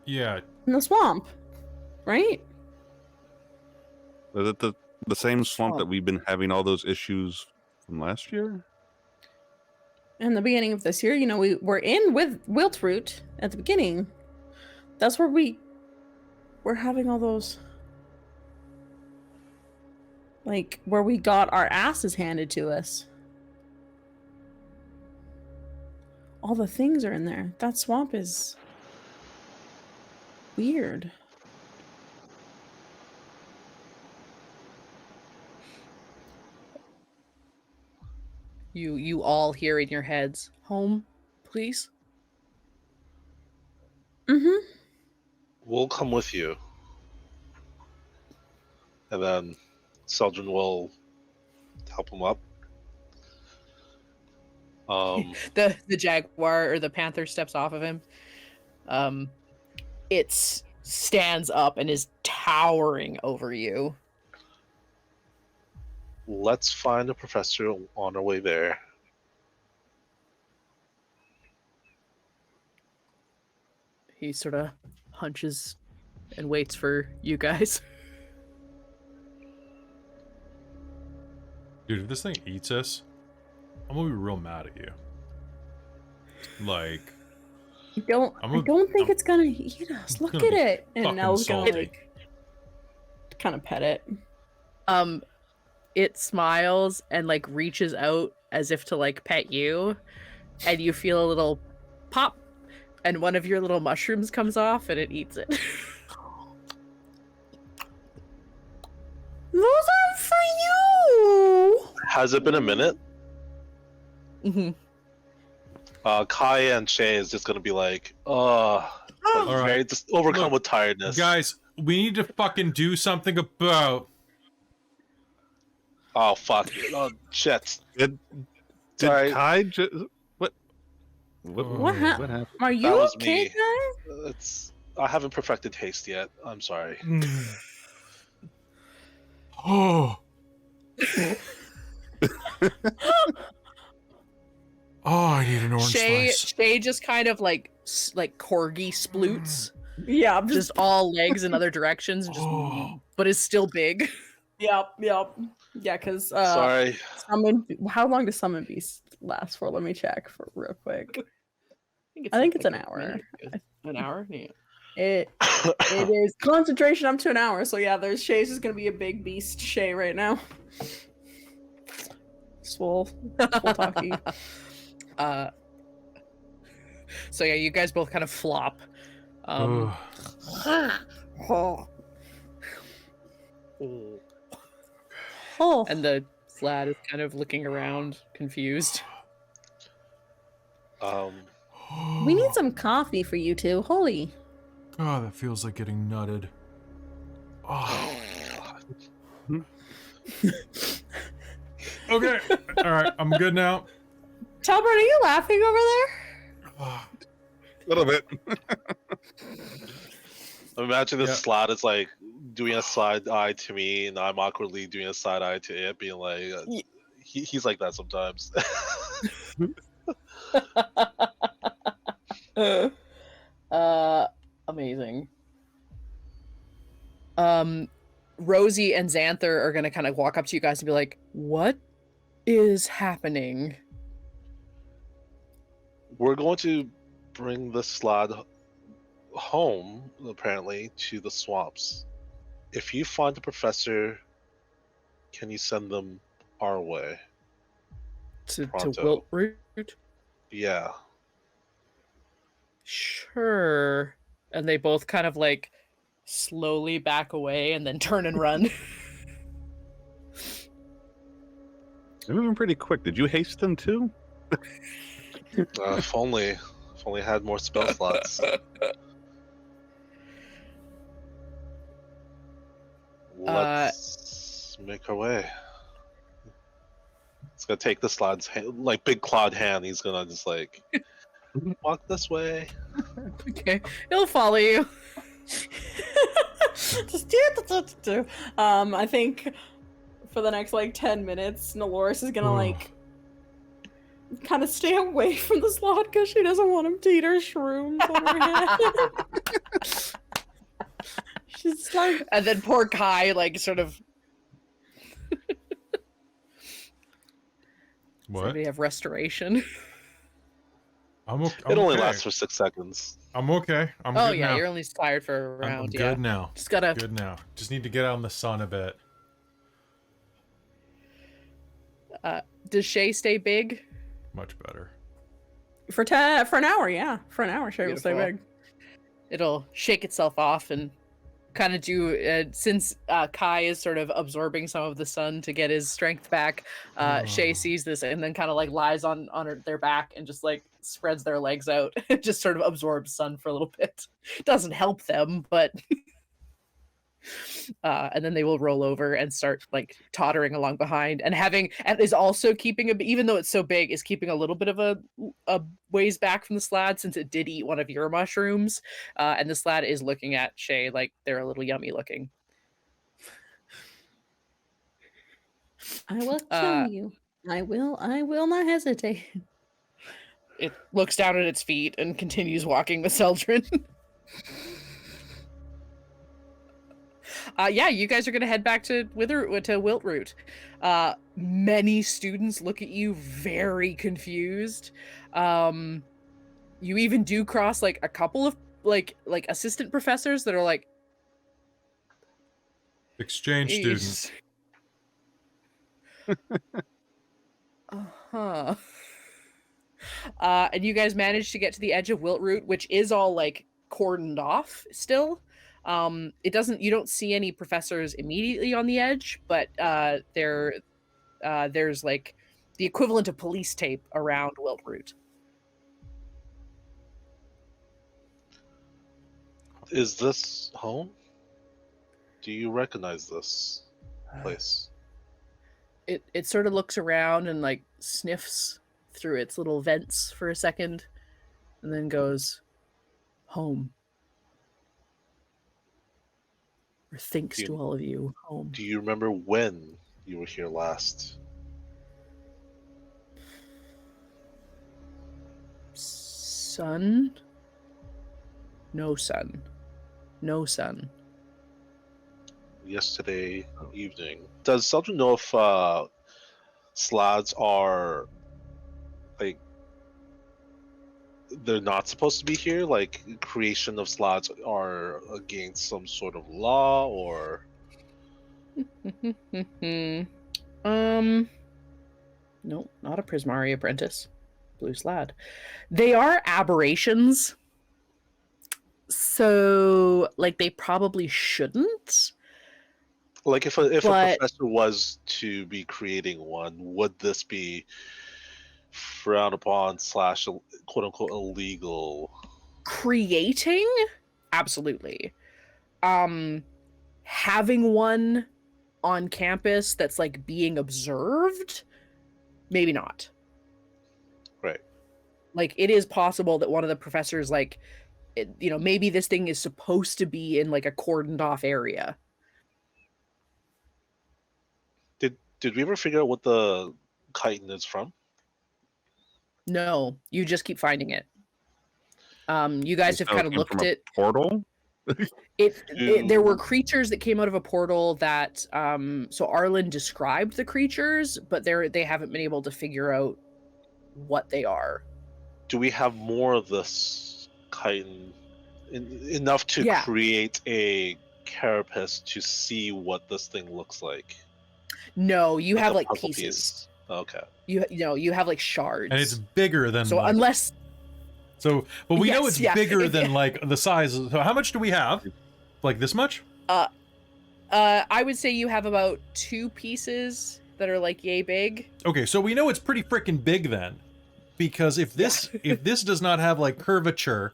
Yeah. In the swamp, right? Was it the same swamp Oh. that we've been having all those issues from last year? In the beginning of this year, you know, we were in with Wiltroot at the beginning. That's where we were having all those, like, where we got our asses handed to us. All the things are in there. That swamp is weird. You all hear in your heads, "Home, please." Mm-hmm. We'll come with you. And then Celdrynn will help him up. The jaguar or the panther steps off of him. It stands up and is towering over you. Let's find a professor on our way there. He sort of hunches and waits for you guys. Dude, if this thing eats us, I'm gonna be real mad at you. Like, I don't think I'm- it's gonna eat us. Look gonna at be it. And fucking Nell's gonna salty. like kind of pet it. It smiles and like reaches out as if to like pet you, and you feel a little pop, and one of your little mushrooms comes off and it eats it. Those are for you. Has it been a minute? Mhm. Kai and Shay is just gonna be like, All right. very just overcome Look, with tiredness. guys, we need to fucking do something about. Oh fuck! Oh shit! Did Sorry. Kai just what What happened? Are you was okay, me. guys? I haven't perfected haste yet. I'm sorry. Oh. Oh, I need an orange slice. Shay just kind of like corgi sploots, Yeah, I'm just all legs in other directions, just, Oh. but is still big. Yep. Yeah, because Sorry. summon. How long does summon beast last for? Let me check for real quick. I think it's an hour. An hour? Yeah. It is concentration up to an hour. So yeah, there's Shay's is gonna be a big beast Shay right now. Swole talkie. So yeah, you guys both kind of flop. Ugh. Oh, And the lad is kind of looking around, confused. we need some coffee for you two. Holy. God, that feels like getting nutted. Oh. Okay. All right. I'm good now. Telbron, are you laughing over there? Oh. A little bit. Imagine this Yeah. slot is like doing a side eye to me, and I'm awkwardly doing a side eye to it, being like, he's like that sometimes. Amazing. Rosie and Xanther are gonna kind of walk up to you guys and be like, "What is happening?" We're going to bring the slot home, apparently, to the swamps. If you find the professor, can you send them our way? To Pronto. Wiltroot? Yeah. Sure. And they both kind of like slowly back away and then turn and run. They're moving pretty quick. Did you hasten too? If only I had more spell slots. Let's make our way. It's gonna take this lad's hand, like big clawed hand. He's gonna just like walk this way. Okay, he'll follow you. Just I think for the next like 10 minutes, Nelloris is gonna like kind of stay away from the slot because she doesn't want him to eat her shrooms on her head. She's like, And then poor Kai, like, sort of. What? Somebody have restoration. I'm okay. It only lasts for 6 seconds. I'm okay. I'm Oh good yeah, now. you're only tired for a I'm round. good now. Just gotta. Good now. Just need to get out in the sun a bit. Does Shay stay big? Much better. for an hour, yeah. For an hour, Shay will stay Beautiful. big. It'll shake itself off and kind of do. Since Kai is sort of absorbing some of the sun to get his strength back, Shay sees this and then kind of like lies on their back and just like spreads their legs out, just sort of absorbs sun for a little bit. Doesn't help them, but. And then they will roll over and start like tottering along behind, and is also keeping even though it's so big, is keeping a little bit of a ways back from the slad since it did eat one of your mushrooms. And the slad is looking at Shay like they're a little yummy looking. I will kill you. I will not hesitate. It looks down at its feet and continues walking with Celdrynn. Yeah, you guys are going to head back to Wiltroot. Many students look at you very confused. You even do cross like a couple of like assistant professors that are like Exchange students. Uh-huh. And you guys managed to get to the edge of Wiltroot, which is all like cordoned off still. You don't see any professors immediately on the edge, but there's like the equivalent of police tape around Wiltroot. Is this home? Do you recognize this place? It sort of looks around and like sniffs through its little vents for a second, and then goes, home. Or thinks to all of you, home. Do you remember when you were here last? Sun? No sun. No sun. Yesterday evening. Does Celdrynn know if slads are like they're not supposed to be here? Like creation of slads are against some sort of law, or Nope, not a Prismari apprentice. Blue slad. They are aberrations. So like they probably shouldn't. like if a professor was to be creating one, would this be frowned upon / quote unquote illegal? Creating? Absolutely. Having one on campus that's like being observed? Maybe not. Right. Like it is possible that one of the professors like maybe this thing is supposed to be in like a cordoned off area. Did we ever figure out what the chitin is from? No, you just keep finding it. You guys have kind of looked at portal. There were creatures that came out of a portal that so Arlynn described the creatures, but they haven't been able to figure out what they are. Do we have more of this chitin enough to Yeah. create a carapace to see what this thing looks like. No, you Like have a like puzzle pieces. piece. Okay. You have like shards. And it's bigger than so like, unless but we know Yes, it's yeah. bigger If- than like the size. So how much do we have? Like this much? I would say you have about 2 pieces that are like yay big. Okay, so we know it's pretty freaking big then, because if this if this does not have like curvature,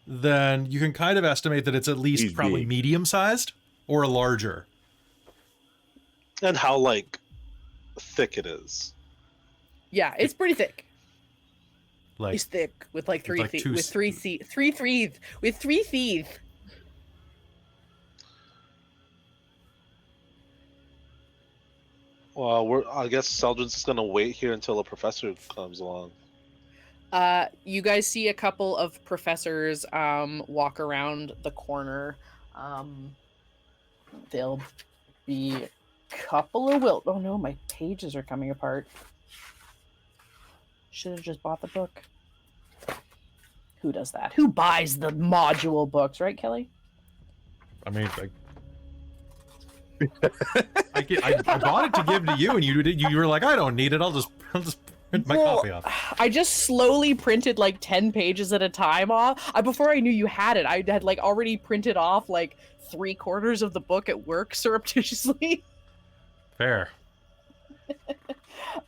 then you can kind of estimate that it's at least He's probably big. medium sized or larger. And how like thick it is. Yeah, it's pretty thick. Like It's thick with like 3 like teeth. two With s- 3 teeth. 3 teeth. With 3 teeth. Well, I guess Celdrynn's just gonna wait here until a professor comes along. You guys see a couple of professors walk around the corner. There'll be a couple of oh no, my pages are coming apart. Should have just bought the book. Who does that? Who buys the module books, right, Kelly? I mean, I bought it to give to you, and you were like, I don't need it. I'll just print my copy off. I just slowly printed like 10 pages at a time off. Before I knew you had it, I had like already printed off like 3/4 of the book at work surreptitiously. Fair.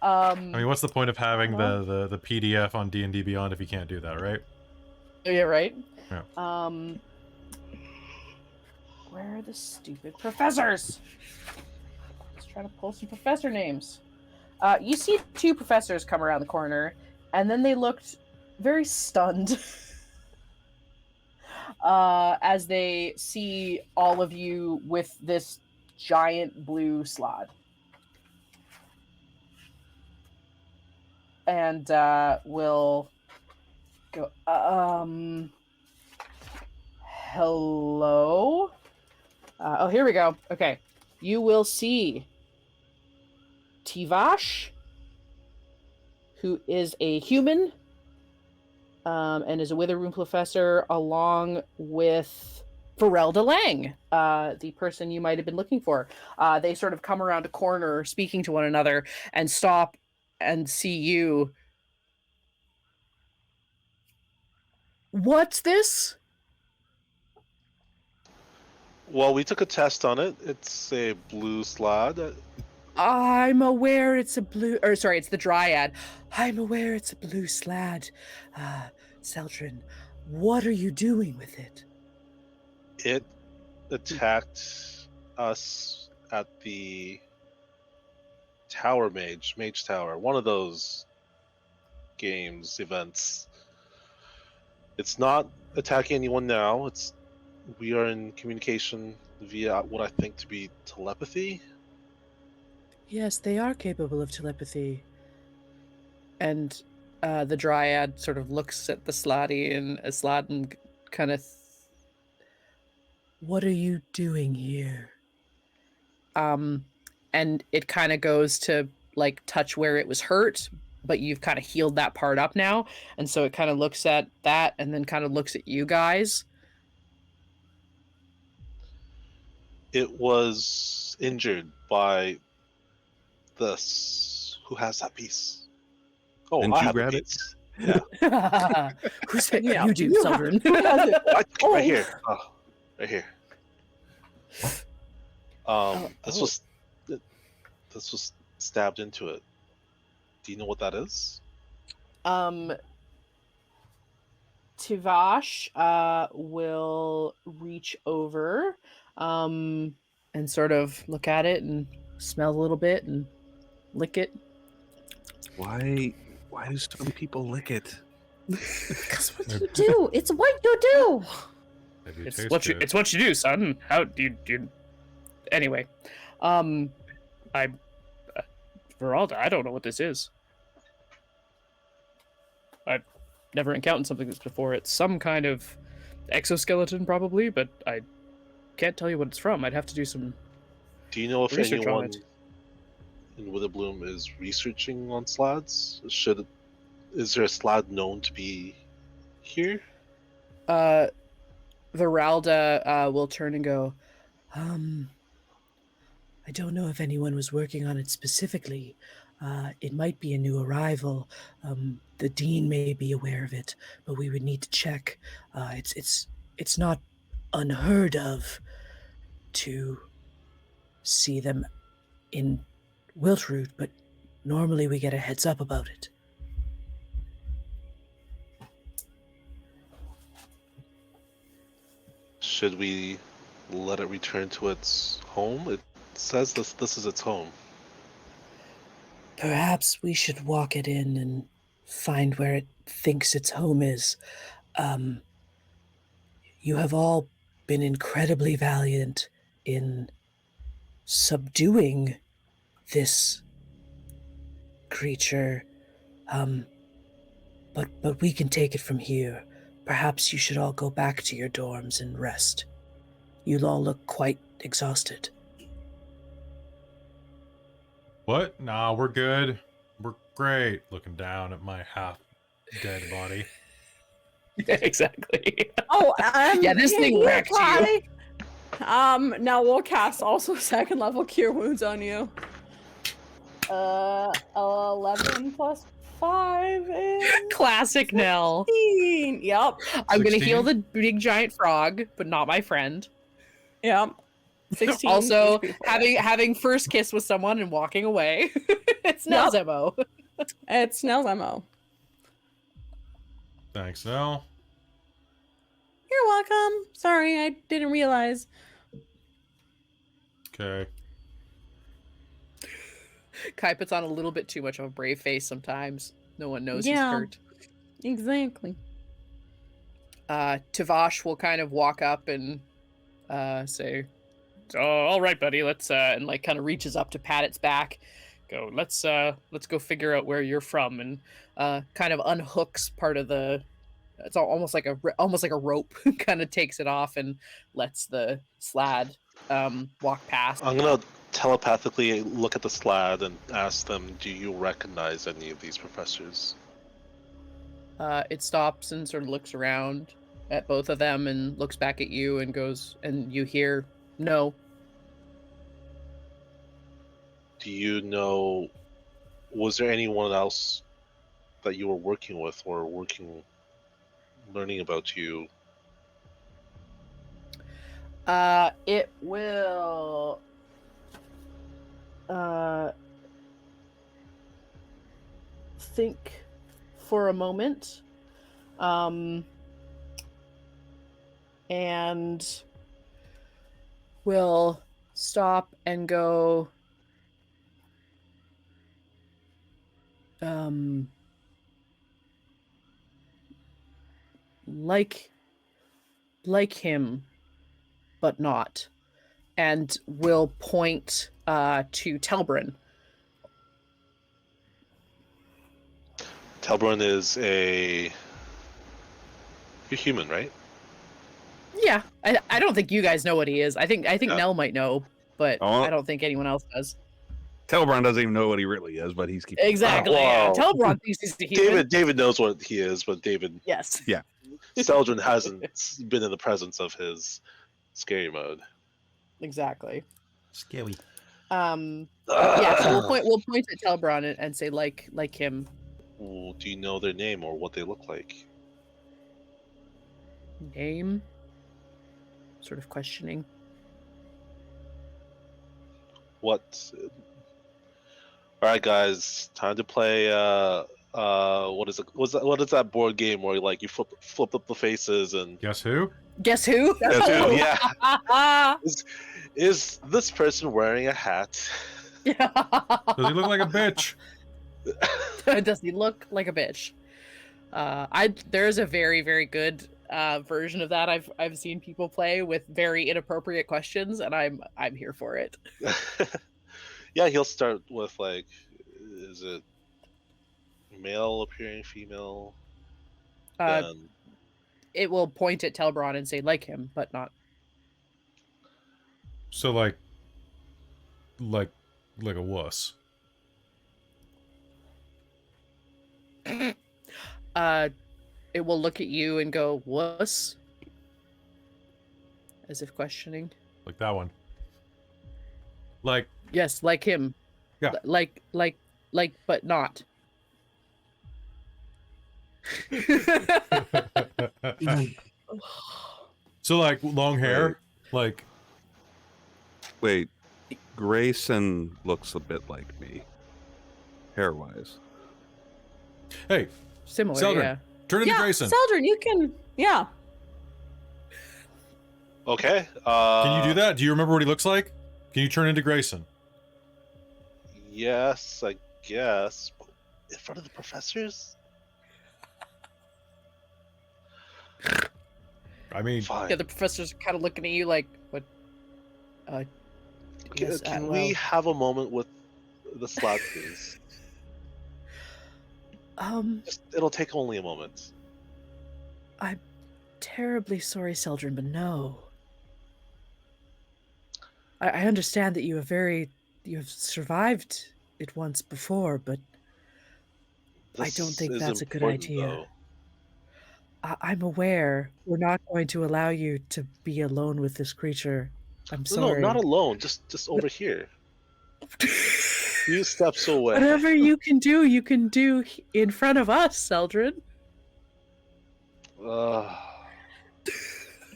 I mean, what's the point of having the PDF on D&D Beyond if you can't do that, right? Yeah, right. Yeah. Where are the stupid professors? Let's try to pull some professor names. You see 2 professors come around the corner, and then they looked very stunned as they see all of you with this giant blue slot. And we'll go, hello? Oh, here we go. Okay. You will see Tivash, who is a human, and is a Witheroon professor, along with Ferelda Lang, the person you might have been looking for. They sort of come around a corner, speaking to one another, and stop and see you. What's this? Well, we took a test on it. It's a blue slot. I'm aware it's a blue, or sorry, it's the Dryad. I'm aware it's a blue slad. Celdrynn, what are you doing with it? It attacked us at the Mage Tower, one of those events. It's not attacking anyone now. We are in communication via what I think to be telepathy. Yes, they are capable of telepathy. And the Dryad sort of looks at the Slotty and Sladen kind of. What are you doing here? And it kind of goes to like touch where it was hurt, but you've kind of healed that part up now, and so it kind of looks at that and then kind of looks at you guys. It was injured by this. Who has that piece? Oh, Didn't I you have grab a it? piece. Who said Yeah, you do, you have- Celdrynn? Right here. Oh, right here. This was stabbed into it. Do you know what that is? Tivash will reach over and sort of look at it and smell a little bit and lick it. Why do some people lick it? That's what you do. It's what you do. If you It's taste what you it. it's what you do, son. How do you anyway. Veralda, I don't know what this is. I've never encountered something like this before. It's some kind of exoskeleton, probably, but I can't tell you what it's from. I'd have to do some. Do you know if Research on anyone it. in Witherbloom is researching on slads? Is there a slad known to be here? Viralda will turn and go, I don't know if anyone was working on it specifically. It might be a new arrival. The dean may be aware of it, but we would need to check. It's not unheard of to see them in Wiltroot, but normally we get a heads up about it. Should we let it return to its home? It says this is its home. Perhaps we should walk it in and find where it thinks its home is. You have all been incredibly valiant in subduing this creature, but we can take it from here. Perhaps you should all go back to your dorms and rest. You all look quite exhausted. What? Nah, we're good. We're great. Looking down at my half-dead body. Yeah, exactly. Oh, Yeah, this thing wrecked you. Now we'll cast also second level cure wounds on you. 11 plus 5 is Classic Nell. 16. Yep. I'm gonna heal 16? the big giant frog, but not my friend. Yep. 16. Also, HP for that. having first kiss with someone and walking away. It's Nell's MO. It's Nell's MO. Thanks, Nell. You're welcome. Sorry, I didn't realize. Okay. Kai puts on a little bit too much of a brave face sometimes. No one knows he's Yeah. hurt. Exactly. Tavash will kind of walk up and say, "Oh, all right, buddy, let's and like kind of reaches up to pat its back. Go, let's go figure out where you're from, and kind of unhooks part of the. It's almost like a rope. Kind of takes it off and lets the slad walk past. I'm gonna telepathically look at the slad and ask them, do you recognize any of these professors? It stops and sort of looks around at both of them and looks back at you and goes, and you hear, no. Do you know, was there anyone else that you were working with or learning about you? It will think for a moment. And will stop and go, like him, but not, and will point to Telbron. Telbron is you're human, right? Yeah, I don't think you guys know what he is. I think Yeah. Nell might know, but Oh. I don't think anyone else does. Telbron doesn't even know what he really is, but he's keeping Exactly. Wow. Yeah. Telbron thinks he's the human. David knows what he is, but David Yes. Celdrynn hasn't been in the presence of his scary mode. Exactly. Scary. Yeah. So we'll point at Telbron and say like him. Well, do you know their name or what they look like? Name. Sort of questioning. What? All right, guys, time to play. What is it? What is that board game where like you flip up the faces and Guess who? Guess who? Guess who? Yeah. Is this person wearing a hat? Does he look like a bitch? Does he look like a bitch? There's a very, very good version of that I've seen people play with very inappropriate questions, and I'm here for it. Yeah, he'll start with like, is it male appearing, female? Then It will point at Telbron and say like him, but not. So like a wuss. It will look at you and go, wuss. as if questioning. Like that one. Like, Yes, like him. Yeah. Like, but not. so like long hair, like. Wait, Grayson looks a bit like me, hair-wise. Hey, Similar, Celdrynn, yeah. turn into Yeah, Grayson. Celdrynn, you can. Yeah. Okay. Can you do that? Do you remember what he looks like? Can you turn into Grayson? Yes, I guess. In front of the professors? I mean, Fine. Yeah, the professors are kind of looking at you like, what? Yes, Can well. we have a moment with the slot, please? It'll take only a moment. I'm terribly sorry, Celdrynn, but no. I understand that you have survived it once before, but I don't think This is that's a good important, idea. though. I'm aware we're not going to allow you to be alone with this creature. I'm sorry. No, not alone. Just over here. Few steps away. Whatever you can do in front of us, Celdrynn.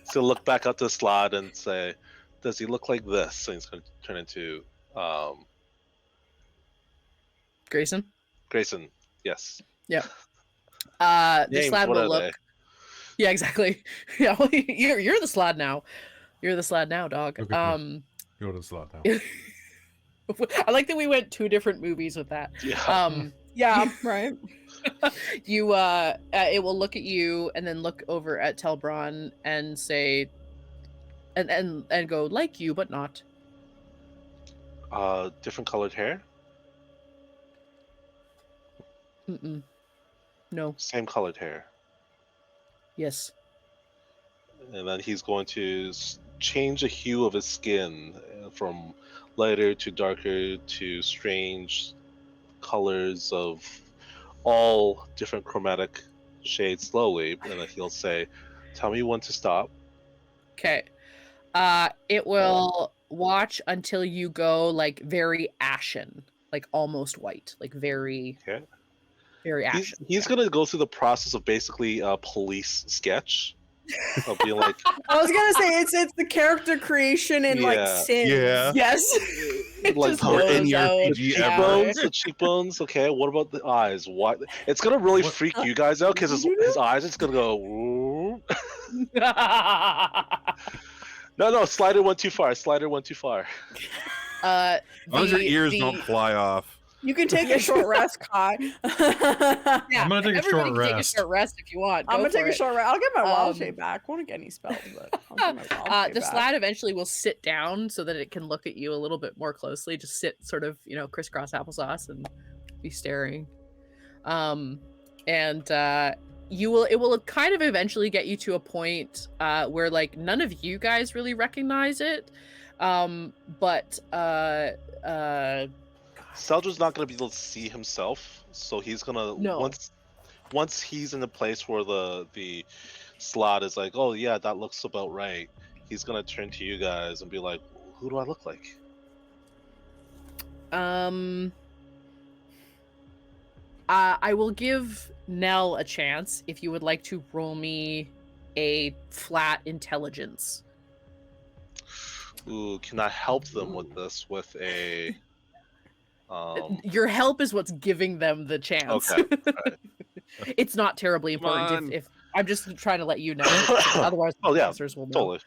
So look back at the slot and say, "Does he look like this?" So he's going to turn into Grayson? Grayson. Yes. Yeah. This Names, lad what will are look. they? Yeah, exactly. Yeah, well, you're the slad now. You're the slad now, dog. Okay, cool. Go to the slot now. I like that we went 2 different movies with that. Yeah. Yeah, right. You it will look at you and then look over at Telbron and say and go like you but not. Different colored hair. Mm-mm. No. Same colored hair. Yes. And then he's going to change the hue of his skin from lighter to darker to strange colors of all different chromatic shades slowly. And then he'll say, "Tell me when to stop." Okay. It will watch until you go like very ashen, like almost white, like very Okay. very ashen. He's gonna go through the process of basically a police sketch of being like, I was gonna say it's the character creation in like Yeah. Sims. Yeah. Yes. It like just Or goes in your out. PG Yeah. ever. the cheekbones. Okay, what about the eyes? What? It's gonna really What- freak you guys out because his eyes is gonna go. "Ooh." No, slider went too far. Slider went too far. As long as your ears the- don't fly off. You can take a short rest, Kai. Yeah, I'm gonna take a everybody short can rest. Take a short rest if you want. I'm Go gonna take for a it. short rest. I'll get my wild Um, shape back. Won't get any spells, but I'll get my wild shape The back. slad eventually will sit down so that it can look at you a little bit more closely. Just sit sort of, crisscross applesauce and be staring. It will kind of eventually get you to a point where like none of you guys really recognize it. But Celdryn's not gonna be able to see himself, so he's gonna No. once he's in the place where the slot is like, "Oh yeah, that looks about right." He's gonna turn to you guys and be like, "Who do I look like?" I will give Nell a chance if you would like to roll me a flat intelligence. Ooh, can I help them with this with a? Your help is what's giving them the chance. Okay. Alright. It's not terribly Come on. important if I'm just trying to let you know. Otherwise, the Oh, yeah, professors will know. Totally.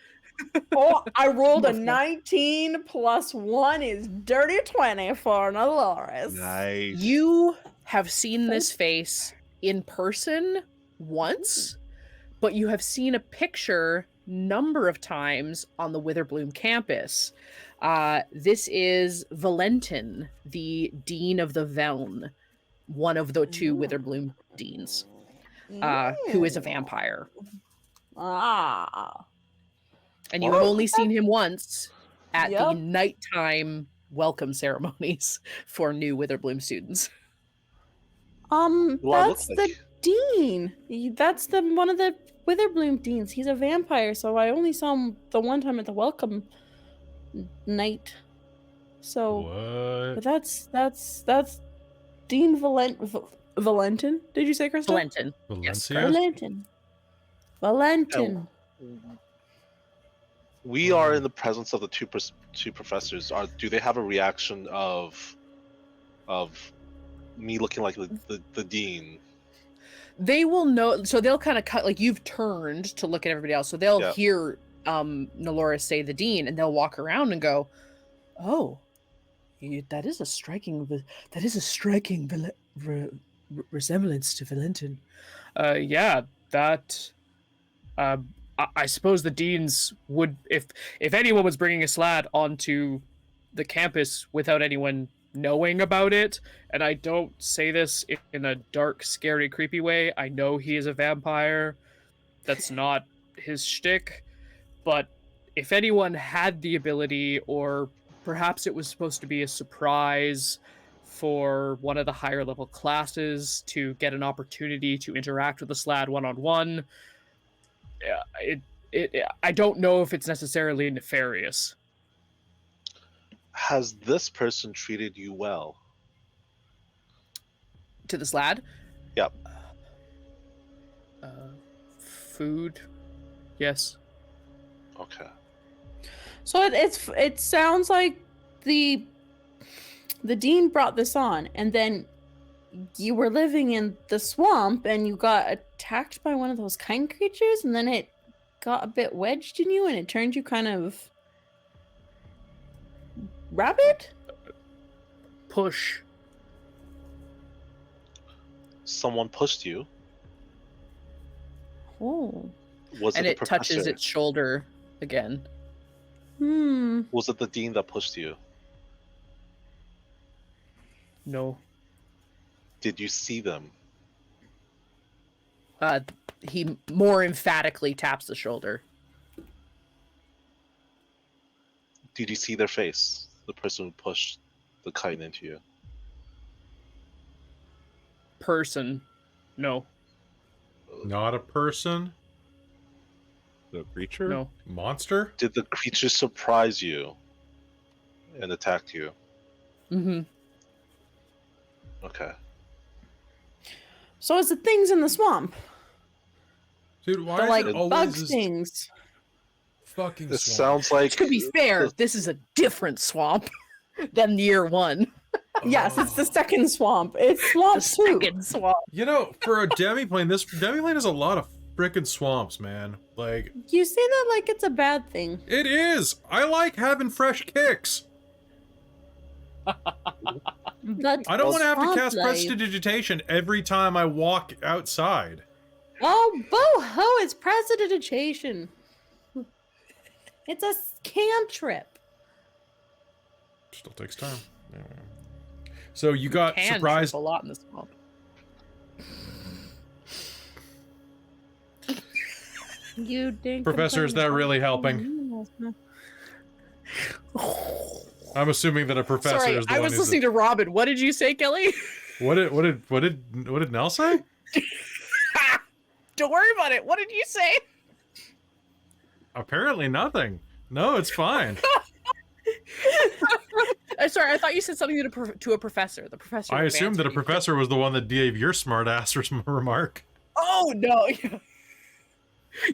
Oh, I rolled a Most 19 plus 1 is dirty 20 for Nelloris. Nice. You have seen this face in person once, but you have seen a picture number of times on the Witherbloom campus. This is Valentin, the dean of the Veln, one of the 2 Witherbloom deans, who is a vampire. Ah. And you have only seen him once at the Yep. nighttime welcome ceremonies for new Witherbloom students. Who do I look That's the like? dean. That's the one of the Witherbloom Deans. He's a vampire, so I only saw him the one time at the welcome night. So, but What? that's Dean Valentin. Did you say, Christa? Valentin. Yes, Valencia? Valentin. Valentin. We are in the presence of the two professors. Do they have a reaction of me looking like the dean? They will know, so they'll kind of cut, like you've turned to look at everybody else, so they'll Yeah. hear Nelloris say the dean, and they'll walk around and go, "Oh, that is a striking resemblance to Valentin." Yeah, that. I suppose the deans would, if anyone was bringing a slad onto the campus without anyone knowing about it, and I don't say this in a dark, scary, creepy way. I know he is a vampire. That's not his shtick. But if anyone had the ability, or perhaps it was supposed to be a surprise for one of the higher level classes to get an opportunity to interact with the slad one-on-one, I don't know if it's necessarily nefarious. Has this person treated you well? To the slad? Yep. Food? Yes. Okay. So it sounds like the dean brought this on, and then you were living in the swamp, and you got attacked by one of those kind creatures, and then it got a bit wedged in you, and it turned you kind of rabid? Push. Someone pushed you. Oh. Was And it it the touches professor? its shoulder again. Was it the dean that pushed you? No. Did you see them? He more emphatically taps the shoulder. Did you see their face? The person who pushed the kite into you. Person. No. Not a person? The creature? No. Monster? Did the creature surprise you and attacked you? Mm-hmm. Okay. So it's the things in the swamp. Dude, why They're is like it always bug this things. fucking This swamp? sounds like To be fair, this is a different swamp than year one. Yes, it's the Oh. second swamp. It's swamp The 2. second swamp. You know, for a demiplane, this demiplane has a lot of frickin' swamps, man. Like, You say that like it's a bad thing. it is! I like having fresh kicks! That's I don't want to have to swamp cast life. prestidigitation every time I walk outside. Oh, bo-ho, it's prestidigitation. It's a cantrip. Still takes time. Yeah. So you got Can surprised. trip a lot in the swamp. You didn't Professor, is that really helping? I'm assuming that a professor Sorry, is the I one was who's listening to Robin. What did you say, Kelly? What did Nell say? Don't worry about it. What did you say? Apparently nothing. No, it's fine. Sorry, I thought you said something to a professor. The professor. I assumed that a answered you. professor was the one that gave your smart ass remark. Oh no.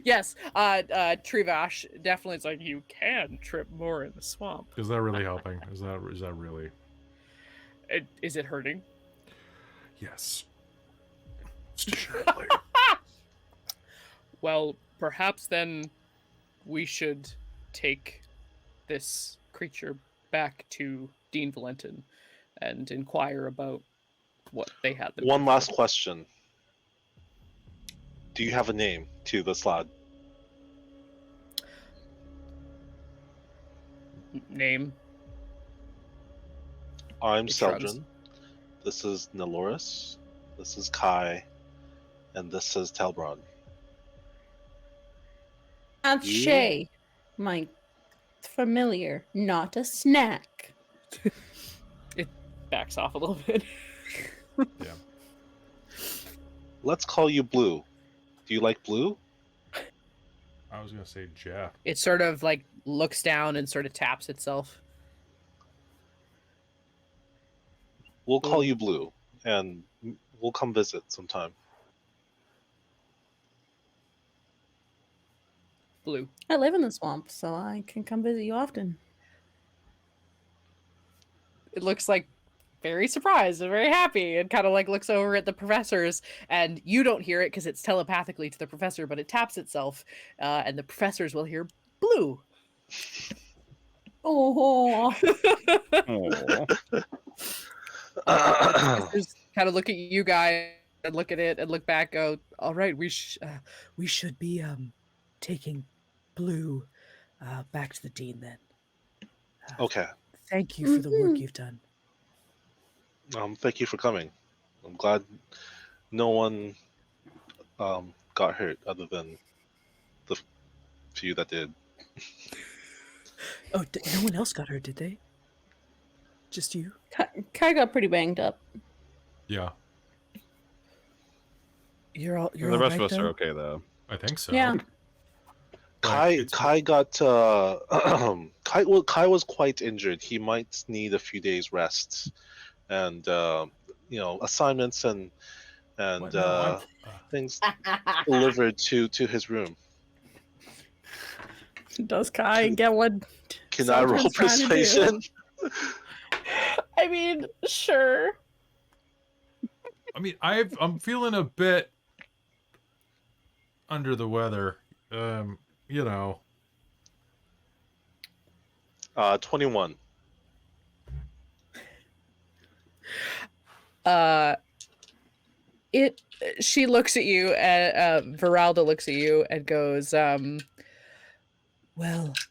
Yes, Trivash definitely is like, you can trip more in the swamp. Is that really helping? Is that really? Is it hurting? Yes. Let's just share it later. Well, perhaps then we should take this creature back to Dean Valentin and inquire about what they had them. one last question. Do you have a name to this lad? Name. I'm It shrugs. Celdrynn. This is Nelloris. This is Kai. And this is Telbron. That's Yeah. Shay, my familiar, not a snack. Backs off a little bit. Let's call you Blue. Do you like blue? I was gonna say Jeff. It sort of like looks down and sort of taps itself. We'll call you Blue, and we'll come visit sometime. Blue. I live in the swamp, so I can come visit you often. It looks like very surprised and very happy, and kind of like looks over at the professors, and you don't hear it because it's telepathically to the professor, but it taps itself, and the professors will hear Blue. Oh, Just kind of look at you guys and look at it and look back. Go, all right, we should be taking Blue back to the dean then. Okay. Thank you for the work you've done. Thank you for coming. I'm glad no one got hurt other than the few that did. Oh, no one else got hurt, did they? Just you? Kai got pretty banged up. Yeah, You're all. You're The all rest right, of us though? are okay though. I think so. Yeah. Kai got Kai was quite injured. He might need a few days rest, and assignments and What? No, things delivered to his room. Does Kai get what? Can I roll Celdrynn's trying to do? persuasion? I mean, sure. I mean, I'm feeling a bit under the weather. 21. She looks at you, and Veralda looks at you and goes, well,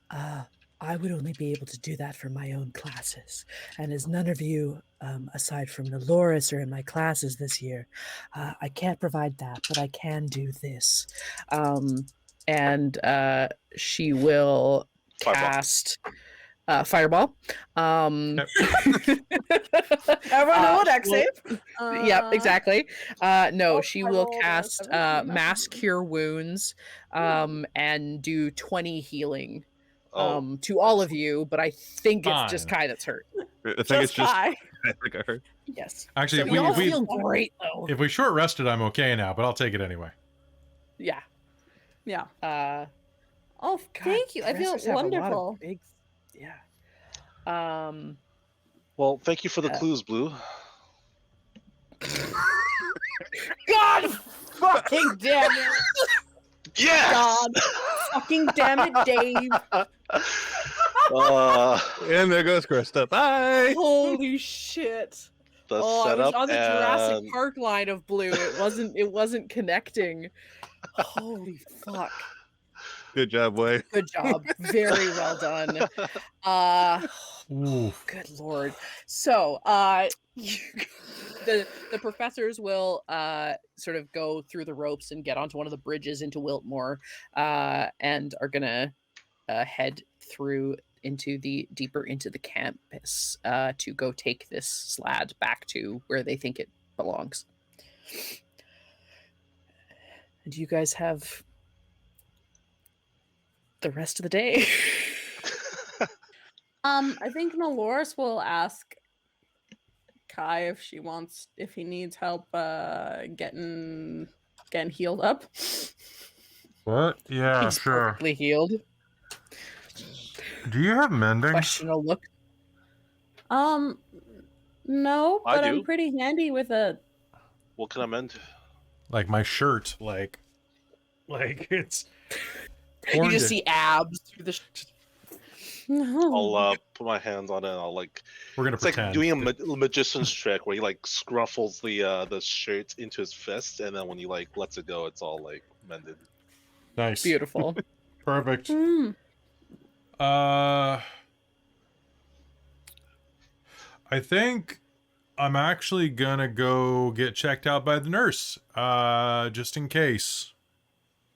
I would only be able to do that for my own classes. And as none of you, aside from Nelloris, are in my classes this year, I can't provide that, but I can do this. And she will Fireball. cast Fireball. Everyone know what X save? Yep, exactly. No, oh, she I will rolled a cast 17, Mass Cure Wounds and do 20 healing Oh, to all of you, but I think it's just Fine. Kai that's hurt. I think it's just Kai. I think I heard. Yes. Actually, So y'all if we feel great though. if we short rested, I'm okay now, but I'll take it anyway. Yeah. Yeah. Uh, Oh, God, thank you. I feel professors have a lot of wonderful. big- yeah. well, thank you for the clues, Blue. God fucking damn it! Yes. God fucking damn it, Dave. And there goes Christa. Bye. Holy shit! The I was setup on the Jurassic and Park line of blue. It wasn't connecting. Holy fuck. Good job, Wei. Good job. Very well done. Ooh. Good lord. So, the professors will sort of go through the ropes and get onto one of the bridges into Wiltmore, and are gonna head through deeper into the campus to go take this slad back to where they think it belongs. And you guys have the rest of the day. I think Nelloris will ask Kai if he needs help getting healed up. What? Yeah, He's perfectly healed. Do you have mending? Question will look. No, I but I'm do. pretty handy with a. what can I mend? Like my shirt, like it's. You torn just to- see abs through the. No. I'll put my hands on it. And I'll We're gonna it's like pretend. doing a magician's trick where he like scruffles the shirt into his fist, and then when he like lets it go, it's all like mended. Nice. Beautiful. Perfect. Mm. I think I'm actually gonna go get checked out by the nurse, just in case.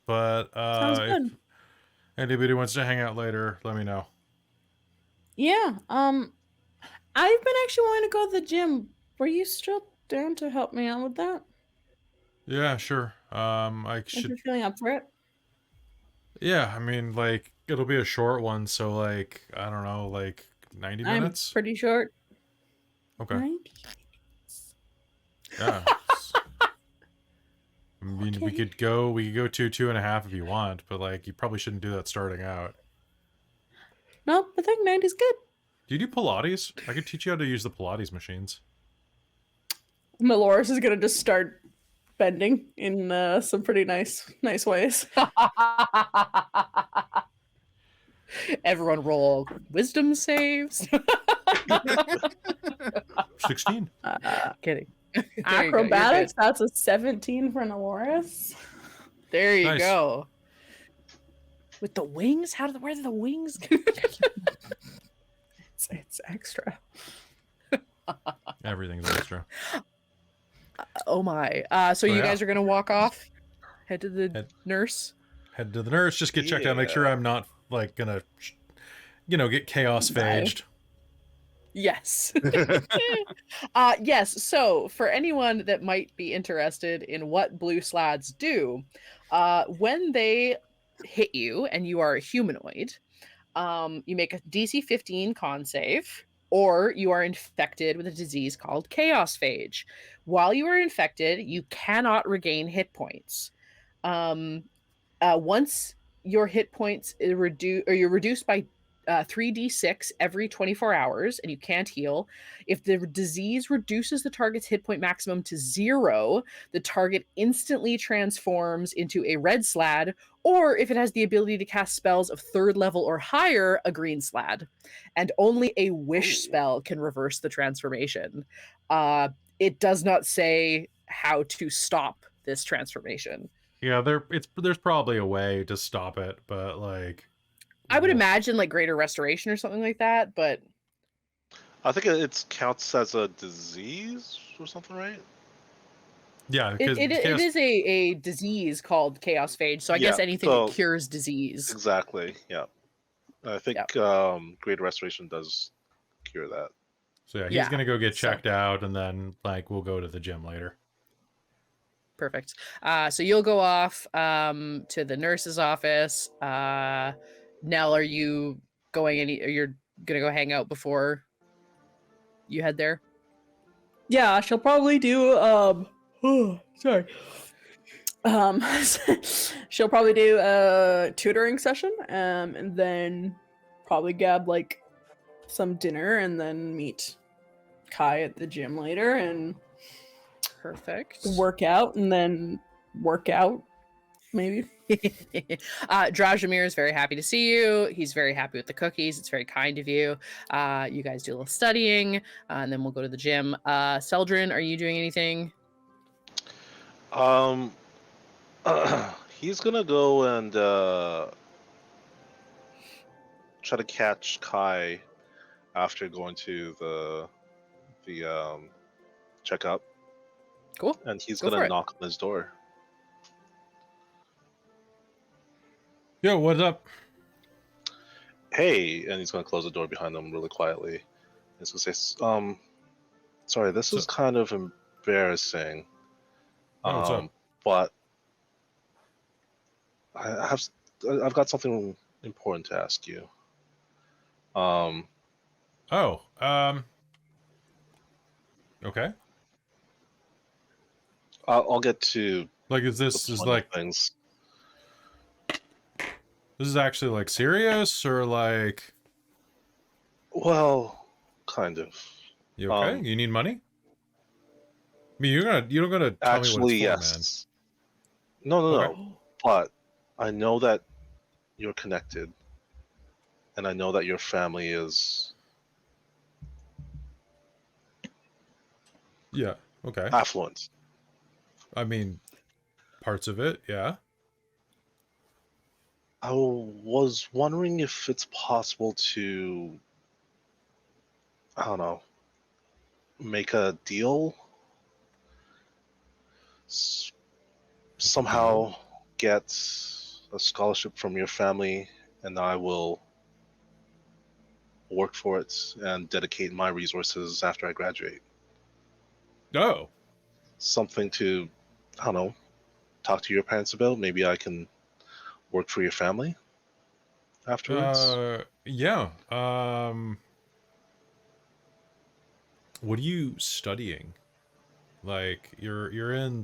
But Sounds if good. anybody wants to hang out later, let me know. Yeah. I've been actually wanting to go to the gym. Were you still down to help me out with that? Yeah, sure. I If should. you're feeling up for it. Yeah, I mean, like, it'll be a short one, so, like, I don't know, like, 90 I'm minutes? pretty short. Okay. 90. Yeah. I mean, we Okay. could go 2.5 if you want, but, like, you probably shouldn't do that starting out. No, I think 90's good. Do you do Pilates? I could teach you how to use the Pilates machines. Nelloris is gonna just start bending in some pretty nice ways. Everyone roll wisdom saves. 16. Kidding. There you go, you're Acrobatics, good. that's a 17 for Nelloris. There you Nice. go. With the wings? Where do the wings go? It's extra. Everything's extra. Oh my. So Oh, you yeah. guys are gonna walk off? Head to the nurse? Head to the nurse, just get checked out, make sure I'm not, like, gonna, get chaos phaged. Yes. Yes. So for anyone that might be interested in what blue slads do, when they hit you and you are a humanoid, you make a DC 15 con save, or you are infected with a disease called chaos phage. While you are infected, you cannot regain hit points. Once your hit points you're reduced by 3d6 every 24 hours, and you can't heal. If the disease reduces the target's hit point maximum to 0, the target instantly transforms into a red slad, or if it has the ability to cast spells of 3rd level or higher, a green slad. And only a wish spell can reverse the transformation. It does not say how to stop this transformation. Yeah, there's probably a way to stop it, but, like... I would imagine like greater restoration or something like that, but I think it counts as a disease or something, right? Yeah, because it is a disease called chaos phage. So I guess Yeah, anything so- that cures disease. Exactly. Yeah. I think greater restoration does cure that. So yeah, he's Yeah, gonna go get so- checked out, and then, like, we'll go to the gym later. Perfect. So you'll go off to the nurse's office. Nell, are you going you're gonna go hang out before you head there? Yeah, she'll probably do sorry. She'll probably do a tutoring session, and then probably grab like some dinner and then meet Kai at the gym later and Perfect. work out and then work out maybe. Drajamir is very happy to see you. He's very happy with the cookies. It's very kind of you. You guys do a little studying, and then we'll go to the gym. Celdrynn, are you doing anything? He's gonna go and try to catch Kai after going to the checkup, Cool. and he's Go for gonna it. knock on his door. Yo, what's up? Hey, and he's gonna close the door behind him really quietly. He's gonna say, sorry, this is kind of embarrassing. Oh, what's up? But I've got something important to ask you. Okay. I'll get to Like, is the this fun like things. this is actually like serious or like? Well, kind of. You okay? You need money? I mean, you don't gotta tell Actually, me what it's for, yes. No. Okay. But I know that you're connected, and I know that your family is Yeah. Okay. affluent. I mean, parts of it, yeah. I was wondering if it's possible to, I don't know, make a deal? Somehow get a scholarship from your family, and I will work for it and dedicate my resources after I graduate. Oh. Something to, I don't know, talk to your parents about. Maybe I can work for your family afterwards? Yeah. What are you studying? Like, you're in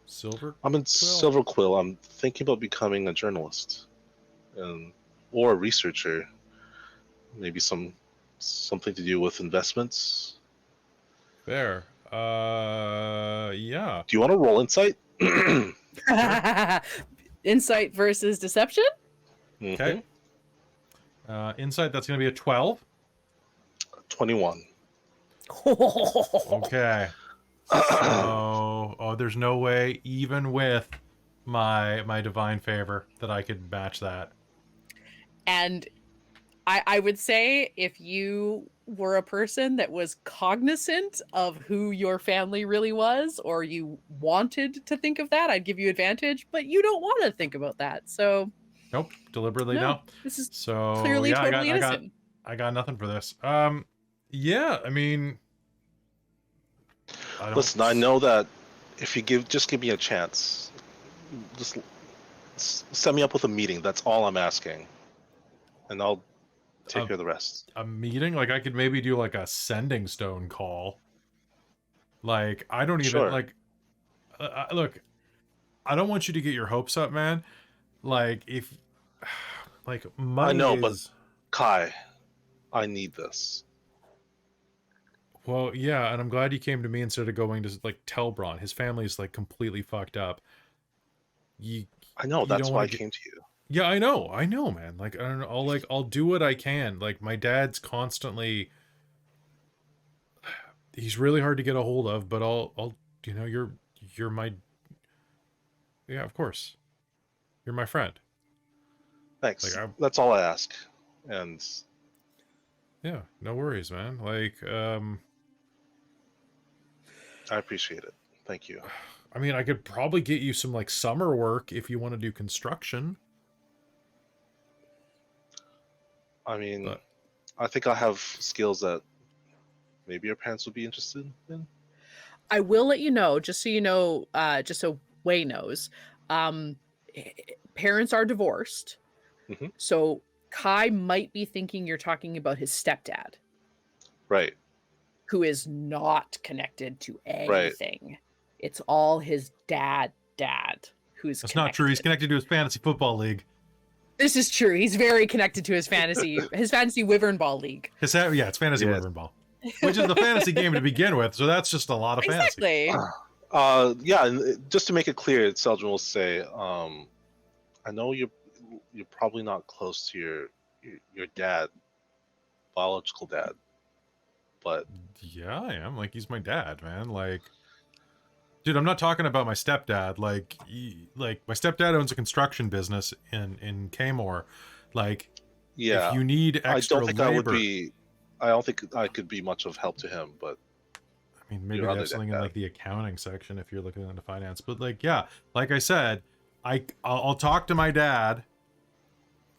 Silver? I'm in Silver Quill. I'm thinking about becoming a journalist, or a researcher. Maybe something to do with investments. There. Yeah. Do you want to roll insight? Insight versus deception? Okay. Insight, that's going to be a 12. 21. Okay. So, there's no way, even with my divine favor, that I could match that. And I would say if you were a person that was cognizant of who your family really was, or you wanted to think of that, I'd give you advantage, but you don't want to think about that. So Nope, deliberately no. This is so clearly yeah, totally innocent. I got nothing for this. Yeah, I mean, Listen, I know that if you just give me a chance, just set me up with a meeting. That's all I'm asking, and I'll take care of the rest. A meeting? Like, I could maybe do like a sending stone call. Like, I don't even like. Look, I don't want you to get your hopes up, man. Like, if like money I know, is... but Kai, I need this. Well, yeah, and I'm glad you came to me instead of going to like Telbron. His family's like completely fucked up. I know, that's why I came to you. Yeah, I know, man. Like, I don't know, I'll do what I can. Like, my dad's constantly, he's really hard to get a hold of, but I'll you know, you're my, yeah, of course, you're my friend. Thanks. Like, that's all I ask. And yeah, no worries, man. Like, I appreciate it. Thank you. I mean, I could probably get you some like summer work if you want to do construction. I mean, I think I have skills that maybe your parents would be interested in. I will let you know, just so you know, just so Wei knows, parents are divorced. Mm-hmm. So Kai might be thinking you're talking about his stepdad. Right. Who is not connected to anything. Right. It's all his dad who's That's connected. not true. He's connected to his fantasy football league. This is true. He's very connected to his fantasy Wyvern Ball league. It's fantasy Wyvern Ball, which is the fantasy game to begin with. So that's just a lot of fantasy. Yeah, and just to make it clear, Celdrynn will say, I know you're probably not close to your dad, biological dad, but yeah, I am. Like, he's my dad, man. Like, dude, I'm not talking about my stepdad. Like my stepdad owns a construction business in Kaymore. Like, yeah, if you need extra labor, I don't think I could be much of help to him. But I mean, maybe that's something in like the accounting section if you're looking into finance. But like, yeah, like I said, I'll talk to my dad.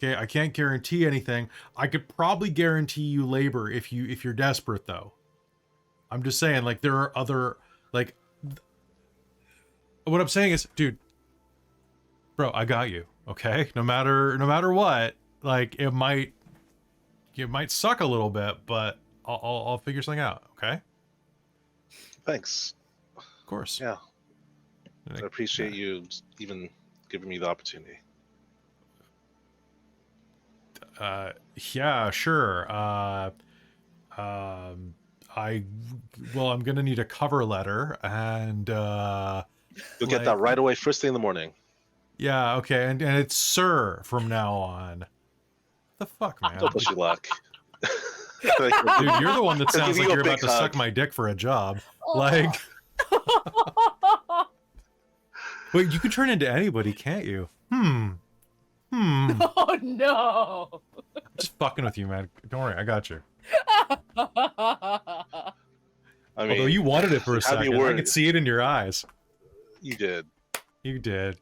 Okay, I can't guarantee anything. I could probably guarantee you labor if you're desperate, though. I'm just saying, like, there are other, like, what I'm saying is, dude, bro, I got you. Okay, no matter what, like, it might suck a little bit, but I'll figure something out. Okay. Thanks. Of course. Yeah. I appreciate you even giving me the opportunity. Yeah, sure. I'm gonna need a cover letter, and you'll get that right away, first thing in the morning. Yeah, okay, and it's sir from now on. The fuck, man? Don't push your luck. Dude, you're the one that sounds like you're about to suck my dick for a job. Like, wait, you can turn into anybody, can't you? Oh no! I'm just fucking with you, man. Don't worry, I got you. I mean, although you wanted it for a second, I could see it in your eyes. You did. You did.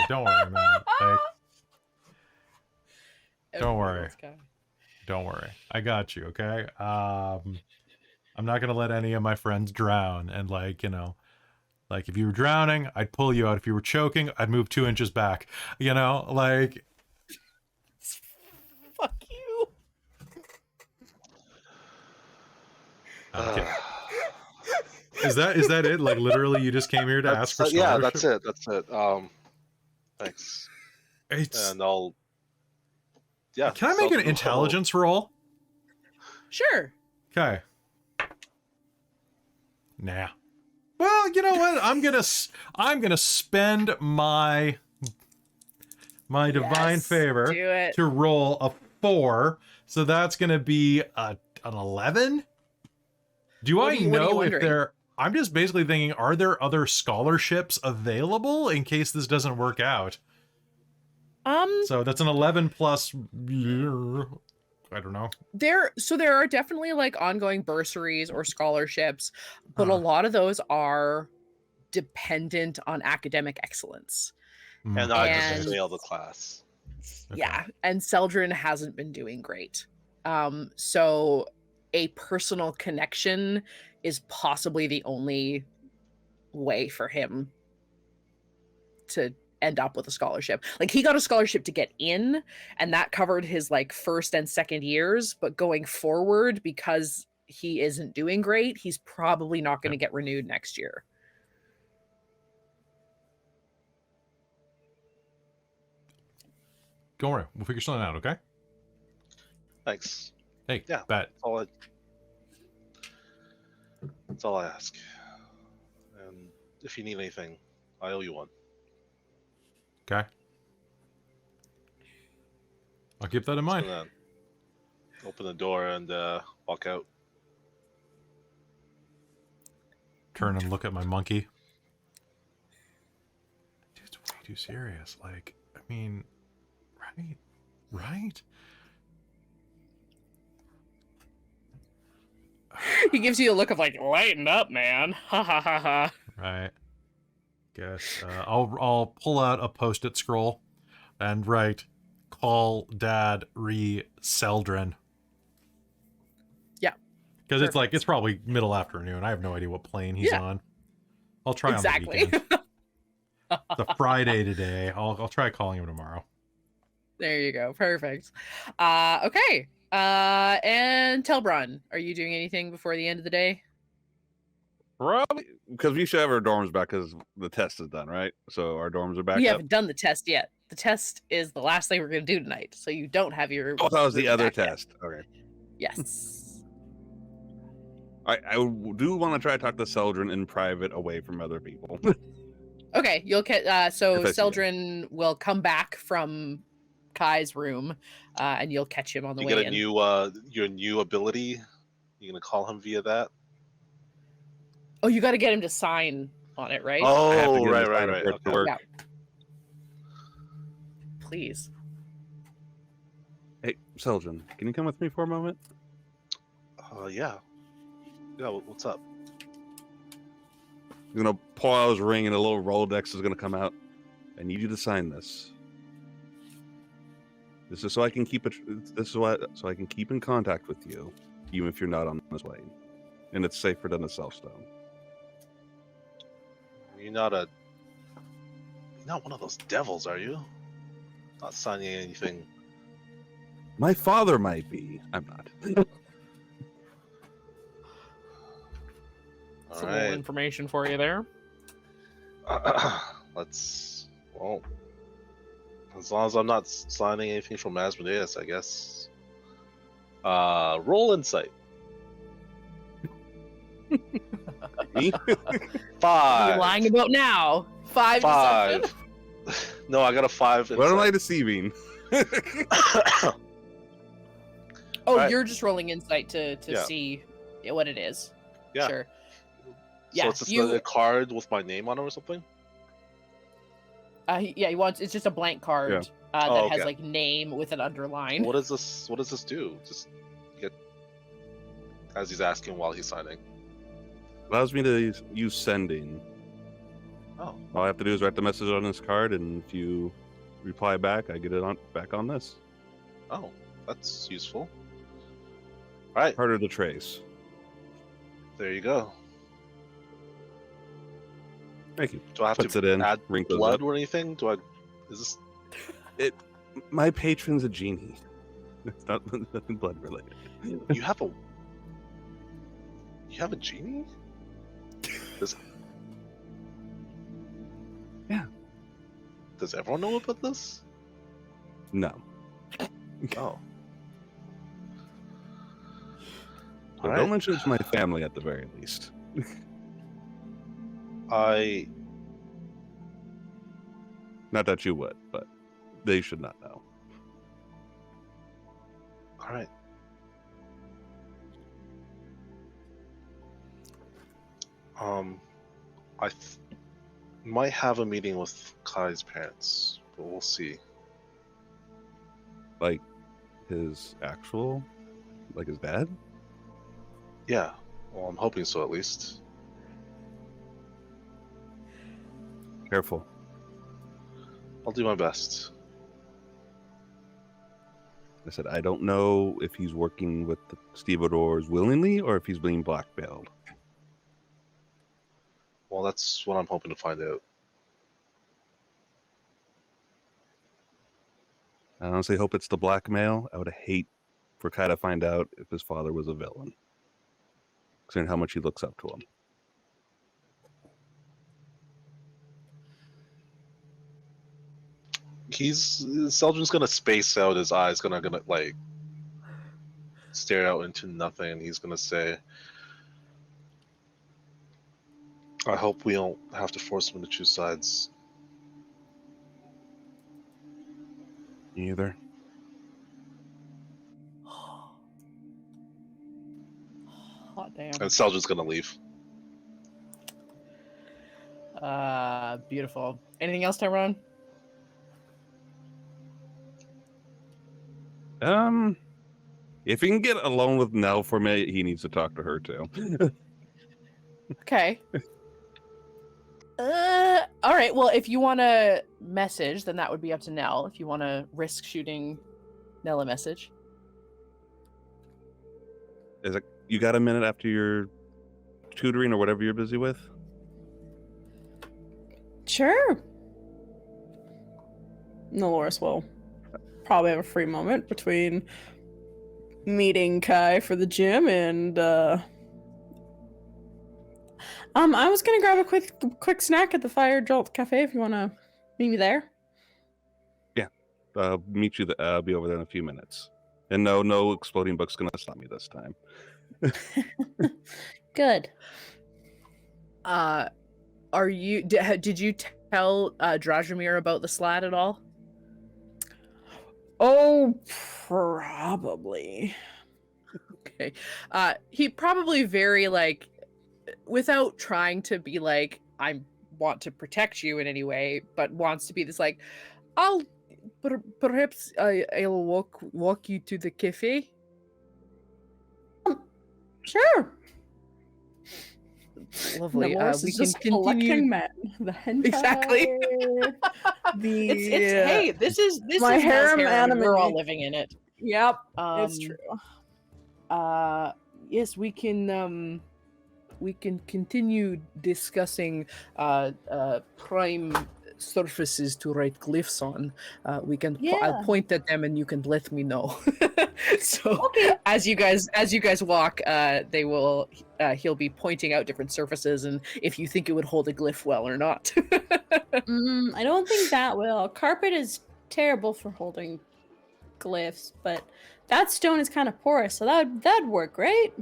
Don't worry, man. Like, don't worry. Don't worry. I got you, okay? I'm not gonna let any of my friends drown, and like, you know, Like, if you were drowning, I'd pull you out. If you were choking, I'd move 2 inches back. You know, like... Fuck you. I'm kidding. Is that it? Like, literally, you just came here to ask for scholarship? Yeah, that's it. Thanks. And I'll... Yeah. Can I make an intelligence roll? Sure. Okay. Nah. Well, you know what? I'm gonna spend my divine favor to roll a 4. So that's gonna be an 11. Do I know if there? I'm just basically thinking, are there other scholarships available in case this doesn't work out? So that's an 11 plus. I don't know. There are definitely like ongoing bursaries or scholarships, but a lot of those are dependent on academic excellence. And I just failed the class. Yeah, and Celdrynn hasn't been doing great. So a personal connection is possibly the only way for him to end up with a scholarship. Like, he got a scholarship to get in, and that covered his like first and second years, but going forward, because he isn't doing great, he's probably not going to get renewed next year. Don't worry, we'll figure something out, okay? Thanks. Hey, yeah, bet. That's all I ask. And if you need anything, I owe you one. Okay. I'll keep that in mind. So open the door and walk out. Turn and look at my monkey. Dude, it's way too serious. Like, I mean, right? He gives you a look of like, lighten up, man. Ha ha ha ha. Right. Guess I'll pull out a post-it scroll and write, "Call Dad re Celdrynn." Yeah. Because it's probably middle afternoon. I have no idea what plane he's on. I'll try on the weekend. It's a Friday today. I'll try calling him tomorrow. There you go. Perfect. Okay. And Telbron, are you doing anything before the end of the day? Probably, because we should have our dorms back because the test is done, right? So our dorms are back. We haven't done the test yet. The test is the last thing we're going to do tonight. So you don't have your... Oh, that was the other test. Yet. Okay. Yes. I do want to try to talk to Celdrynn in private away from other people. Okay, you'll get... so Celdrynn will come back from Kai's room, and you'll catch him on the way in. You get your new ability. You're going to call him via that? Oh, you got to get him to sign on it, right? Oh, right. Okay. Yeah. Please. Hey, Celdrynn, can you come with me for a moment? Yeah. Yeah, what's up? I'm gonna pull out his ring, and a little Rolodex is gonna come out. I need you to sign this. This is so I can keep it. So I can keep in contact with you, even if you're not on this way, and it's safer than the Selfstone. You're not one of those devils, are you? Not signing anything. My father might be. I'm not. Some little information for you there. As long as I'm not signing anything from Asmodeus, I guess. Roll insight. 5. You're lying about now. 5. No, I got a 5. What am I deceiving? You're just rolling insight to see what it is. Yeah. Sure. So it's just a card with my name on it or something? It's just a blank card that has like name with an underline. What does this do? Just get as he's asking while he's signing. Allows me to use sending. Oh. All I have to do is write the message on this card, and if you reply back, I get it back on this. Oh, that's useful. All right. Harder to trace. There you go. Thank you. Do I have Puts to it in, add wrinkles blood up. or anything? Do I? Is this? My patron's a genie. It's not nothing blood related. You have a. You have a genie? Yeah. Does everyone know about this? No. Oh. So All don't right. mention it to my family at the very least. Not that you would, but they should not know. All right. I might have a meeting with Kai's parents, but we'll see. Like his actual, like his dad? Yeah. Well, I'm hoping so at least. Careful. I'll do my best. I said, I don't know if he's working with the Stevedores willingly or if he's being blackmailed. Well, that's what I'm hoping to find out. I honestly hope it's the blackmail. I would hate for Kai to find out if his father was a villain, considering how much he looks up to him. Celdrynn's gonna space out his eyes, gonna like stare out into nothing, and he's gonna say, I hope we don't have to force him to choose sides. Neither. Hot damn. And Celdrynn's gonna leave. Beautiful. Anything else, Tyrone? If he can get alone with Nell for a minute, he needs to talk to her too. Okay. All right. Well, if you want to message, then that would be up to Nell. If you want to risk shooting Nell a message. Is it? You got a minute after your tutoring or whatever you're busy with? Sure. Nelloris will probably have a free moment between meeting Kai for the gym and I was gonna grab a quick snack at the Fire Jolt Cafe if you wanna meet me there. Yeah. Meet you I'll be over there in a few minutes. And no exploding book's gonna stop me this time. Good. Are you? Did you tell Drajamir about the slat at all? Oh, probably. Okay. He probably very like, without trying to be like, I want to protect you in any way, but wants to be this like, perhaps I'll walk you to the cafe. Sure. Lovely. Nelloris We is can just continue. collecting men. The hentai. Exactly. It's hey, this is my is Mel's harem harem, and we're all anime. living in it. Yep, it's true. Yes, we can continue discussing prime surfaces to write glyphs on. We can I'll point at them and you can let me know. So Okay. as you guys walk, he'll be pointing out different surfaces and if you think it would hold a glyph well or not. I don't think that will. Carpet is terrible for holding glyphs, but that stone is kind of porous, so that'd work, right?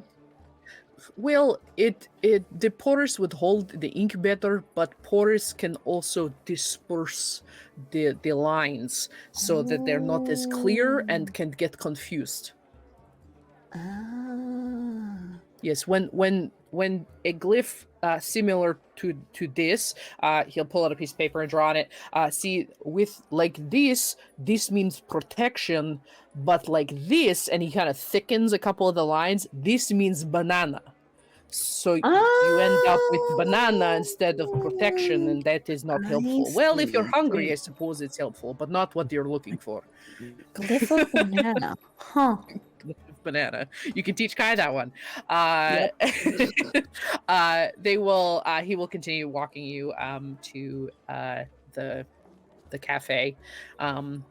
Well, the porous would hold the ink better, but porous can also disperse the lines so that they're not as clear and can get confused. Ah. Yes, when a glyph similar to this, he'll pull out a piece of paper and draw on it. See, with like this means protection, but like this, and he kind of thickens a couple of the lines. This means banana. So you end up with banana instead of protection, and that is not helpful. Well, if you're hungry, I suppose it's helpful, but not what you're looking for. Glyph of banana. Huh. banana. You can teach Kai that one. He will continue walking you to the cafe, and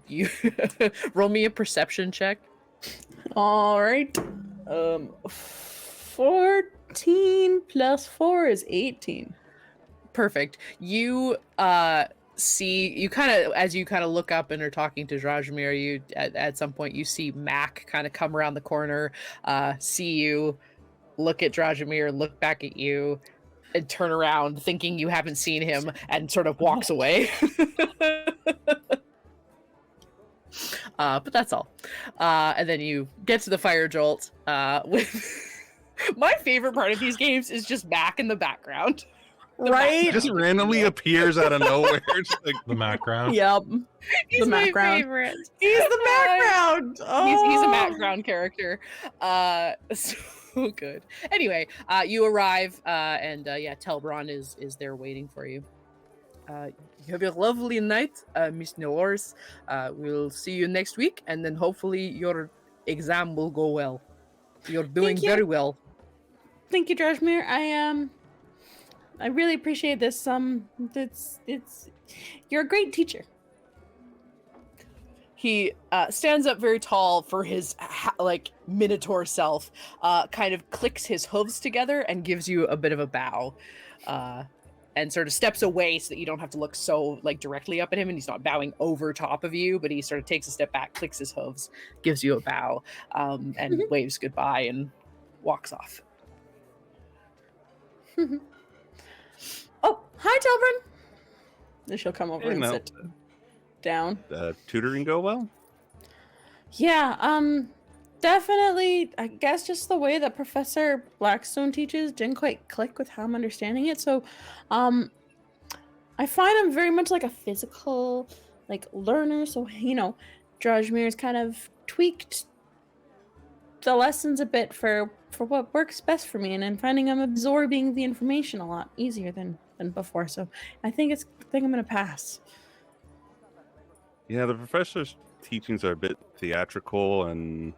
you roll me a perception check. All right. 14 plus 4 is 18. Perfect. You see, you kind of, as you kind of look up and are talking to Drajmir, you at some point you see Mac kind of come around the corner, see you, look at Drajmir, look back at you, and turn around thinking you haven't seen him, and sort of walks away. But that's all. And then you get to the fire jolt. With my favorite part of these games is just Mac in the background. He just randomly appears out of nowhere. Just like The background. Yep. He's The my background. favorite. He's the background. He's a Oh. background character. So good. Anyway, you arrive, and Telbron is there waiting for you. You have a lovely night, Miss Nelloris. We'll see you next week, and then hopefully your exam will go well. You're doing Thank you. very well. Thank you, Drajmir. I really appreciate this. It's you're a great teacher. He stands up very tall for his minotaur self, kind of clicks his hooves together and gives you a bit of a bow, and sort of steps away so that you don't have to look so directly up at him, and he's not bowing over top of you, but he sort of takes a step back, clicks his hooves, gives you a bow, and waves goodbye and walks off. Oh, hi, Telbron. Then she'll come over Hey, and Mel. sit down. tutoring go well? Yeah, definitely. I guess just the way that Professor Blackstone teaches didn't quite click with how I'm understanding it. So, I find I'm very much like a physical, learner. So, Drajmir's kind of tweaked the lessons a bit for what works best for me, and I'm finding I'm absorbing the information a lot easier than before. So, I think I'm gonna pass. Yeah, the professor's teachings are a bit theatrical and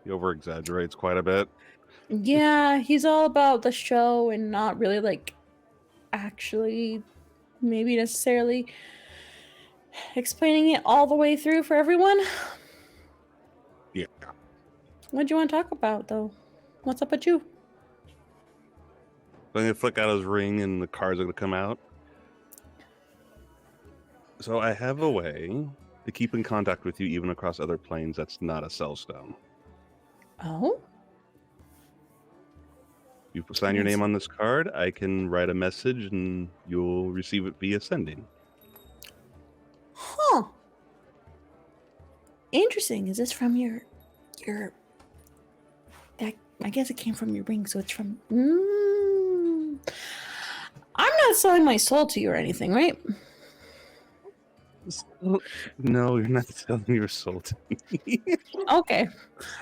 he over exaggerates quite a bit. Yeah, he's all about the show and not really actually maybe necessarily explaining it all the way through for everyone. Yeah. What do you want to talk about though? What's up with you? I'm gonna flick out his ring and the cards are gonna come out. So I have a way to keep in contact with you even across other planes that's not a cell stone. Oh? You sign your name on this card, I can write a message and you'll receive it via sending. Huh. Interesting. Is this from your that I guess it came from your ring, so it's from I'm not selling my soul to you or anything, right? No, you're not selling your soul to me. Okay.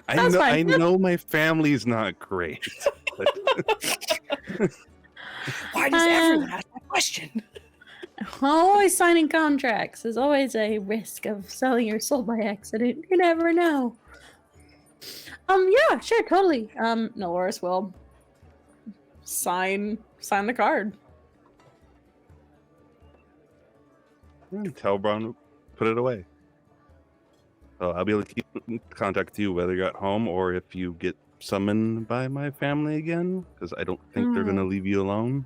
I That's know fine. I know my family's not great. But Why does everyone ask that question? Always signing contracts. There's always a risk of selling your soul by accident. You never know. Yeah, sure, totally. Nelloris will sign the card. Telbron, put it away. So I'll be able to keep in contact with you whether you're at home or if you get summoned by my family again, because I don't think they're gonna leave you alone.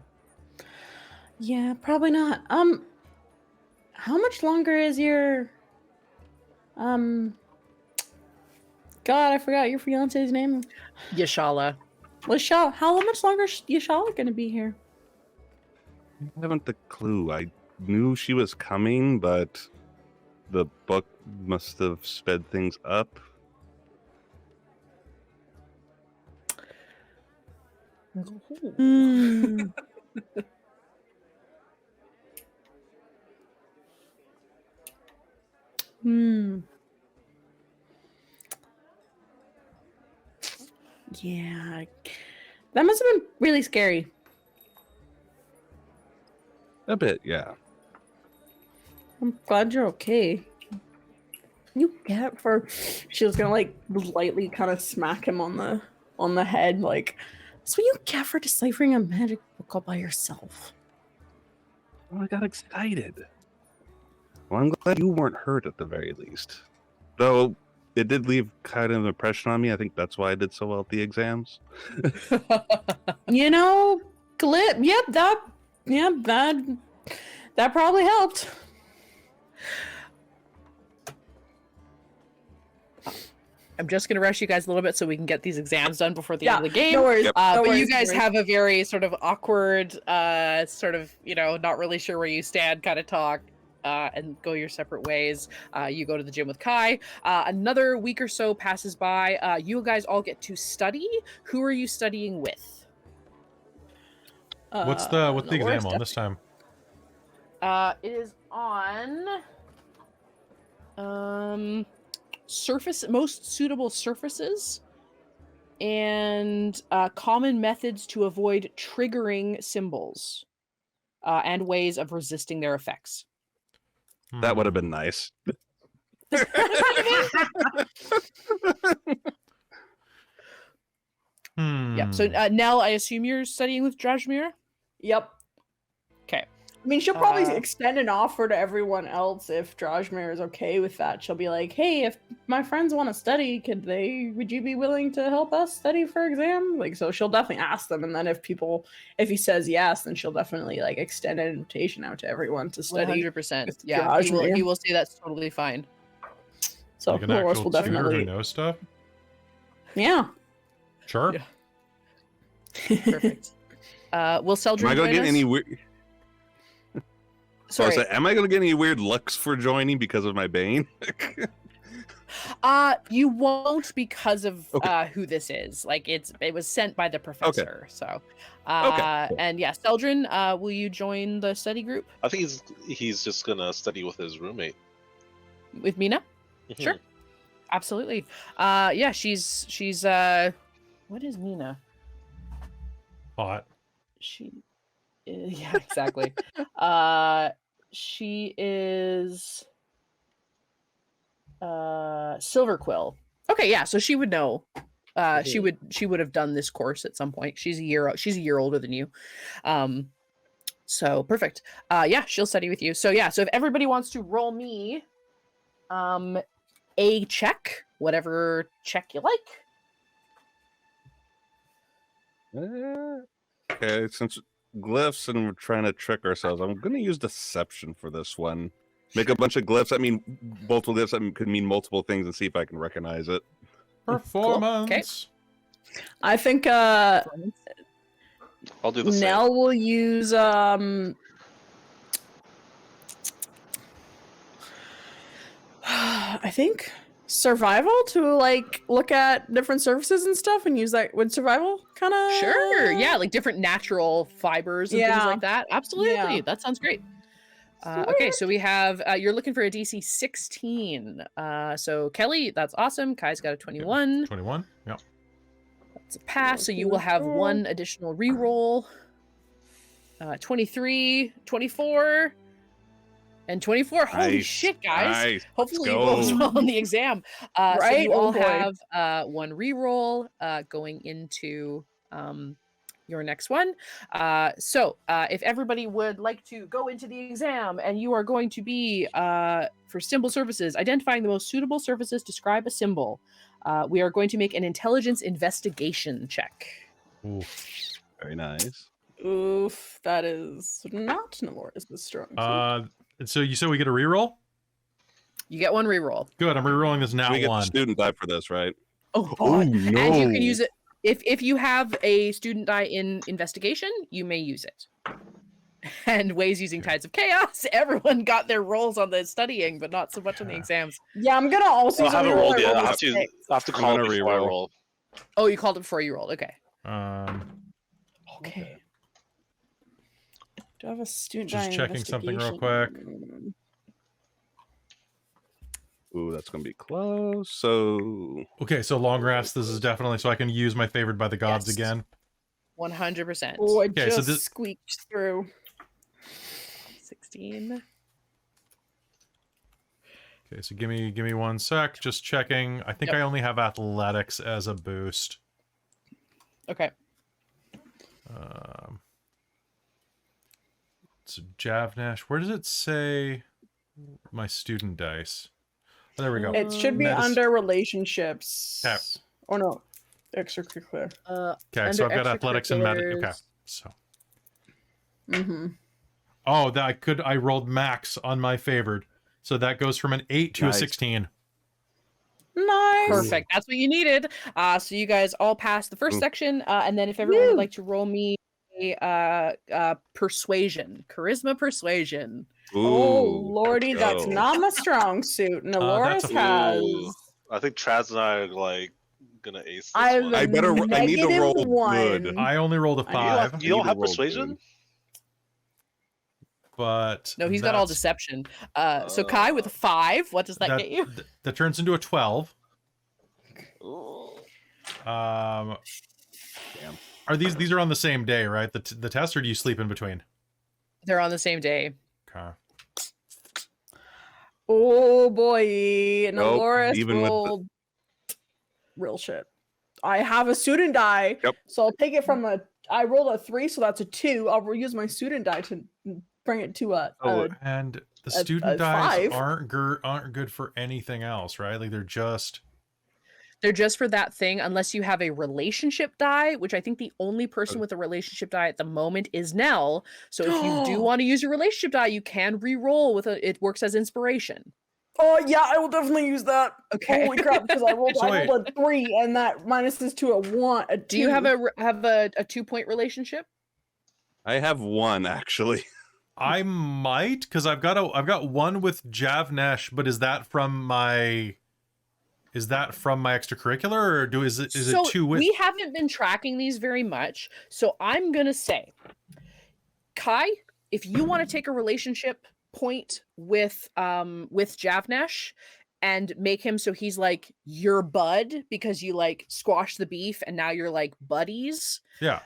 Yeah, probably not. How much longer is your God, I forgot your fiance's name. Yashala. Lashal. How much longer is Yashala gonna be here? I haven't the clue. I knew she was coming, but the book must have sped things up. Mm. Hmm. Yeah. That must have been really scary. A bit, yeah. I'm glad you're okay. you get for? She was gonna like lightly kind of smack him on the head, like, that's what you get for deciphering a magic book all by yourself. Well, I got excited. Well, I'm glad you weren't hurt at the very least. Though it did leave kind of an impression on me. I think that's why I did so well at the exams. You know, that probably helped. I'm just going to rush you guys a little bit so we can get these exams done before the end of the game. No worries. Yep. No But worries, you guys no worries. have a very sort of awkward, sort of, not really sure where you stand kind of talk, and go your separate ways. You go to the gym with Kai. Another week or so passes by. You guys all get to study. Who are you studying with? What's the exam worst on this time? It is on most suitable surfaces and common methods to avoid triggering symbols and ways of resisting their effects. That would have been nice. Yeah. So Nell, I assume you're studying with Drajmir? Yep. Okay. I mean, she'll probably Uh, extend an offer to everyone else if Drajmir is okay with that. She'll be like, "Hey, if my friends want to study, would you be willing to help us study for exam?" Like, so she'll definitely ask them, and then if he says yes, then she'll definitely like extend an invitation out to everyone to study. 100%. with Yeah. He Drajmir. will say that's totally fine. So Like an Nelloris actual will tutor who definitely, knows stuff. yeah. Sure. Yeah. Perfect. Will Celdrynn Am I going to join get us? any weird? Sorry. Am I going to get any weird looks for joining because of my Bane? You won't because of Okay. who this is. Like it was sent by the professor. So and yeah, Celdrynn, will you join the study group I think he's just gonna study with his roommate. with Mina? Mhm. Sure. Absolutely. Yeah, she's what is Mina? Hot. She yeah, exactly. She is Silver Quill. Okay, yeah, so she would know. She would have done this course at some point. She's a year older than you. So perfect. Yeah, she'll study with you. So yeah, so if everybody wants to roll me a check, whatever check you like. Okay, since glyphs and we're trying to trick ourselves, I'm going to use deception for this one. Make a bunch of glyphs. I mean, multiple glyphs that could mean multiple things, and see if I can recognize it. Performance. I think I'll do the same. Nell will use I think survival to like look at different surfaces and stuff and use that. Would survival kind of Sure. Yeah, like different natural fibers and things Yeah. like that. Absolutely. Yeah. That sounds great. Okay, so we have you're looking for a DC 16. So Kelly, that's awesome. Kai's got a 21. 21. Yeah. That's a pass. So you will have one additional reroll. 23, 24, and 24. Holy Nice, shit, guys. Nice. Hopefully Let's you roll as go. well on the exam. So Right? you Oh, all boy. have one reroll going into your next one. So if everybody would like to go into the exam, and you are going to be for symbol surfaces, identifying the most suitable surfaces, describe a symbol. We are going to make an intelligence investigation check. Ooh. Very nice. Oof, that is not Nelloris' strong suit. So you said we get a reroll? You get one reroll. Good. I'm rerolling this now We get the one. student die for this, right? Oh, Oh, and you no. can use it if you have a student die in investigation, you may use it. And Wei's using Tides of Chaos. Everyone got their rolls on the studying, but not so much on the exams. Yeah, I'm gonna also. I haven't reroll rolled my yet. roll I to have six. to call it gonna before I reroll. roll. Oh, you called it before you rolled. Okay. Okay. Do I have a student Just die checking something real investigation? Ooh, that's going to be close. So, Okay, so long rest. This is definitely so I can use my favored by the gods Yes. again. 100%. Oh, I Okay, just so this- squeaked through. 16. Okay, so give me 1 sec. Just checking. I think Yep. I only have athletics as a boost. Okay. So Javnash, where does it say my student dice? Oh, there we go. It should be Medicine. under relationships. Okay. Oh no, extracurricular. Okay, so I've got athletics and med. Okay, so. Mm-hmm. Oh, I rolled max on my favored, so that goes from an 8 to a 16. Nice. Perfect. That's what you needed. So you guys all passed the first section, and then if everyone would like to roll me a persuasion, charisma persuasion. Oh Ooh, lordy, let's that's go. not my strong suit. That's Nelloris a- has. Ooh, I think Traz and I are like gonna ace this I have one. a I need to negative roll one. good. I only rolled a I 5, You don't have roll persuasion? but No, he's got all that's- deception. So Kai with a 5, what does that get you? That turns into a 12. Ooh. Are these are on the same day, right? The test, or do you sleep in between? They're on the same day. Okay. Oh boy, Nope, Nelloris even with the- rolled real shit. I have a student die, Yep. so I'll take it from a. I rolled a 3, so that's a 2. I'll use my student die to bring it to a. And the A- student a dice 5. aren't good for anything else, right? Like they're just for that thing, unless you have a relationship die, which I think the only person with a relationship die at the moment is Nell. So if you do want to use your relationship die, you can re-roll with it works as inspiration. Oh yeah, I will definitely use that. Okay. Holy crap! Because I rolled, So I rolled a 3, and that minuses to a 1. A 2. Do you have a 2-point relationship? I have 1 actually. I might, because I've got one with Javnesh, but is that from my extracurricular, or is it So 2 with we haven't been tracking these very much. So I'm gonna say, Kai, if you want to take a relationship point with Javnesh and make him so he's like your bud because you like squash the beef and now you're like buddies. Yeah.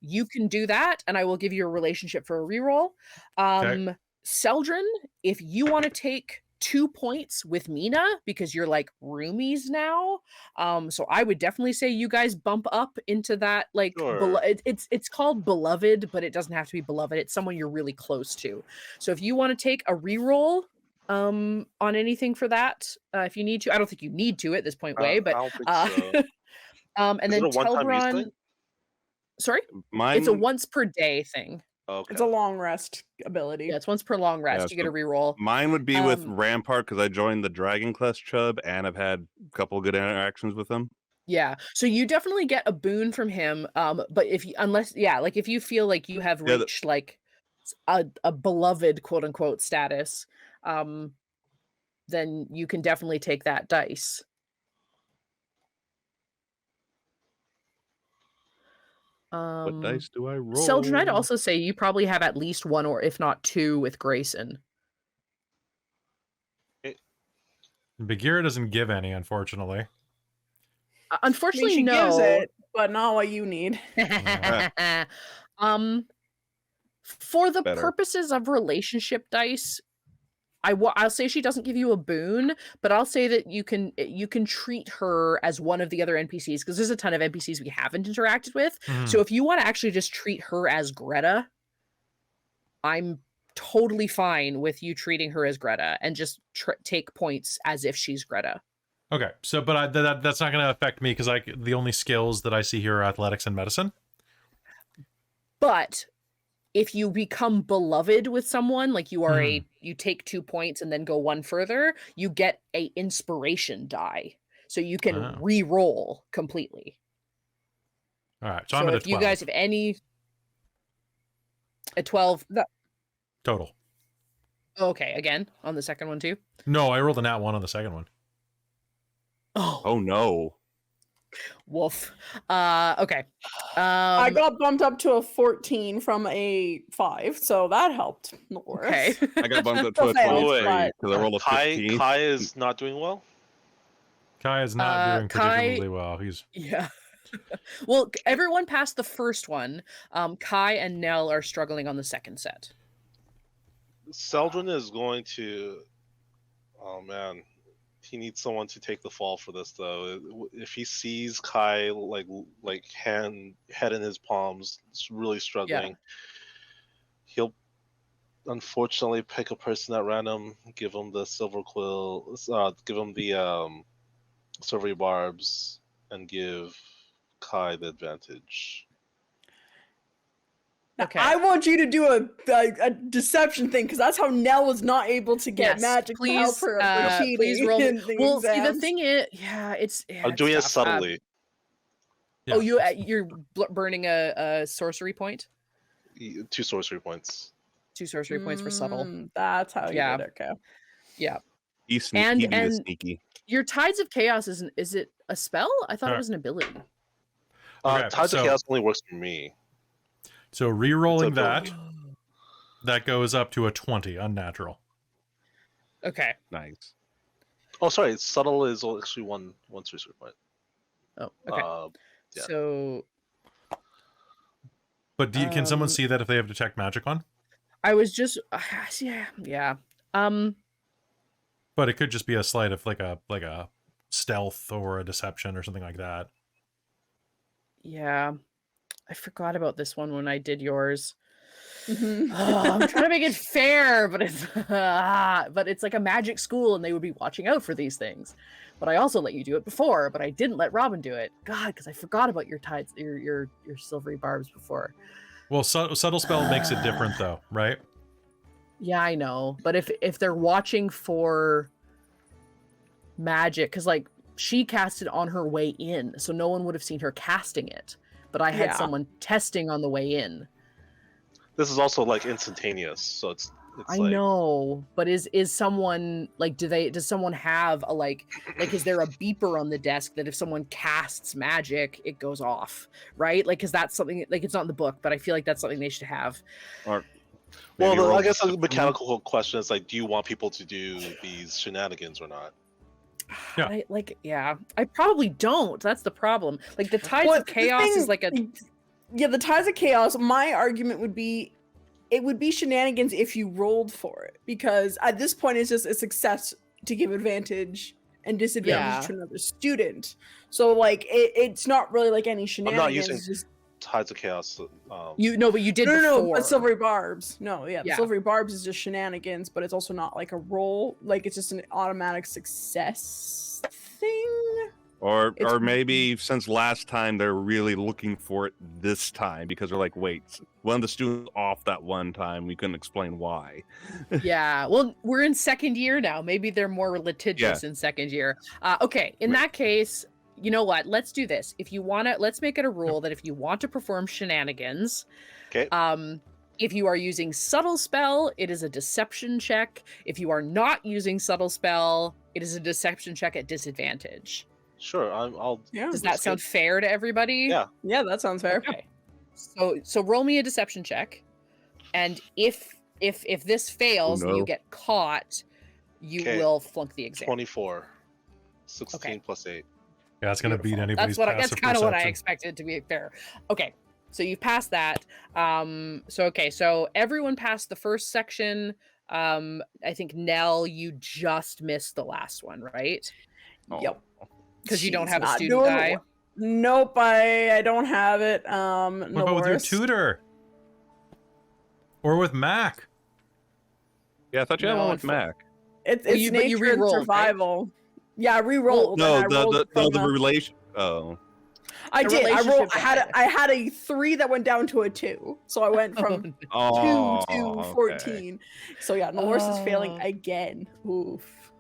You can do that, and I will give you a relationship for a reroll. Okay. Celdrynn, if you want to take 2 points with Mina because you're like roomies now. So I would definitely say you guys bump up into that like Sure. it's called beloved, but it doesn't have to be beloved. It's someone you're really close to. So if you want to take a reroll on anything for that, if you need to, I don't think you need to at this point, Way, but I don't think so. and Is then it a one-time use Telbron. thing? Sorry, Mine, it's a once per day thing. Okay. It's a long rest ability. Yeah, it's once per long rest. Yeah, You get a so reroll. mine would be with Um, Rampart because I joined the Dragon Class Chub and I've had a couple good interactions with them. Yeah, so you definitely get a boon from him. But if you, like if you feel like you have Yeah, reached like a beloved quote unquote status, then you can definitely take that dice. What dice do I roll? Celdrynn, I'd also say you probably have at least 1 or if not 2 with Grayson. Bagheera doesn't give any, unfortunately. I mean, Unfortunately, she no. gives it, but not what you need. For the Better. purposes of relationship dice, I'll say she doesn't give you a boon, but I'll say that you can treat her as one of the other NPCs because there's a ton of NPCs we haven't interacted with. Mhm. So if you want to actually just treat her as Greta, I'm totally fine with you treating her as Greta and just take points as if she's Greta. Okay, so but that's not going to affect me because the only skills that I see here are athletics and medicine. But if you become beloved with someone, like you are you take 2 points and then go 1 further, you get a inspiration die. So you can re-roll completely. All right, so I'm at a 12. If you guys have any a 12 total. okay, again, on the second one too. No, I rolled a nat 1 on the second one. Oh no. Woof. Okay. I got bumped up to a 14 from a 5, so that helped. Nelloris. Okay. I got bumped up to a Failed, 23 but- because I rolled a 15. Kai is not doing well. Kai is not doing Kai- particularly well. He's Yeah. Well, everyone passed the first one. Kai and Nell are struggling on the second set. Celdrynn is going to Oh man, he needs someone to take the fall for this though. If he sees Kai like head in his palms, really struggling, he'll unfortunately pick a person at random, give him the silver quill, give him the silvery barbs, and give Kai the advantage. Now, Okay. I want you to do a deception thing because that's how Nell was not able to get Yes, magic to help please, her for cheating. please roll me. in the Well, see, the exams. thing is, it's. I'm it's doing it tough. subtly. Oh, you're burning a sorcery point. 2 sorcery points. 2 sorcery points for subtle. That's how you Yeah. did it. Okay. Yeah. He's And- he is and- sneaky. Your Tides of Chaos is it a spell? I thought it Alright. was an ability. Okay, Tides so- of Chaos only works for me. So re-rolling It's a that, ability. that goes up to a 20, unnatural. Okay. Nice. Oh, sorry. Subtle is actually one sorcery point. Oh, okay. Yeah. So But can someone Um, see that if they have detect magic on? I was just yeah. But it could just be a sleight of like a stealth or a deception or something like that. Yeah. I forgot about this one when I did yours. Mhm. I'm trying to make it fair, but it's like a magic school and they would be watching out for these things. But I also let you do it before, but I didn't let Robin do it. God, because I forgot about your tides, your silvery barbs before. Well, subtle spell makes it different though, right? Yeah, I know. But if they're watching for magic, because like she cast it on her way in, so no one would have seen her casting it. But I had Yeah. someone testing on the way in. This is also like instantaneous, so it's I like, know, but is someone like does someone have a like is there a beeper on the desk that if someone casts magic it goes off, right? Like, is that something like it's not in the book, but I feel like that's something they should have. Or Well, maybe roll I guess a deception. mechanical question is like, do you want people to do these shenanigans or not? Yeah. I probably don't. That's the problem. Like the Tides Well, of the Chaos thing- is like a Yeah, the Tides of Chaos, my argument would be it would be shenanigans if you rolled for it. Because at this point it's just a success to give advantage and disadvantage Yeah. to another student. So like it's not really like any shenanigans. using- it's just Tides of Chaos. but you did no, before. but silvery barbs. No, yeah, the Yeah. silvery barbs is just shenanigans, but it's also not like a roll. Like it's just an automatic success thing. Or It's- maybe since last time they're really looking for it this time because they're like, wait, one of the students off that one time. We couldn't explain why. Yeah, well, we're in second year now. Maybe they're more litigious in second year. Okay, in that case, you know what? Let's do this. If you want to, let's make it a rule that if you want to perform shenanigans, Okay. if you are using subtle spell, it is a deception check. If you are not using subtle spell, it is a deception check at disadvantage. Sure, I'll. Yeah. Does that sound fair to everybody? Yeah. Yeah, that sounds fair. Okay. So roll me a deception check, and if this fails and no. you get caught, you Okay. will flunk the exam. 24. 16 Okay. plus 8. Yeah, it's gonna beat Beautiful. anybody's That's passive kind of what I perception. expected to be fair. Okay, so you've passed that. So everyone passed the first section. I think Nell, you just missed the last one, right? Yep. Because you don't She's have a not student doing die. well. Nope, I don't have it. What about with your Nelloris. tutor? Or with Mac? Yeah, I thought you had No, one with Mac. It's Well, it's you- but you nature and re-rolled, right? survival. Yeah, I re-rolled. No, and I rolled from the a- relation. Oh, I the did. I rolled. relationship died. I had a 3 that went down to a 2, so I went from 2 oh, to okay. 14. So yeah, Nelloris is failing Oh. again. Oof.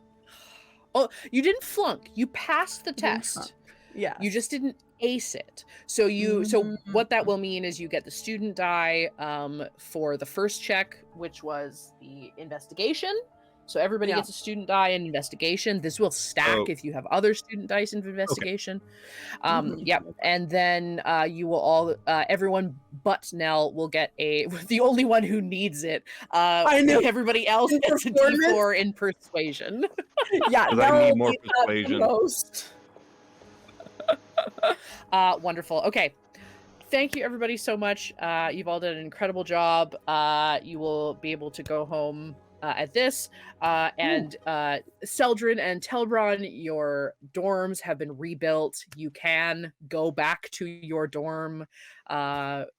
Oh, you didn't flunk. You passed the Didn't test. flunk. Yeah. You just didn't ace it. So so Mhm. what that will mean is you get the student die for the first check, which was the investigation. So everybody Yeah. gets a student die in investigation. This will stack Oh. if you have other student dice in investigation. Mhm. Yep. And then you will all everyone but Nell will get a the only one who needs it. I know. Everybody else In gets a performance? D4 in persuasion. Yeah. 'Cause I Nell need more needs that the persuasion. most. Wonderful. Okay. Thank you everybody so much. You've all done an incredible job. You will be able to go home at this. And Celdrynn and Telbron, your dorms have been rebuilt. You can go back to your dorm, but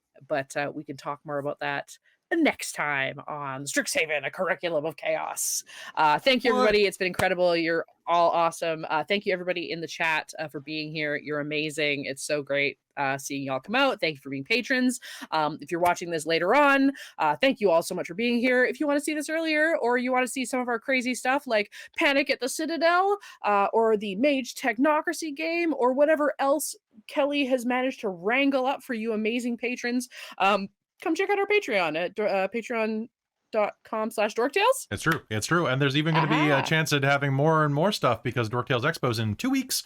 we can talk more about that next time on Strixhaven, a curriculum of chaos. Thank you, everybody. It's been incredible. You're all awesome. Thank you, everybody in the chat, for being here. You're amazing. It's so great seeing y'all come out. Thank you for being patrons. If you're watching this later on, thank you all so much for being here. If you want to see this earlier, or you want to see some of our crazy stuff like Panic at the Citadel, or the Mage Technocracy game, or whatever else Kelly has managed to wrangle up for you amazing patrons, come check out our Patreon at patreon.com/dorktales. It's true. It's true. And there's even going to be a chance at having more and more stuff because Dorktales Expo's in 2 weeks,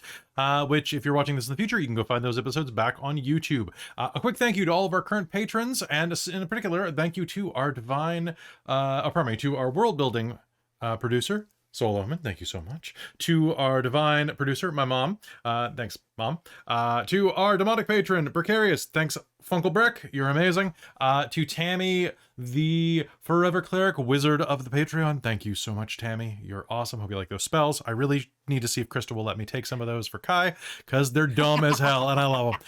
which if you're watching this in the future, you can go find those episodes back on YouTube. A quick thank you to all of our current patrons, and in particular, thank you to our to our world building producer, Soul Omen, thank you so much. To our divine producer, my mom, thanks, Mom. To our demonic patron, Precarious, thanks, Funkle Brick, you're amazing. To Tammy, the Forever Cleric, Wizard of the Patreon, thank you so much, Tammy. You're awesome. Hope you like those spells. I really need to see if Christa will let me take some of those for Kai, because they're dumb as hell, and I love them.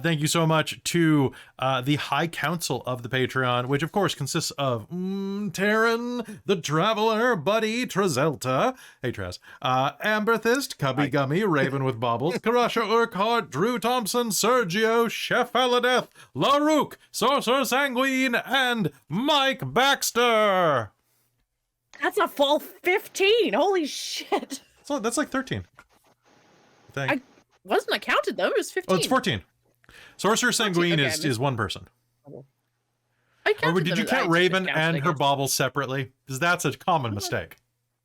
Thank you so much to the High Council of the Patreon, which of course consists of Taryn, the Traveler, Buddy, Trazelta, hey Trez, Amberthist, Cubby Gummy, Raven with Baubles, Karasha Urquhart, Drew Thompson, Sergio, Chef Aladeth, LaRook, Sorcerer Sanguine, and Mike Baxter. That's a full 15. Holy shit. So that's like 13. I wasn't counted though. It was 15. Oh, it's 14. Sorcerer Sanguine is one person. Or did you count Raven and her baubles separately? Because that's a common mistake.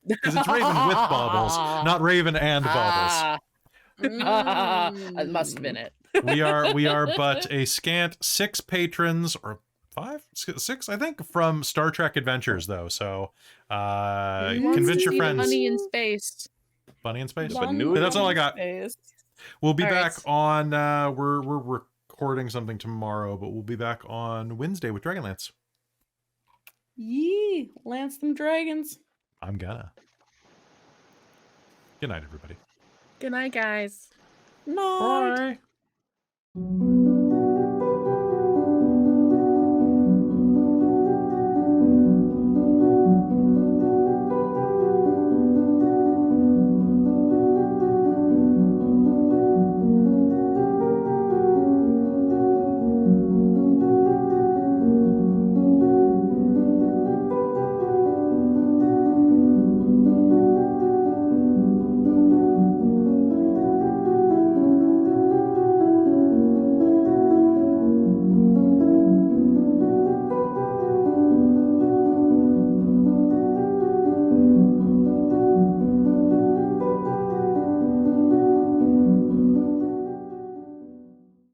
Because it's Raven with baubles, not Raven and baubles. That must have been it. We are but a scant 6 patrons, or 5, 6, I think, from Star Trek Adventures, though. So convince your friends. Bunny in space. Bunny in space. Bunny That's all I got. We'll be All back right. on. We're recording something tomorrow, but we'll be back on Wednesday with Dragonlance. Yee, lance them dragons. I'm gonna. Good night, everybody. Good night, guys. No. Bye.